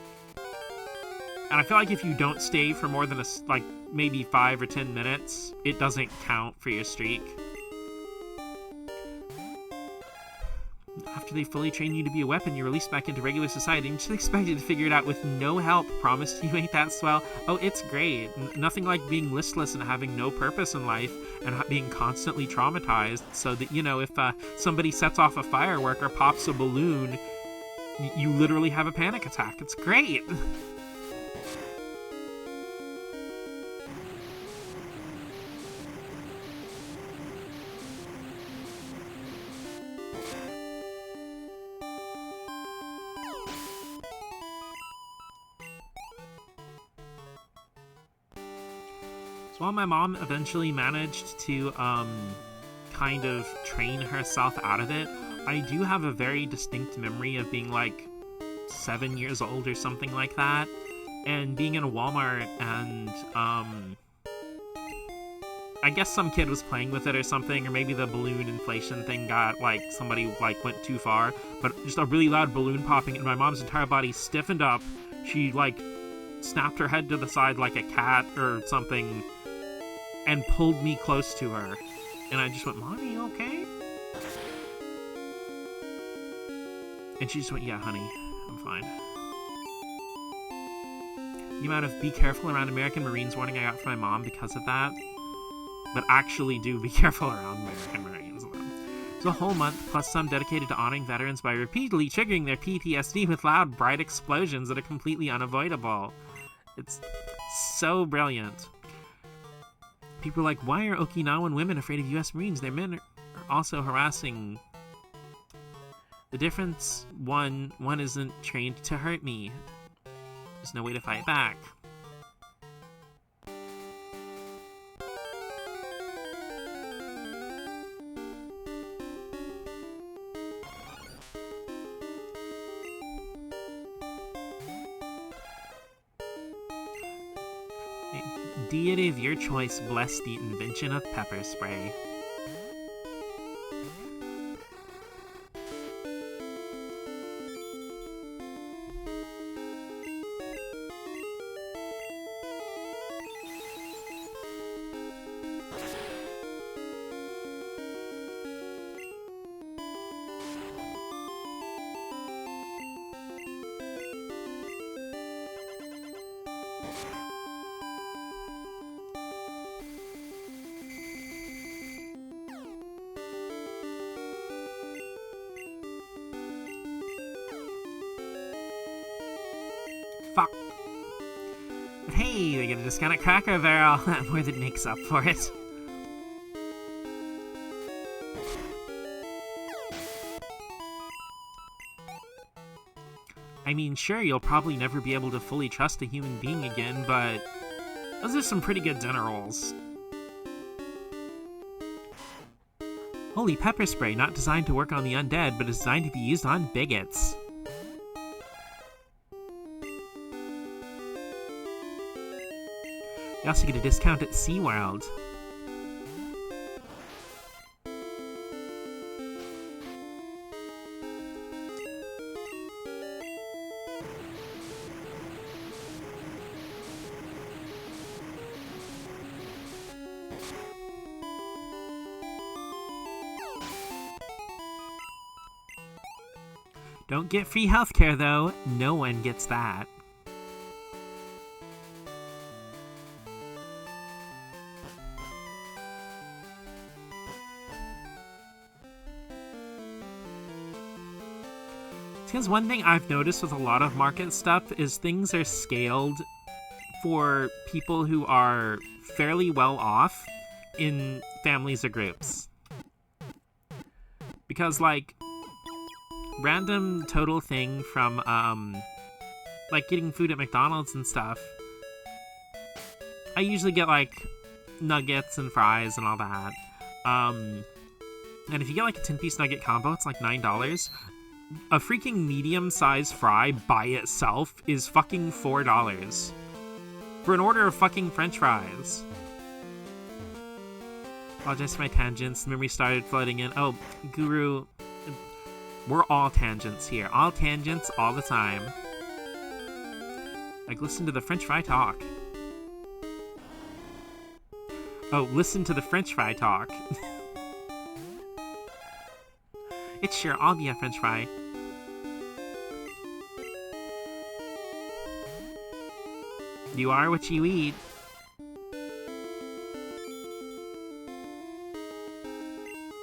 And I feel like if you don't stay for more than, maybe 5 or 10 minutes, it doesn't count for your streak. After they fully train you to be a weapon, you're released back into regular society and just expected to figure it out with no help. Promised you ain't that swell. Oh, it's great. Nothing like being listless and having no purpose in life and being constantly traumatized so that, you know, if somebody sets off a firework or pops a balloon, you literally have a panic attack. It's great. So while my mom eventually managed to, kind of train herself out of it, I do have a very distinct memory of being, like, 7 years old or something like that, and being in a Walmart, and, I guess some kid was playing with it or something, or maybe the balloon inflation thing got, like, somebody, like, went too far, but just a really loud balloon popping, and my mom's entire body stiffened up. She, like, snapped her head to the side like a cat or something, and pulled me close to her. And I just went, "Mom, are you okay?" And she just went, "Yeah, honey, I'm fine." The amount of "be careful around American Marines" warning I got from my mom because of that. But actually do be careful around American Marines. It's a whole month, plus some dedicated to honoring veterans by repeatedly triggering their PTSD with loud, bright explosions that are completely unavoidable. It's so brilliant. People are like, why are Okinawan women afraid of U.S. Marines? Their men are also harassing. The difference, one isn't trained to hurt me. There's no way to fight back. Deity of your choice bless the invention of pepper spray. Fuck. But hey, they get a discount at Cracker Barrel. That more than makes up for it. I mean, sure, you'll probably never be able to fully trust a human being again, but those are some pretty good dinner rolls. Holy pepper spray, not designed to work on the undead, but is designed to be used on bigots. You also get a discount at SeaWorld. Don't get free healthcare, though. No one gets that. Because one thing I've noticed with a lot of market stuff is things are scaled for people who are fairly well off in families or groups. Because, like, random total thing from, like, getting food at McDonald's and stuff, I usually get, like, nuggets and fries and all that. And if you get, like, a 10-piece nugget combo, it's like $9. a freaking medium-sized fry by itself is fucking $4 for an order of fucking French fries. Apologize for my tangents. Memory started flooding in. Oh, Guru, we're all tangents here. All tangents all the time. Like, listen to the French fry talk. Oh, listen to the French fry talk. It's sure, I'll be a French fry. You are what you eat.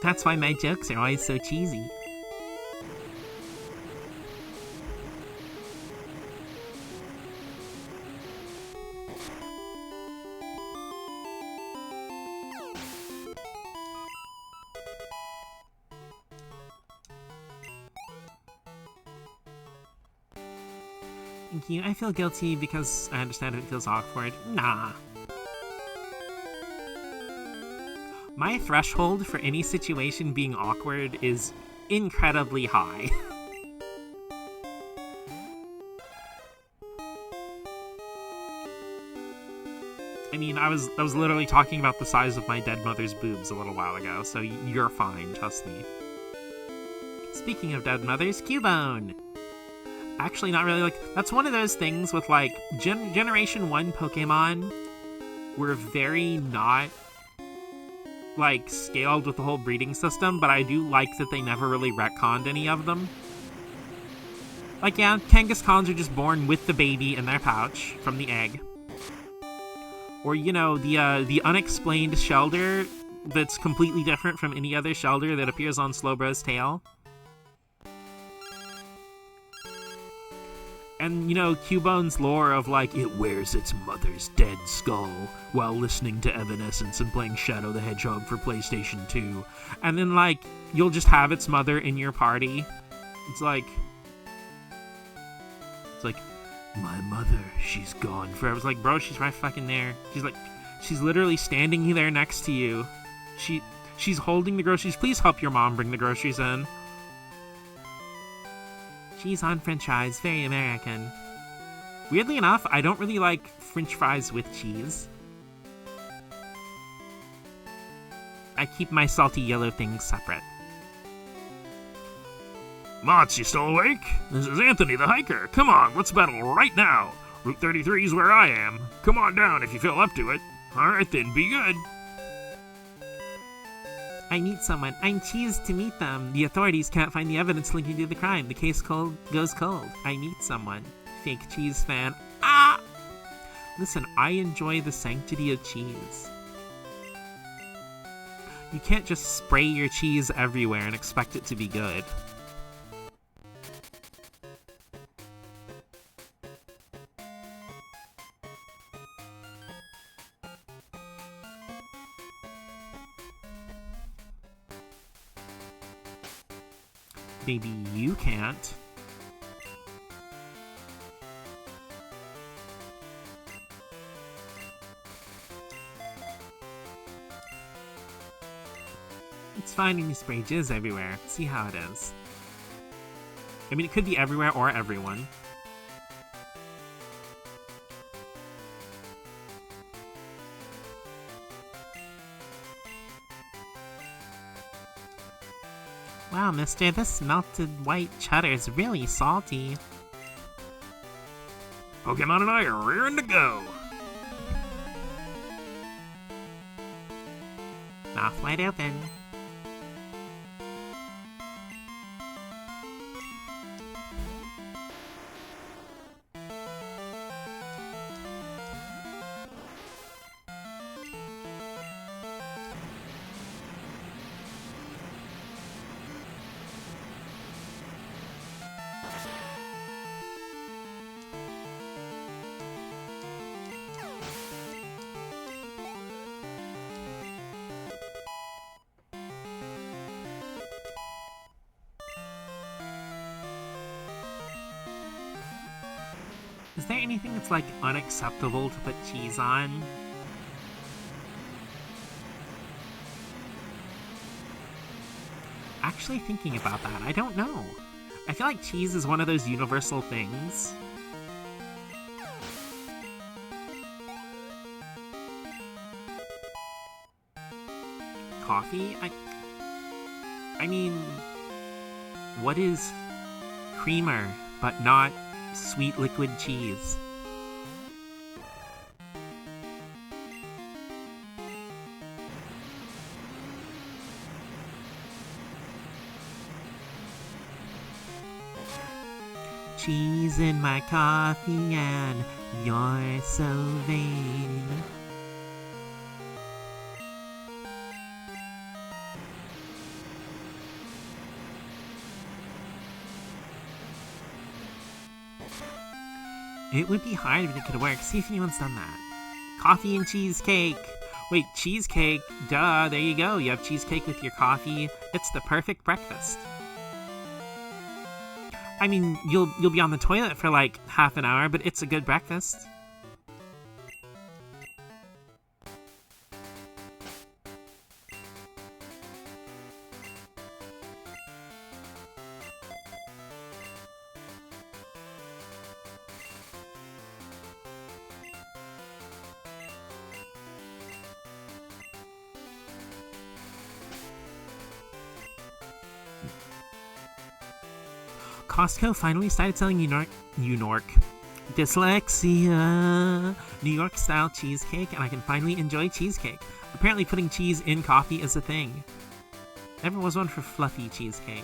That's why my jokes are always so cheesy. Thank you. I feel guilty because I understand it feels awkward. Nah. My threshold for any situation being awkward is incredibly high. I mean, I was literally talking about the size of my dead mother's boobs a little while ago, so you're fine, trust me. Speaking of dead mothers, Cubone! Actually, not really. Like, that's one of those things with, like, Generation 1 Pokemon were very not, like, scaled with the whole breeding system, but I do like that they never really retconned any of them. Like, yeah, Kangaskhan's are just born with the baby in their pouch from the egg. Or, you know, the unexplained Shelder that's completely different from any other Shelder that appears on Slowbro's tail. And, you know, Cubone's lore of, like, it wears its mother's dead skull while listening to Evanescence and playing Shadow the Hedgehog for PlayStation 2. And then, like, you'll just have its mother in your party. It's like, my mother, she's gone forever. It's like, bro, she's right fucking there. She's literally standing there next to you. She's holding the groceries. Please help your mom bring the groceries in. Cheese on French fries, very American. Weirdly enough, I don't really like French fries with cheese. I keep my salty yellow things separate. Mots, you still awake? This is Anthony the Hiker. Come on, let's battle right now. Route 33 is where I am. Come on down if you feel up to it. Alright then, be good. I need someone. I'm cheesed to meet them. The authorities can't find the evidence linking to the crime. The case goes cold. I need someone. Fake cheese fan. Ah! Listen, I enjoy the sanctity of cheese. You can't just spray your cheese everywhere and expect it to be good. Maybe you can't. It's fine when you spray jizz everywhere. See how it is. I mean, it could be everywhere or everyone. Wow, mister, this melted white cheddar is really salty. Pokemon and I are rearing to go. Mouth wide open. Is there anything that's, like, unacceptable to put cheese on? Actually thinking about that, I don't know. I feel like cheese is one of those universal things. Coffee? I mean, what is creamer but not sweet liquid cheese? Cheese in my coffee and you're so vain. It would be hard, but it could work. See if anyone's done that. Coffee and cheesecake. Wait, cheesecake? Duh, there you go. You have cheesecake with your coffee. It's the perfect breakfast. I mean, you'll be on the toilet for like half an hour, but it's a good breakfast. Costco finally started selling New York dyslexia New York style cheesecake, and I can finally enjoy cheesecake. Apparently putting cheese in coffee is a thing. Never was one for fluffy cheesecake.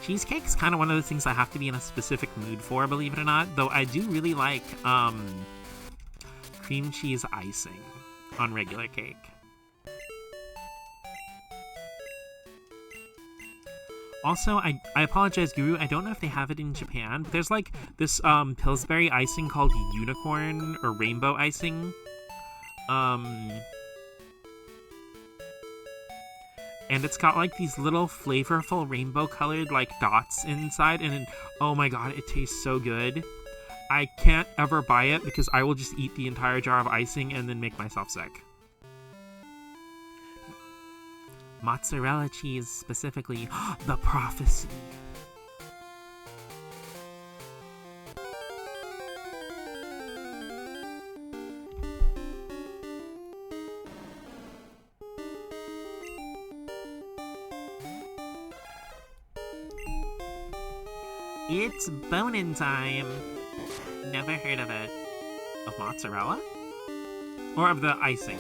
Cheesecake's kind of one of the things I have to be in a specific mood for, believe it or not, though I do really like cream cheese icing on regular cake. Also, I apologize, Guru, I don't know if they have it in Japan, but there's like this Pillsbury icing called unicorn or rainbow icing. And it's got like these little flavorful rainbow colored like dots inside, and oh my god, it tastes so good. I can't ever buy it because I will just eat the entire jar of icing and then make myself sick. Mozzarella cheese specifically, the prophecy. It's bonin' time. Never heard of it. Of mozzarella? Or of the icing?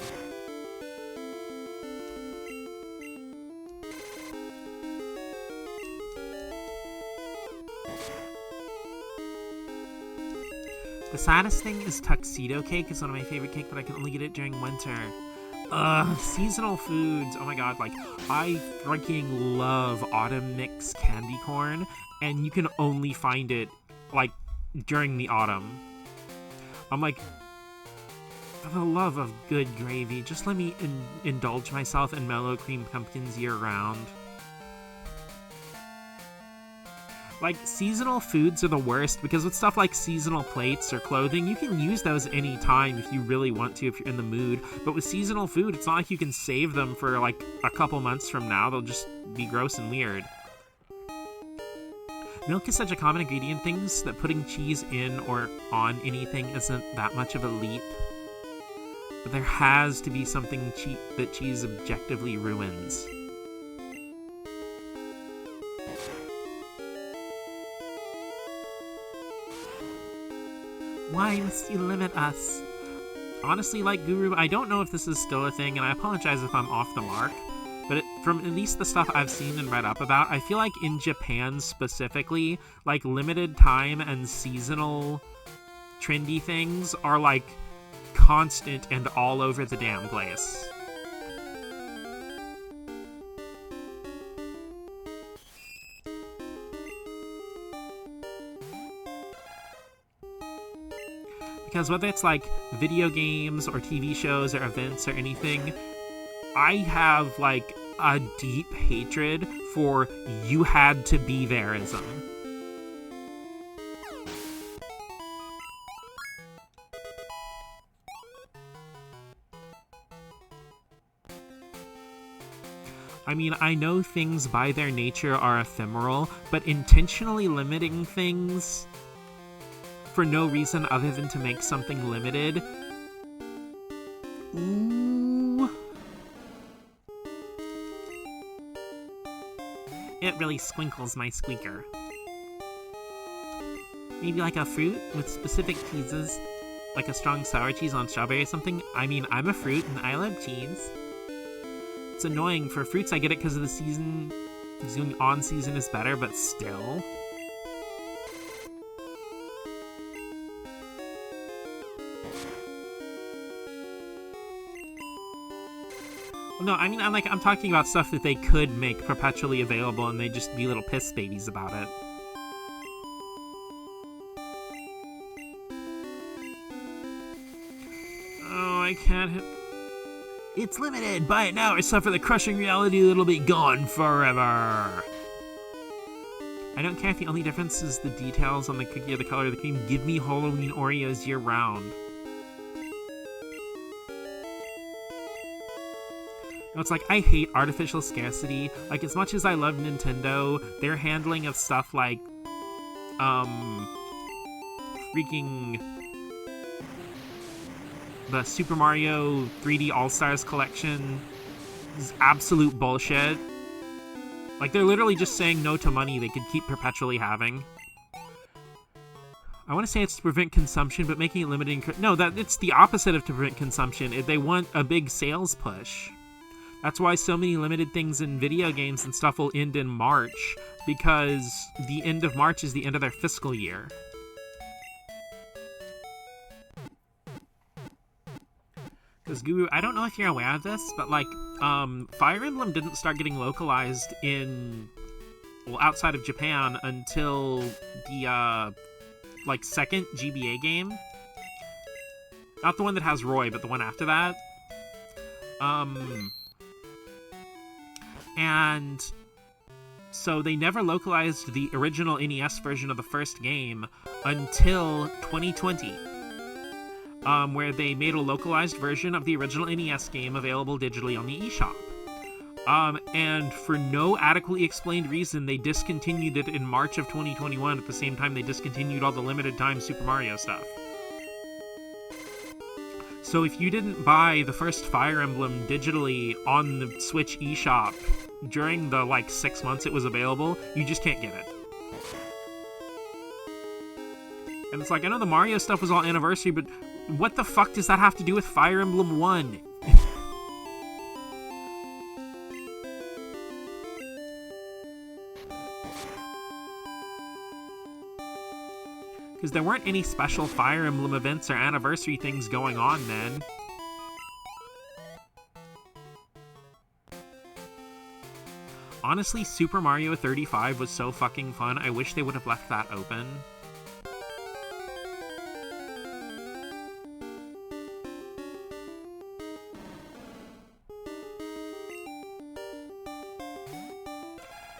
The saddest thing is tuxedo cake is one of my favorite cake, but I can only get it during winter. Seasonal foods. Oh my god, like, I freaking love autumn mix candy corn, and you can only find it, like, during the autumn. I'm like, for the love of good gravy, just let me indulge myself in mellow cream pumpkins year-round. Like, seasonal foods are the worst because with stuff like seasonal plates or clothing, you can use those anytime if you really want to, if you're in the mood. But with seasonal food, it's not like you can save them for like a couple months from now. They'll just be gross and weird. Milk is such a common ingredient in things that putting cheese in or on anything isn't that much of a leap. But there has to be something cheap that cheese objectively ruins. Why must you limit us? Honestly, like Guru, I don't know if this is still a thing, and I apologize if I'm off the mark, but from at least the stuff I've seen and read up about, I feel like in Japan specifically, like limited time and seasonal trendy things are like constant and all over the damn place. Because whether it's like video games or TV shows or events or anything, I have like a deep hatred for you had to be thereism. I mean, I know things by their nature are ephemeral, but intentionally limiting things for no reason other than to make something limited. Ooh. It really squinkles my squeaker. Maybe like a fruit with specific cheeses, like a strong sour cheese on strawberry or something. I mean, I'm a fruit and I love cheese. It's annoying. For fruits, I get it because of the season. Doing on season is better, but still. No, I mean, I'm talking about stuff that they could make perpetually available and they just be little piss babies about it. Oh, I can't hit... It's limited! Buy it now or suffer the crushing reality that it'll be gone forever! I don't care if the only difference is the details on the cookie or the color of the cream. Give me Halloween Oreos year-round. It's like, I hate artificial scarcity. Like, as much as I love Nintendo, their handling of stuff like, freaking the Super Mario 3D All-Stars collection is absolute bullshit. Like, they're literally just saying no to money they could keep perpetually having. I want to say it's to prevent consumption, but making it limited... No, it's the opposite of to prevent consumption. They want a big sales push. That's why so many limited things in video games and stuff will end in March, because the end of March is the end of their fiscal year. Because Guru, I don't know if you're aware of this, but like, Fire Emblem didn't start getting localized outside of Japan until the, second GBA game. Not the one that has Roy, but the one after that. And so they never localized the original NES version of the first game until 2020, where they made a localized version of the original NES game available digitally on the eShop. And for no adequately explained reason, they discontinued it in March of 2021 at the same time they discontinued all the limited time Super Mario stuff. So if you didn't buy the first Fire Emblem digitally on the Switch eShop during the 6 months it was available, you just can't get it. And it's like, I know the Mario stuff was all anniversary, but what the fuck does that have to do with Fire Emblem 1? Because there weren't any special Fire Emblem events or anniversary things going on then. Honestly, Super Mario 35 was so fucking fun. I wish they would have left that open.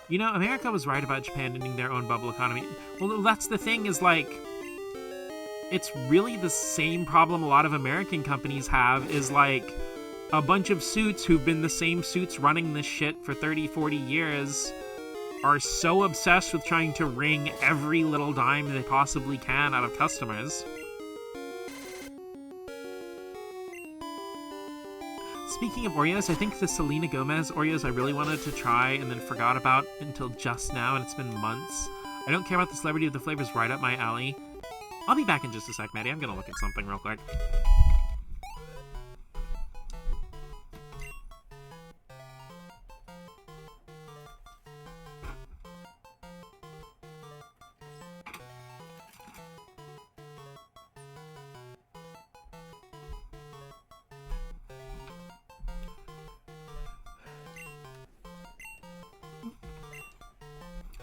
You know, America was right about Japan ending their own bubble economy. Well, that's the thing, is it's really the same problem a lot of American companies have, is a bunch of suits who've been the same suits running this shit for 30, 40 years are so obsessed with trying to wring every little dime they possibly can out of customers. Speaking of Oreos, I think the Selena Gomez Oreos I really wanted to try and then forgot about until just now, and it's been months. I don't care about the celebrity of the flavors, right up my alley. I'll be back in just a sec, Maddie. I'm gonna look at something real quick.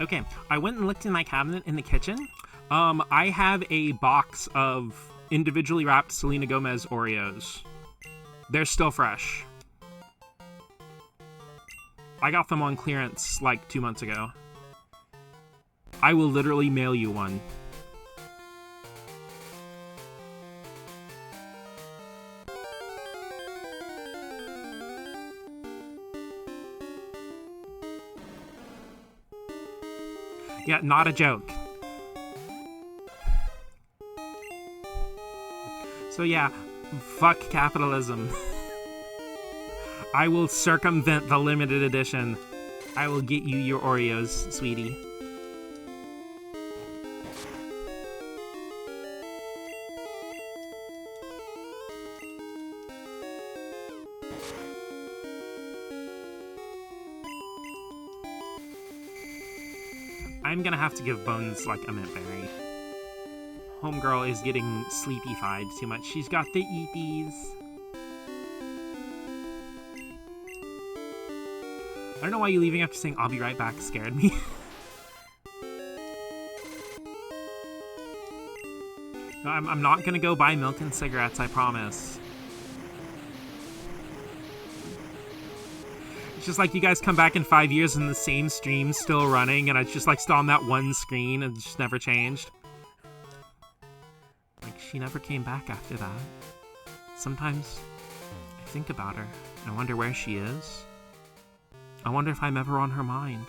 Okay, I went and looked in my cabinet in the kitchen. I have a box of individually wrapped Selena Gomez Oreos. They're still fresh. I got them on clearance 2 months ago. I will literally mail you one. Yeah, not a joke. So yeah, fuck capitalism. I will circumvent the limited edition. I will get you your Oreos, sweetie. I'm gonna have to give Bones, like, a mint berry. Homegirl is getting sleepy-fied too much. She's got the eepies. I don't know why you leaving after saying, "I'll be right back," scared me. No, I'm not gonna go buy milk and cigarettes, I promise. It's just like you guys come back in 5 years and the same stream's still running, and it's just like still on that one screen and it's just never changed. Like, she never came back after that. Sometimes I think about her. I wonder where she is. I wonder if I'm ever on her mind.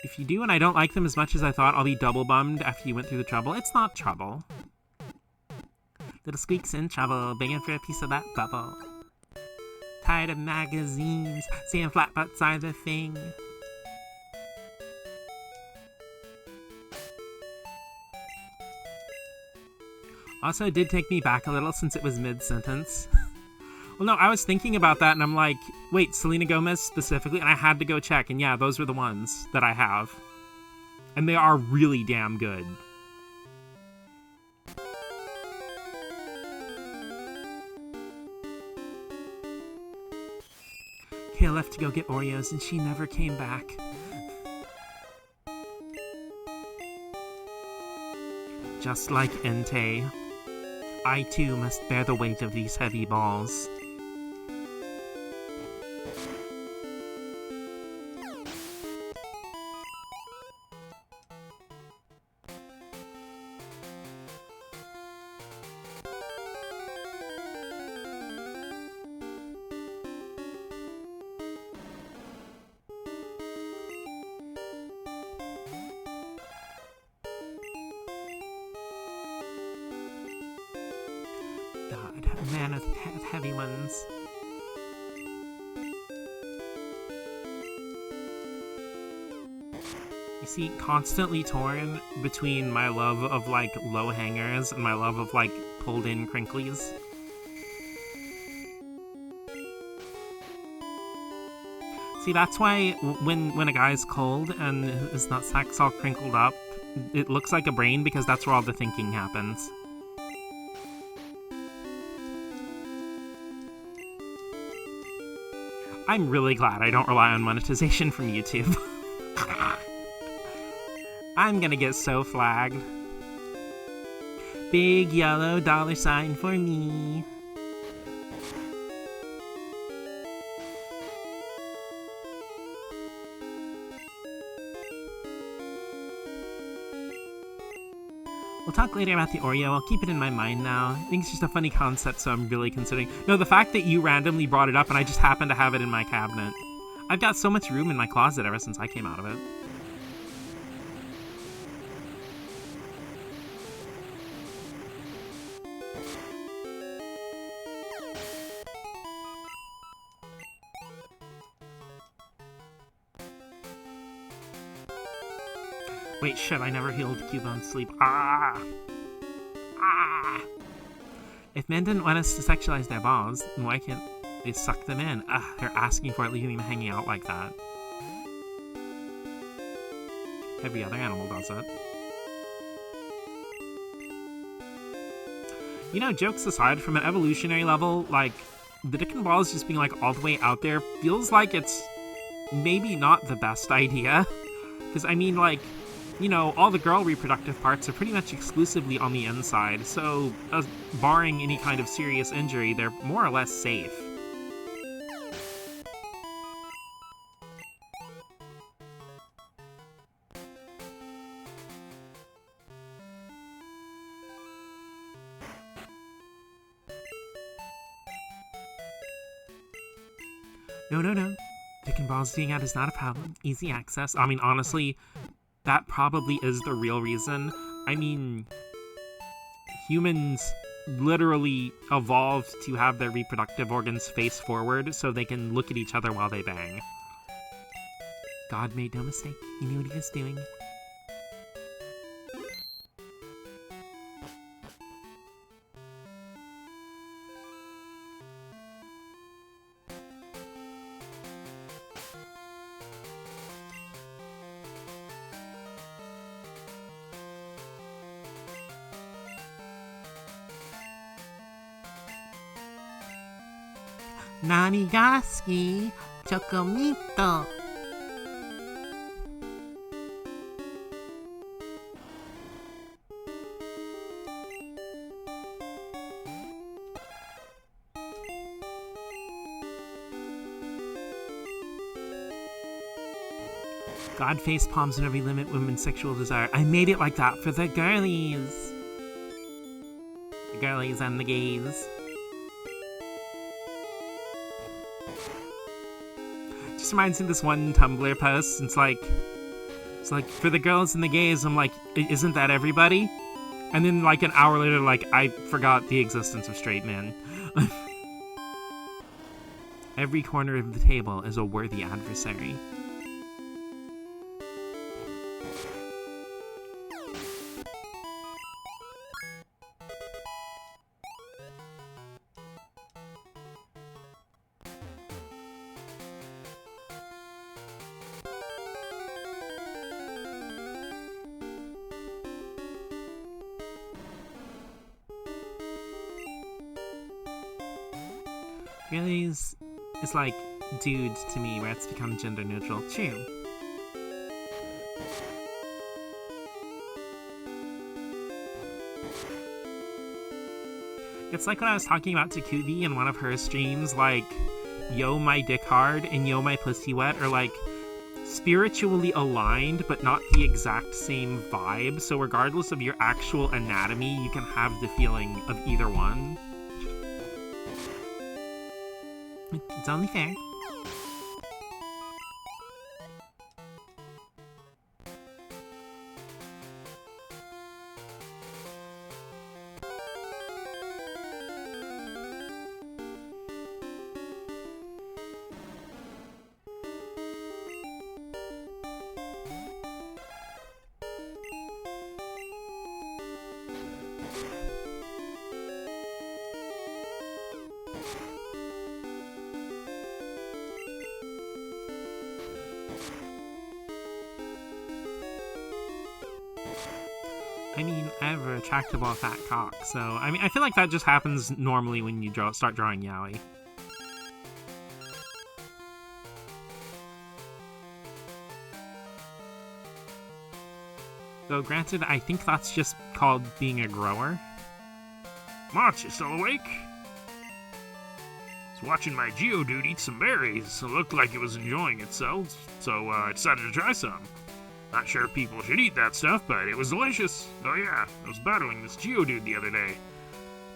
If you do and I don't like them as much as I thought, I'll be double bummed after you went through the trouble. It's not trouble. Little squeak's in trouble, begging for a piece of that bubble. Tired of magazines, saying flat butts are the thing. Also, it did take me back a little since it was mid-sentence. Well, no, I was thinking about that, and I'm like, wait, Selena Gomez specifically? And I had to go check, and yeah, those were the ones that I have. And they are really damn good. Okay, I left to go get Oreos, and she never came back. Just like Entei, I too must bear the weight of these heavy balls. God, a man with heavy ones. You see, constantly torn between my love of, like, low hangers and my love of, like, pulled in crinklies. See, that's why when a guy's cold and his nutsack's all crinkled up, it looks like a brain because that's where all the thinking happens. I'm really glad I don't rely on monetization from YouTube. I'm gonna get so flagged. Big yellow $sign for me. We'll talk later about the Oreo. I'll keep it in my mind now. I think it's just a funny concept, so I'm really considering. No, the fact that you randomly brought it up and I just happened to have it in my cabinet. I've got so much room in my closet ever since I came out of it. Wait, shit, I never healed Cubone sleep. Ah! Ah! If men didn't want us to sexualize their balls, then why can't they suck them in? They're asking for it, leaving them hanging out like that. Every other animal does it. You know, jokes aside, from an evolutionary level, like, the dick and balls just being, like, all the way out there feels like it's maybe not the best idea. Because, I mean, like, you know, all the girl reproductive parts are pretty much exclusively on the inside, so barring any kind of serious injury, they're more or less safe. No, no, no. Chicken balls being out is not a problem. Easy access. I mean, honestly, that probably is the real reason. I mean, humans literally evolved to have their reproductive organs face forward so they can look at each other while they bang. God made no mistake. He knew what he was doing. Nanigaski Chocomito. God face palms and every limit women's sexual desire. I made it like that for the girlies. The girlies and the gays. Just reminds me of this one Tumblr post. It's like for the girls and the gays. I'm like, isn't that everybody? And then like an hour later, like I forgot the existence of straight men. Every corner of the table is a worthy adversary. Girlies is like dude to me, where it's become gender neutral. True. It's like when I was talking about Takubi in one of her streams, like, yo, my dick hard and yo, my pussy wet are like spiritually aligned, but not the exact same vibe. So regardless of your actual anatomy, you can have the feeling of either one. It's only fair. I mean, I have a retractable fat cock, so, I mean, I feel like that just happens normally when you start drawing yaoi. Though, granted, I think that's just called being a grower. Mott, you still awake? I was watching my Geodude eat some berries. It looked like it was enjoying itself, so I decided to try some. Not sure if people should eat that stuff, but it was delicious. Oh yeah, I was battling this Geodude the other day.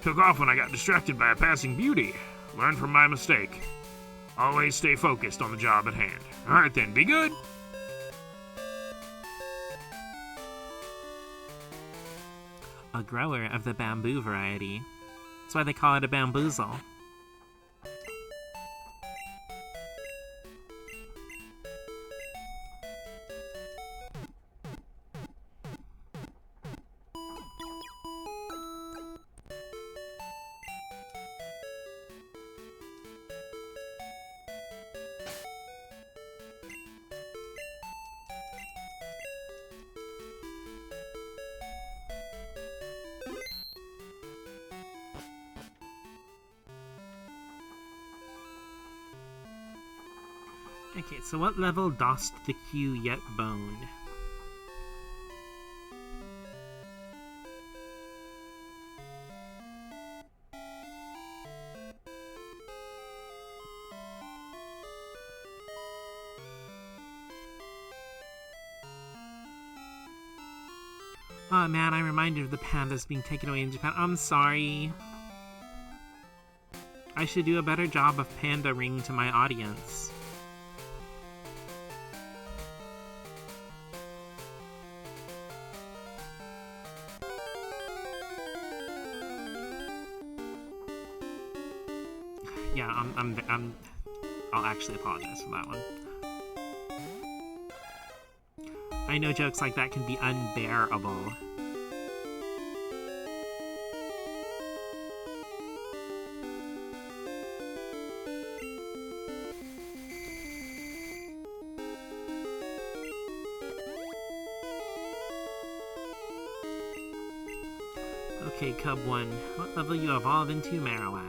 Took off when I got distracted by a passing beauty. Learned from my mistake. Always stay focused on the job at hand. Alright then, be good. A grower of the bamboo variety. That's why they call it a bamboozle. Okay, so what level dost the Q yet bone? Oh man, I'm reminded of the pandas being taken away in Japan. I'm sorry. I should do a better job of panda ring to my audience. Yeah, I'll actually apologize for that one. I know jokes like that can be unbearable. Okay, Cub 1, what level you evolve into, Marowak?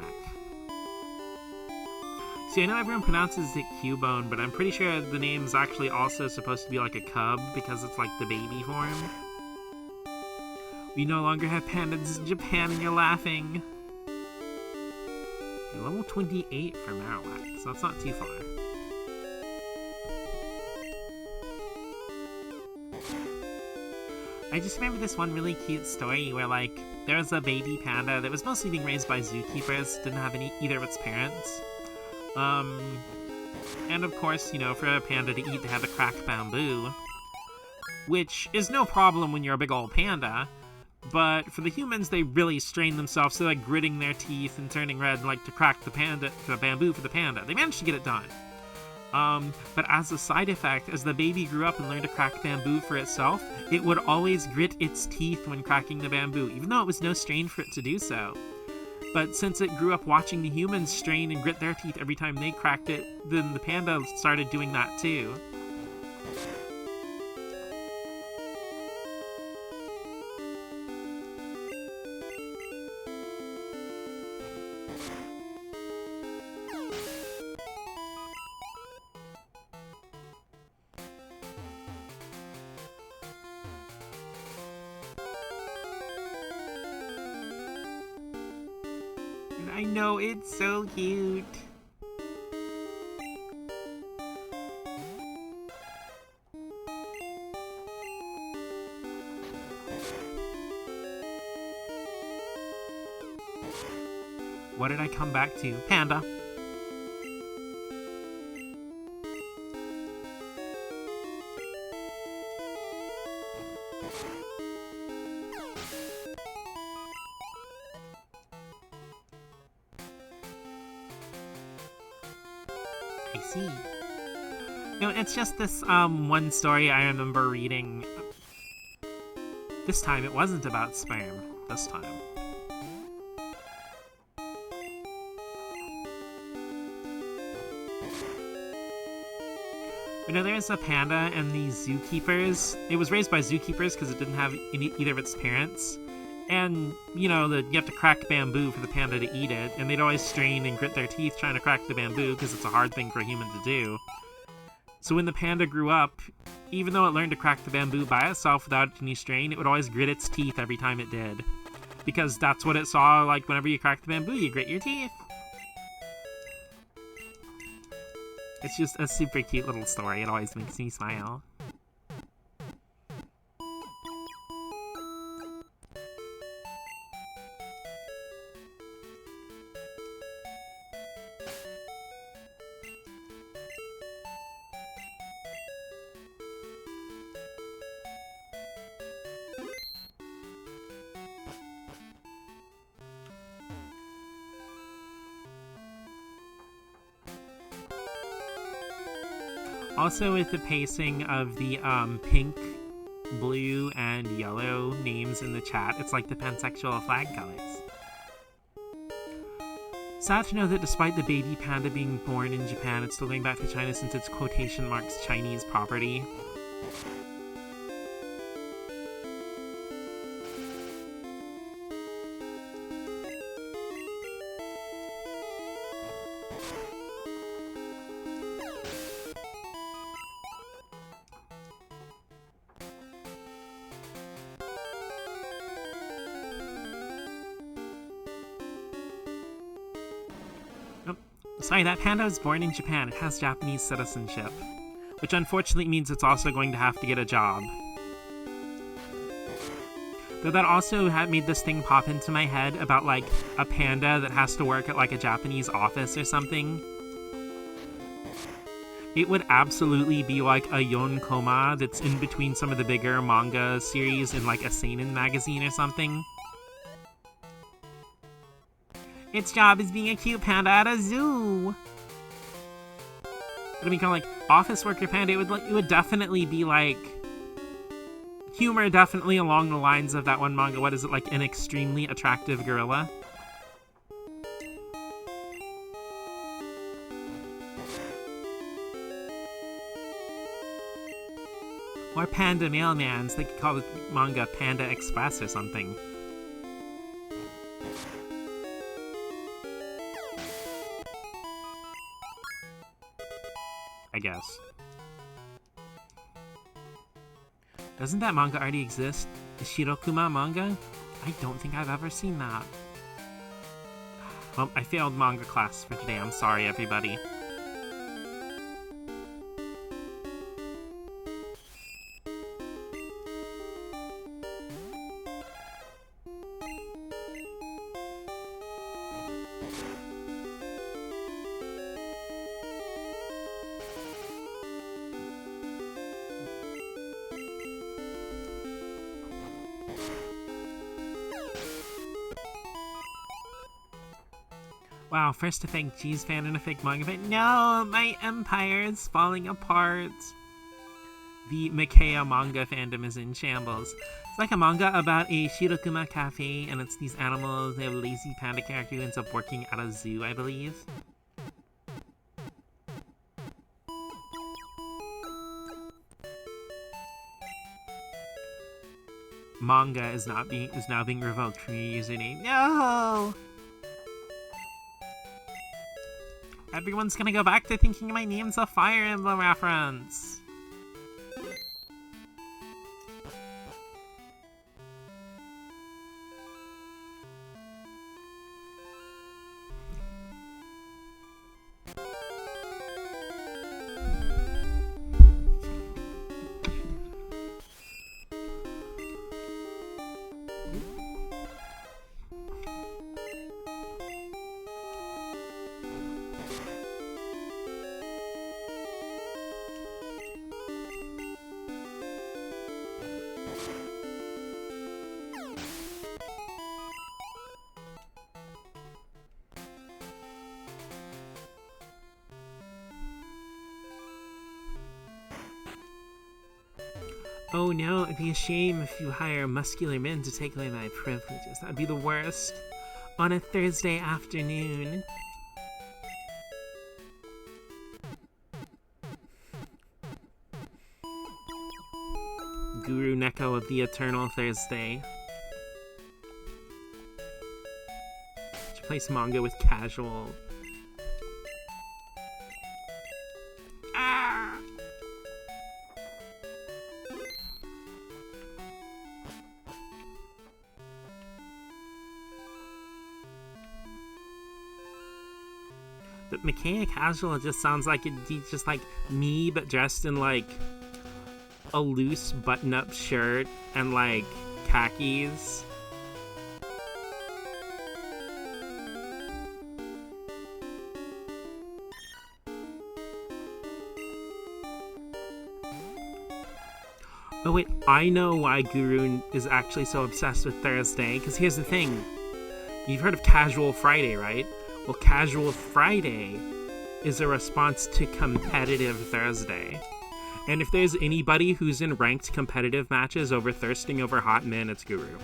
See, I know everyone pronounces it Cubone, but I'm pretty sure the name's actually also supposed to be like a cub, because it's like the baby form. We no longer have pandas in Japan, and you're laughing. You're level 28 for Marowak, so that's not too far. I just remember this one really cute story where, like, there was a baby panda that was mostly being raised by zookeepers, didn't have either of its parents. And of course, you know, for a panda to eat, they had to crack bamboo, which is no problem when you're a big old panda, but for the humans, they really strain themselves, so like gritting their teeth and turning red, like to crack the bamboo for the panda. They managed to get it done. But as a side effect, as the baby grew up and learned to crack bamboo for itself, it would always grit its teeth when cracking the bamboo, even though it was no strain for it to do so. But since it grew up watching the humans strain and grit their teeth every time they cracked it, then the panda started doing that too. I know, it's so cute. What did I come back to? Panda. I see. No, it's just this one story I remember reading. This time it wasn't about sperm. This time. But no, there's a panda and these zookeepers. It was raised by zookeepers because it didn't have either of its parents. And, you know, you have to crack bamboo for the panda to eat it, and they'd always strain and grit their teeth trying to crack the bamboo because it's a hard thing for a human to do. So when the panda grew up, even though it learned to crack the bamboo by itself without any strain, it would always grit its teeth every time it did. Because that's what it saw, like, whenever you crack the bamboo, you grit your teeth. It's just a super cute little story. It always makes me smile. Also, with the pacing of the pink, blue, and yellow names in the chat, it's like the pansexual flag colors. Sad to know that despite the baby panda being born in Japan, it's still going back to China since it's quotation marks Chinese property. Sorry, that panda was born in Japan. It has Japanese citizenship, which unfortunately means it's also going to have to get a job. Though that also made this thing pop into my head about, like, a panda that has to work at, like, a Japanese office or something. It would absolutely be like a Yonkoma that's in between some of the bigger manga series in, like, a seinen magazine or something. Its job is being a cute panda at a zoo. It'd be kind of like office worker panda. It would definitely be like humor, definitely along the lines of that one manga. What is it, like an extremely attractive gorilla? Or Panda Mailman, so they could call the manga Panda Express or something. I guess. Doesn't that manga already exist? The Shirokuma manga? I don't think I've ever seen that. Well, I failed manga class for today. I'm sorry, everybody. Wow, first a fake cheese fan and a fake manga fan. No, my empire is falling apart. The Mikea manga fandom is in shambles. It's like a manga about a Shirokuma cafe, and it's these animals. They have a lazy panda character who ends up working at a zoo, I believe. Manga is now being revoked from your username. No! Everyone's gonna go back to thinking my name's a Fire Emblem reference. Oh no, it'd be a shame if you hire muscular men to take away my privileges. That'd be the worst. On a Thursday afternoon. Guru Neko of the Eternal Thursday. Should place manga with casual. But Mikea Casual just sounds like it'd be just like me, but dressed in like a loose button-up shirt and like khakis. Oh wait, I know why Guru is actually so obsessed with Thursday, because here's the thing. You've heard of Casual Friday, right? Well, Casual Friday is a response to Competitive Thursday. And if there's anybody who's in ranked competitive matches over thirsting over hot men, it's Guru.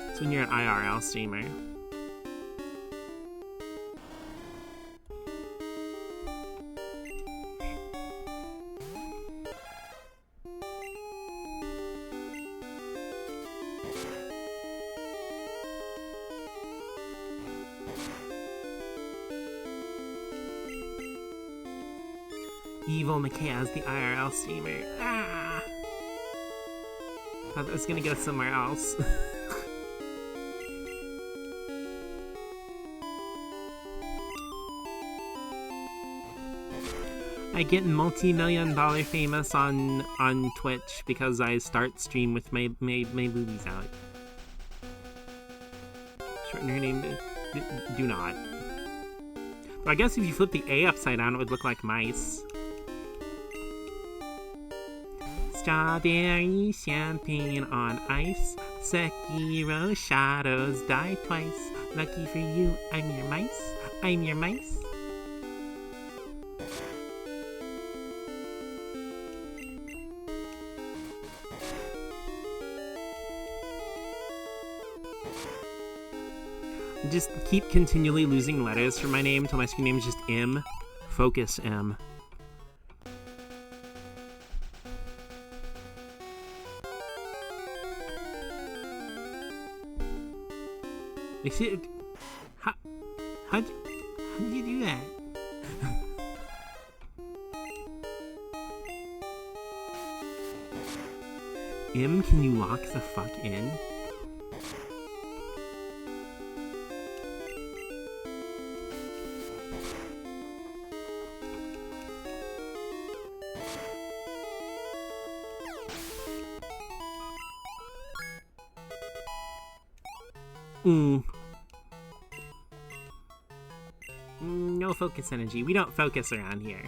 It's when you're an IRL streamer. Evil Mikea is the IRL streamer. Ah! Thought that was gonna go somewhere else. I get multi-million-dollar famous on Twitch because I start stream with my boobies out. Shorten her name to do not. But I guess if you flip the A upside down, it would look like mice. Strawberry champagne on ice. Sekiro shadows die twice. Lucky for you, I'm your mice. I'm your mice. Just keep continually losing letters from my name until my screen name is just M. Focus M. You see, how'd you do that? M, can you lock the fuck in? No focus energy. We don't focus around here.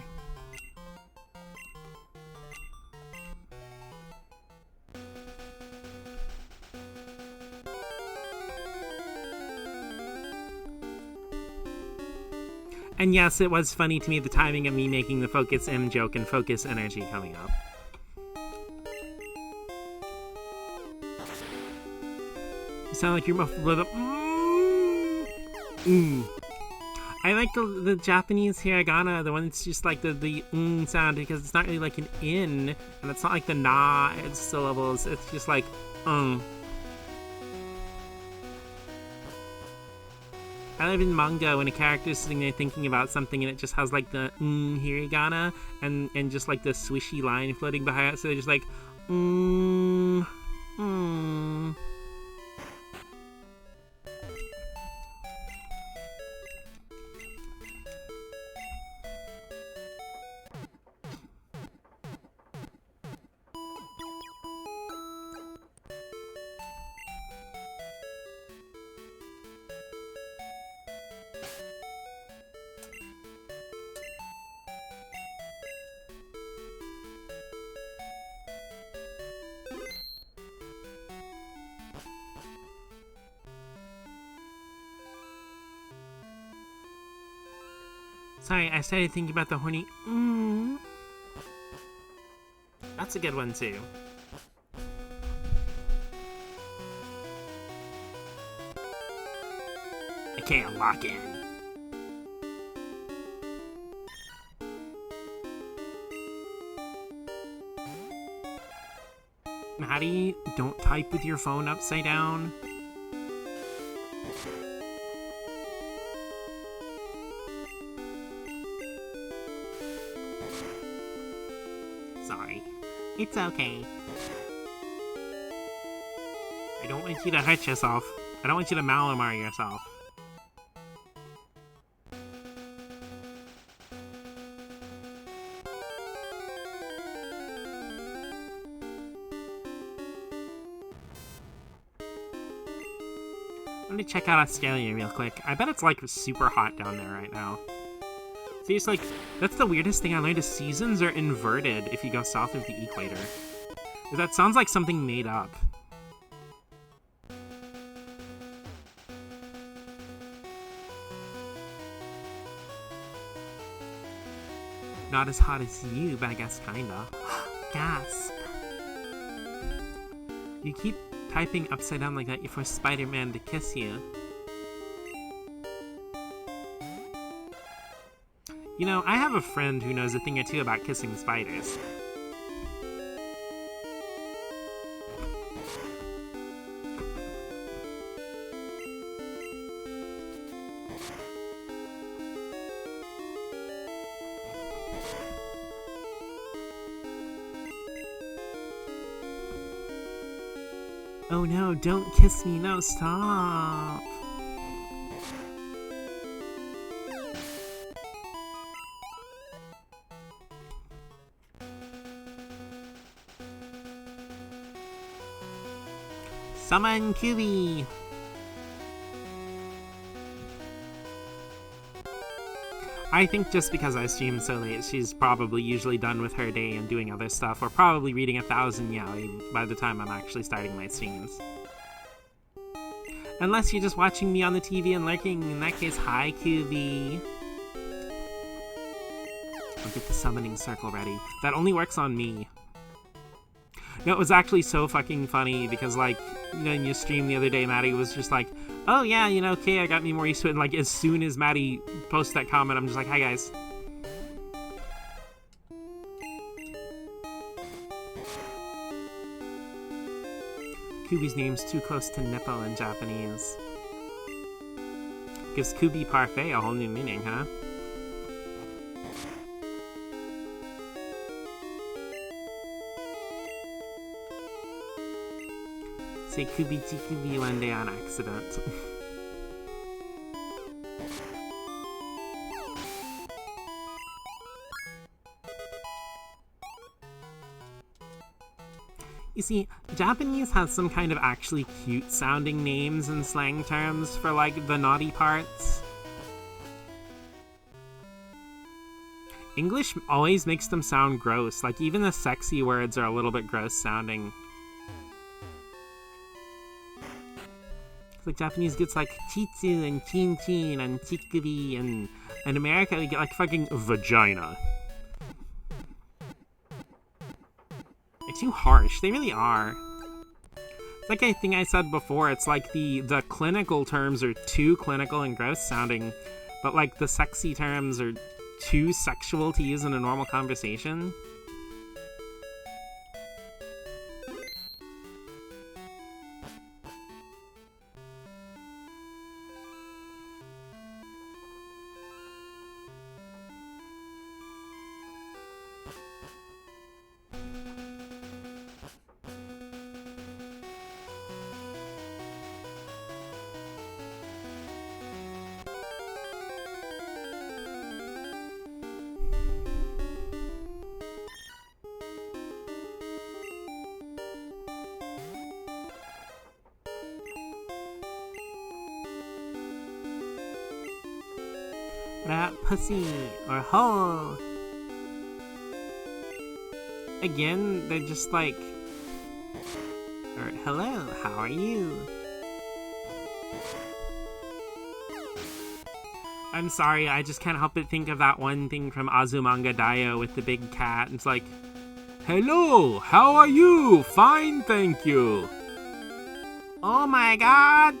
And yes, it was funny to me the timing of me making the focus M joke and focus energy coming up. You sound like you're muffled with a I like the Japanese hiragana, the one that's just like the sound, because it's not really like an in, and it's not like the na syllables, it's just like I live in manga when a character's sitting there thinking about something and it just has like the hiragana and just like the swishy line floating behind it, so they're just like Sorry, I started thinking about the horny That's a good one too. I can't lock in. Maddie, don't type with your phone upside down. Sorry. It's okay. I don't want you to hurt yourself. I don't want you to Malamar yourself. Let me check out Australia real quick. I bet it's like super hot down there right now. See, it's like, that's the weirdest thing I learned is seasons are inverted if you go south of the equator. That sounds like something made up. Not as hot as you, but I guess kinda. Gasp. You keep typing upside down like that for Spider-Man to kiss you. You know, I have a friend who knows a thing or two about kissing spiders. Oh no, don't kiss me, no, stop! Summon QB! I think just because I stream so late, she's probably usually done with her day and doing other stuff, or probably reading 1,000 yaoi by the time I'm actually starting my streams. Unless you're just watching me on the TV and lurking, in that case, hi, Kubi. I'll get the summoning circle ready. That only works on me. No, it was actually so fucking funny because, like, you know, in your stream the other day, Maddie was just like, oh yeah, you know, okay, I got me more used to it. And, like, as soon as Maddie posts that comment, I'm just like, hi guys. Kubi's name's too close to Nippo in Japanese. Gives Kubi Parfait a whole new meaning, huh? Say Kubi Kubi one day on accident. You see, Japanese has some kind of actually cute sounding names and slang terms for, like, the naughty parts. English always makes them sound gross, like even the sexy words are a little bit gross sounding. Like Japanese gets like chitsu and chin and chikubi, and in America we get like fucking vagina. They're too harsh. They really are. It's like I think I said before, it's like the clinical terms are too clinical and gross sounding, but like the sexy terms are too sexual to use in a normal conversation. Rat, pussy, or hole. Again, they're just like, or hello, how are you? I'm sorry, I just can't help but think of that one thing from Azumanga Daioh with the big cat. It's like, hello, how are you? Fine, thank you. Oh my god.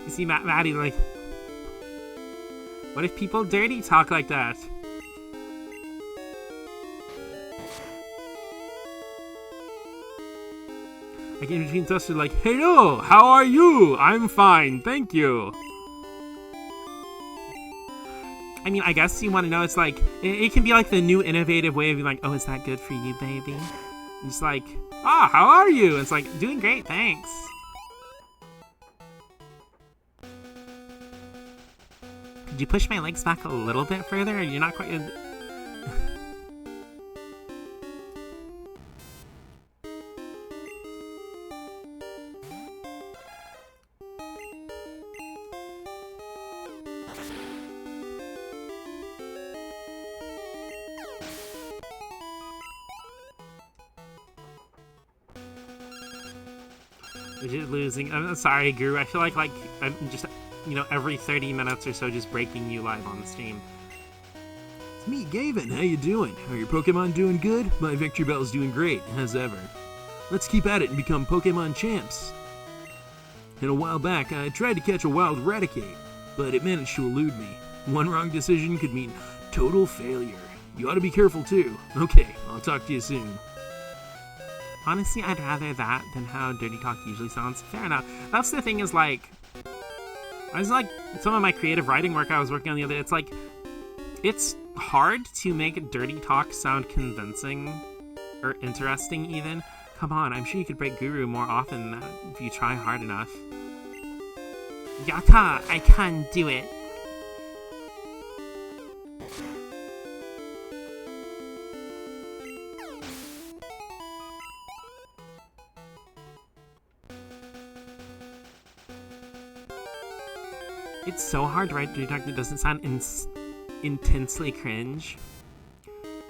You see Maddie like, what if people dirty talk like that? Like in between us, they're like, hello, how are you? I'm fine, thank you. I mean, I guess you want to know, it's like, it can be like the new innovative way of being like, oh, is that good for you, baby? And it's like, ah, how are you? And it's like, doing great, thanks. Could you push my legs back a little bit further? Or you're not quite... We're just losing. I'm sorry, Guru. I feel like I'm just... you know, every 30 minutes or so just breaking you live on the stream. It's me, Gavin. How you doing? Are your Pokemon doing good? My Victory Bell's doing great, as ever. Let's keep at it and become Pokemon champs. And a while back, I tried to catch a wild Raticate, but it managed to elude me. One wrong decision could mean total failure. You ought to be careful, too. Okay, I'll talk to you soon. Honestly, I'd rather that than how Dirty Talk usually sounds. Fair enough. That's the thing is, like... I was like, some of my creative writing work I was working on the other day, it's like, it's hard to make Dirty Talk sound convincing, or interesting even. Come on, I'm sure you could break Guru more often than that if you try hard enough. Yatta, I can do it. It's so hard to write Retalk that doesn't sound intensely cringe.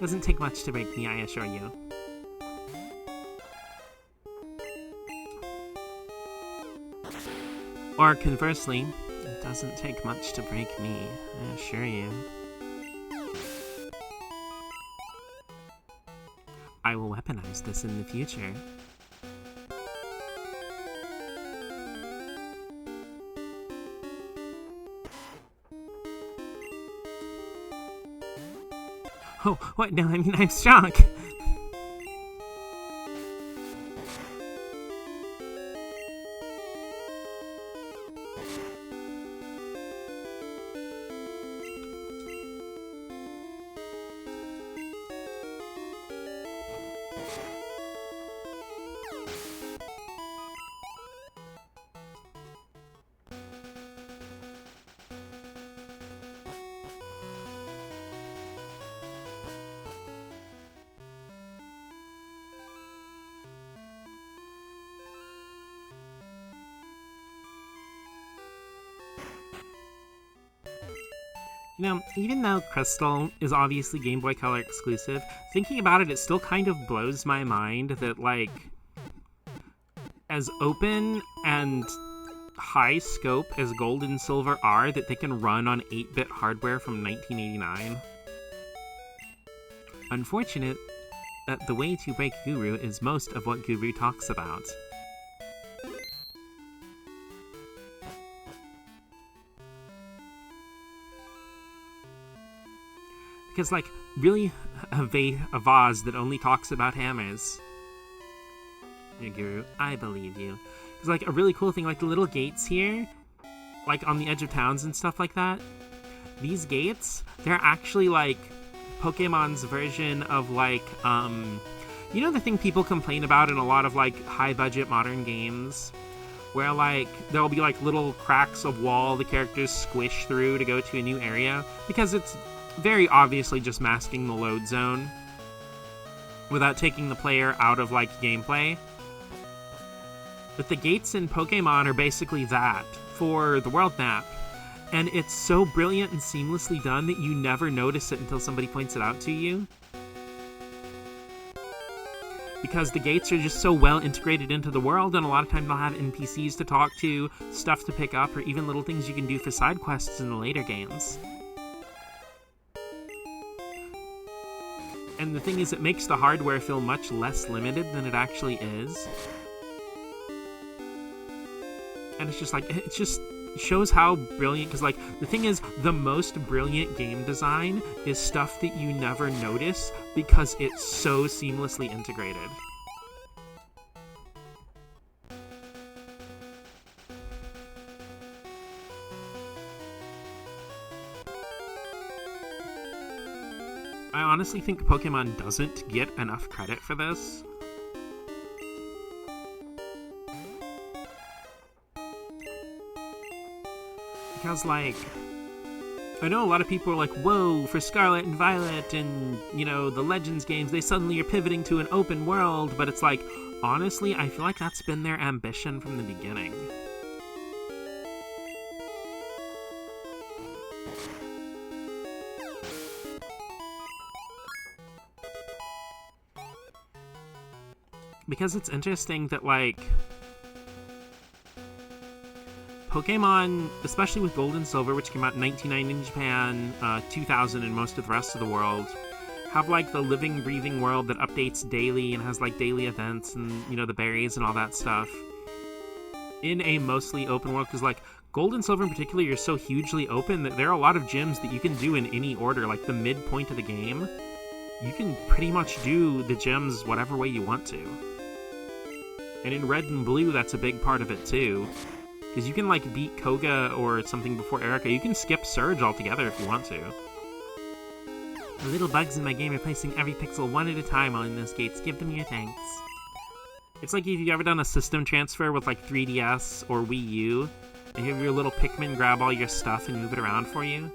Doesn't take much to break me, I assure you. Or conversely, it doesn't take much to break me, I assure you. I will weaponize this in the future. Oh, what? No, I mean, I'm strong. You know, even though Crystal is obviously Game Boy Color exclusive, thinking about it, it still kind of blows my mind that, like, as open and high scope as Gold and Silver are, that they can run on 8-bit hardware from 1989. Unfortunate that the way to break Guru is most of what Guru talks about. Because, like, really, a vase that only talks about hammers. Yeah, Guru, I believe you. Because, like, a really cool thing, like, the little gates here, like, on the edge of towns and stuff like that, these gates, they're actually, like, Pokemon's version of, like, you know the thing people complain about in a lot of, like, high-budget modern games? Where, like, there'll be, like, little cracks of wall the characters squish through to go to a new area? Because it's very obviously just masking the load zone without taking the player out of, like, gameplay. But the gates in Pokemon are basically that for the world map. And it's so brilliant and seamlessly done that you never notice it until somebody points it out to you. Because the gates are just so well integrated into the world, and a lot of times they'll have NPCs to talk to, stuff to pick up, or even little things you can do for side quests in the later games. And the thing is, it makes the hardware feel much less limited than it actually is. And it's just like, it just shows how brilliant, because, like, the thing is, the most brilliant game design is stuff that you never notice because it's so seamlessly integrated. I honestly think Pokemon doesn't get enough credit for this. Because, like, I know a lot of people are like, whoa, for Scarlet and Violet and, you know, the Legends games, they suddenly are pivoting to an open world, but it's like, honestly, I feel like that's been their ambition from the beginning. Because it's interesting that, like, Pokemon, especially with Gold and Silver, which came out in 1999 in Japan, 2000 in most of the rest of the world, have, like, the living, breathing world that updates daily and has, like, daily events and, you know, the berries and all that stuff in a mostly open world. Because, like, Gold and Silver in particular, you're so hugely open that there are a lot of gyms that you can do in any order. Like, the midpoint of the game, you can pretty much do the gyms whatever way you want to. And in Red and Blue, that's a big part of it, too. Because you can, like, beat Koga or something before Erica. You can skip Surge altogether if you want to. The little bugs in my game are placing every pixel one at a time on those gates. Give them your thanks. It's like if you've ever done a system transfer with, like, 3DS or Wii U, and you have your little Pikmin grab all your stuff and move it around for you.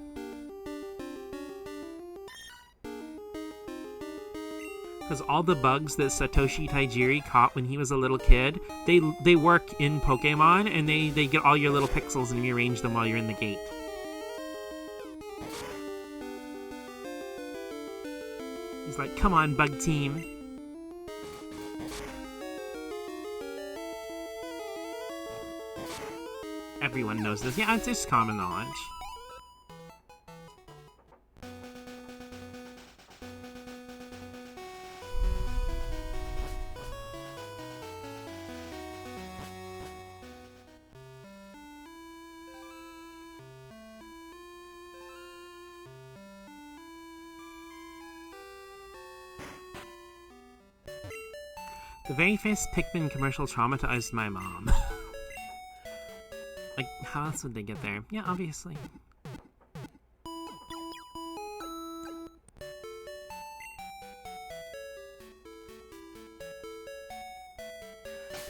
Because all the bugs that Satoshi Tajiri caught when he was a little kid, they work in Pokemon, and they get all your little pixels and rearrange them while you're in the gate. He's like, come on, bug team. Everyone knows this. Yeah, it's just common knowledge. The very first Pikmin commercial traumatized my mom. Like, how else would they get there? Yeah, obviously.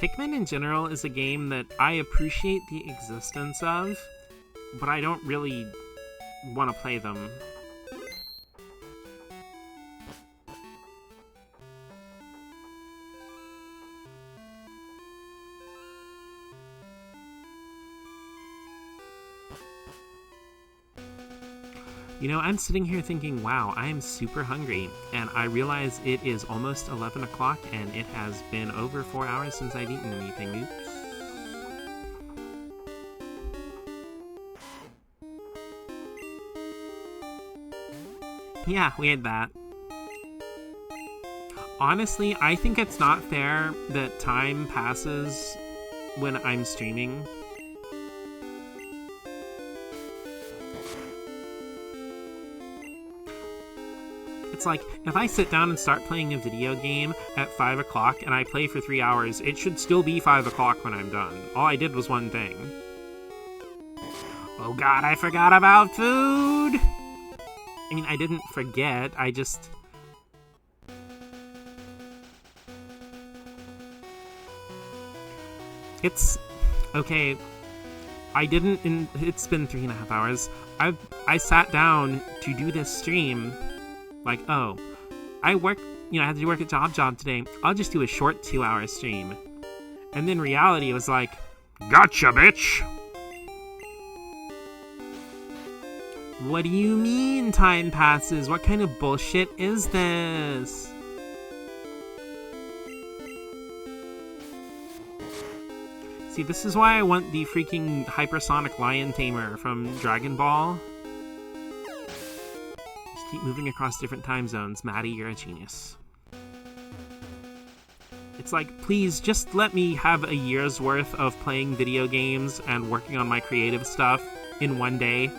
Pikmin in general is a game that I appreciate the existence of, but I don't really want to play them. You know, I'm sitting here thinking, wow, I am super hungry, and I realize it is almost 11 o'clock, and it has been over 4 hours since I've eaten anything. Oops. Yeah, we had that. Honestly, I think it's not fair that time passes when I'm streaming. It's like, if I sit down and start playing a video game at 5 o'clock and I play for 3 hours, it should still be 5 o'clock when I'm done. All I did was one thing. Oh god, I forgot about food! I mean, I didn't forget, I just... It's... Okay, I didn't... It's been 3.5 hours. I sat down to do this stream... Like, oh, I had to work a job today. I'll just do a short 2-hour stream. And then reality was like, Gotcha, bitch! what do you mean time passes? What kind of bullshit is this? See, this is why I want the freaking hypersonic lion tamer from Dragon Ball. Keep moving across different time zones. Maddie, you're a genius. It's like, please, just let me have a year's worth of playing video games and working on my creative stuff in one day.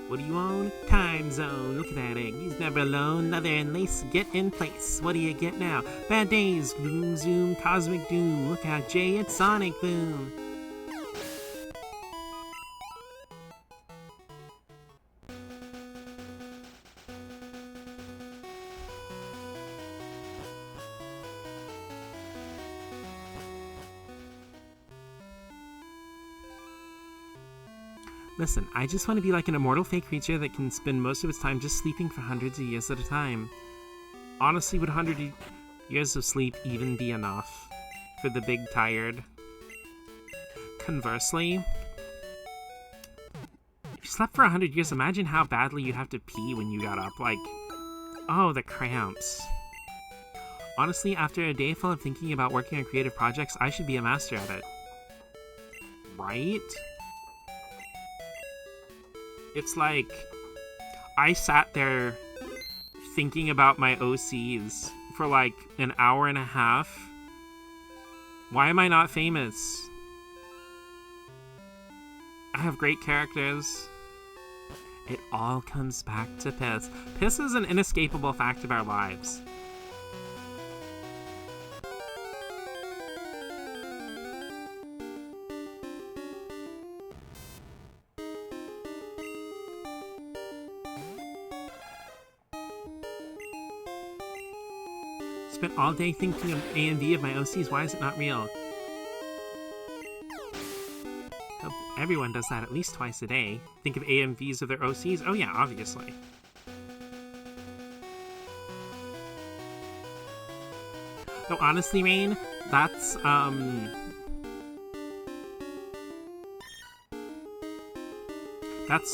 What do you own? Time zone. Look at that egg. He's never alone. Leather and lace. Get in place. What do you get now? Bad days. Boom, zoom. Cosmic doom. Look out, Jay. It's Sonic Boom. Listen, I just want to be like an immortal fake creature that can spend most of its time just sleeping for hundreds of years at a time. Honestly, would 100 years of sleep even be enough for the big tired? Conversely, if you slept for 100 years, imagine how badly you'd have to pee when you got up. Like, oh, the cramps. Honestly, after a day full of thinking about working on creative projects, I should be a master at it. Right? It's like, I sat there thinking about my OCs for like an hour and a half. Why am I not famous? I have great characters. It all comes back to piss. Piss is an inescapable fact of our lives. spent all day thinking of A and V of my OCs. Why is it not real? Hope everyone does that at least twice a day. Think of A and Vs of their OCs? Oh yeah, obviously. Though honestly, Rain, that's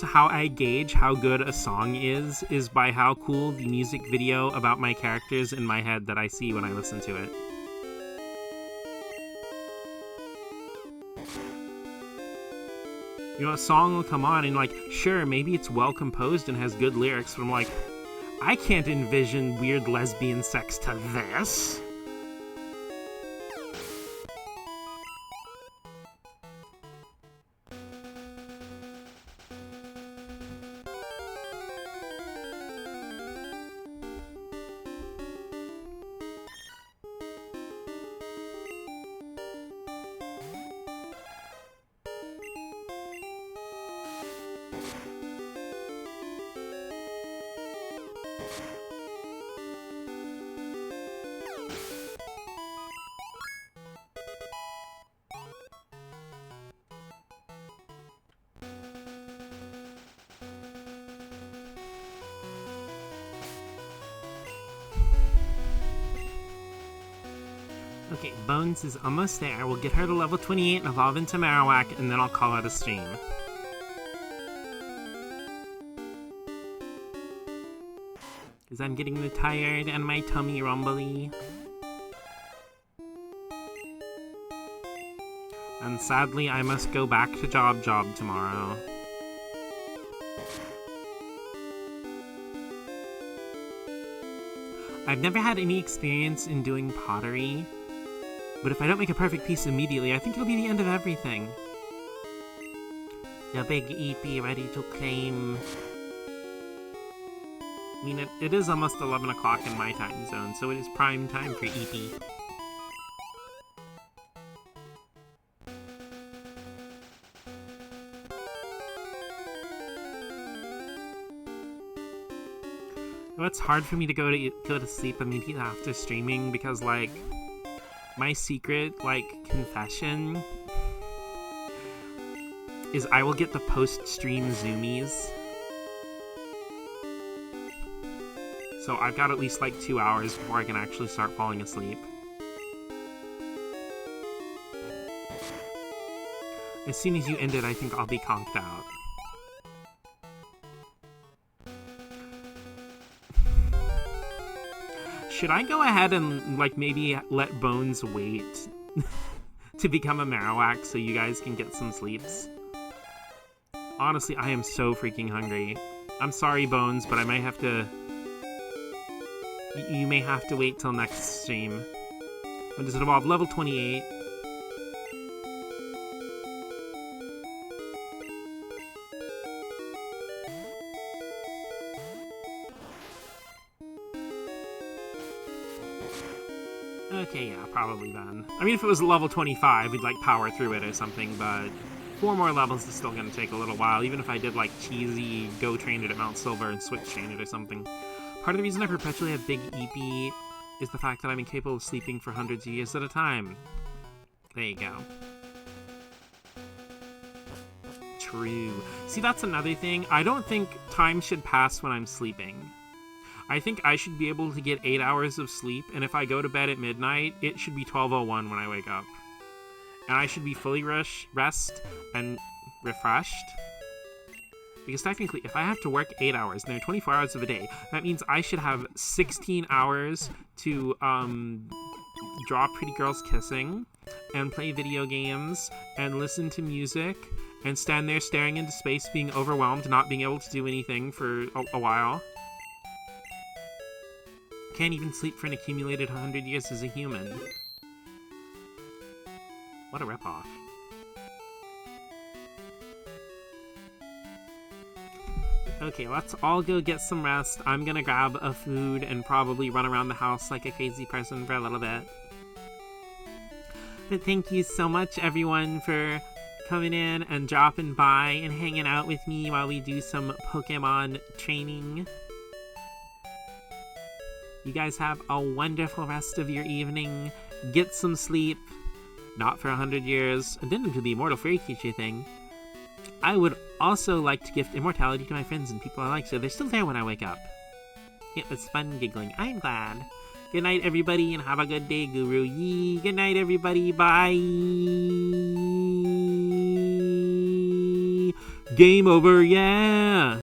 how I gauge how good a song is by how cool the music video about my characters in my head that I see when I listen to it. You know, a song will come on and, like, sure, maybe it's well composed and has good lyrics, but I'm like, I can't envision weird lesbian sex to this. Okay, Bones is almost there. We'll get her to level 28 and evolve into Marowak, and then I'll call it a stream. Because I'm getting tired and my tummy rumbly. And sadly, I must go back to Job tomorrow. I've never had any experience in doing pottery, but if I don't make a perfect piece immediately, I think it'll be the end of everything. The big EP ready to claim. I mean, it is almost 11 o'clock in my time zone, so it is prime time for EP. It's hard for me to go to sleep immediately after streaming because, like, my secret, like, confession is I will get the post-stream zoomies. So I've got at least, like, 2 hours before I can actually start falling asleep. As soon as you end it, I think I'll be conked out. Should I go ahead and, like, maybe let Bones wait to become a Marowak so you guys can get some sleeps? Honestly, I am so freaking hungry. I'm sorry, Bones, but I might have to... You may have to wait till next stream. When does it evolve? Level 28. Okay, yeah, probably then. I mean, if it was level 25, we'd, like, power through it or something, but 4 more levels is still gonna take a little while, even if I did, like, cheesy go train it at Mount Silver and switch train it or something. Part of the reason I perpetually have big EP is the fact that I'm incapable of sleeping for hundreds of years at a time. There you go. True. See, that's another thing. I don't think time should pass when I'm sleeping. I think I should be able to get 8 hours of sleep, and if I go to bed at midnight, it should be 12:01 when I wake up. And I should be fully rest and refreshed. Because technically, if I have to work 8 hours, and there are 24 hours of a day, that means I should have 16 hours to draw pretty girls kissing, and play video games, and listen to music, and stand there staring into space, being overwhelmed, not being able to do anything for a while. Can't even sleep for an accumulated 100 years as a human. What a ripoff. Okay, let's all go get some rest. I'm gonna grab a food and probably run around the house like a crazy person for a little bit. But thank you so much, everyone, for coming in and dropping by and hanging out with me while we do some Pokemon training. You guys have a wonderful rest of your evening. Get some sleep. Not for 100 years. Addendum to the immortal fairy creature thing. I would also like to gift immortality to my friends and people I like, so they're still there when I wake up. It was fun giggling. I'm glad. Good night, everybody, and have a good day, Guru Yee. Good night, everybody. Bye. Game over, yeah.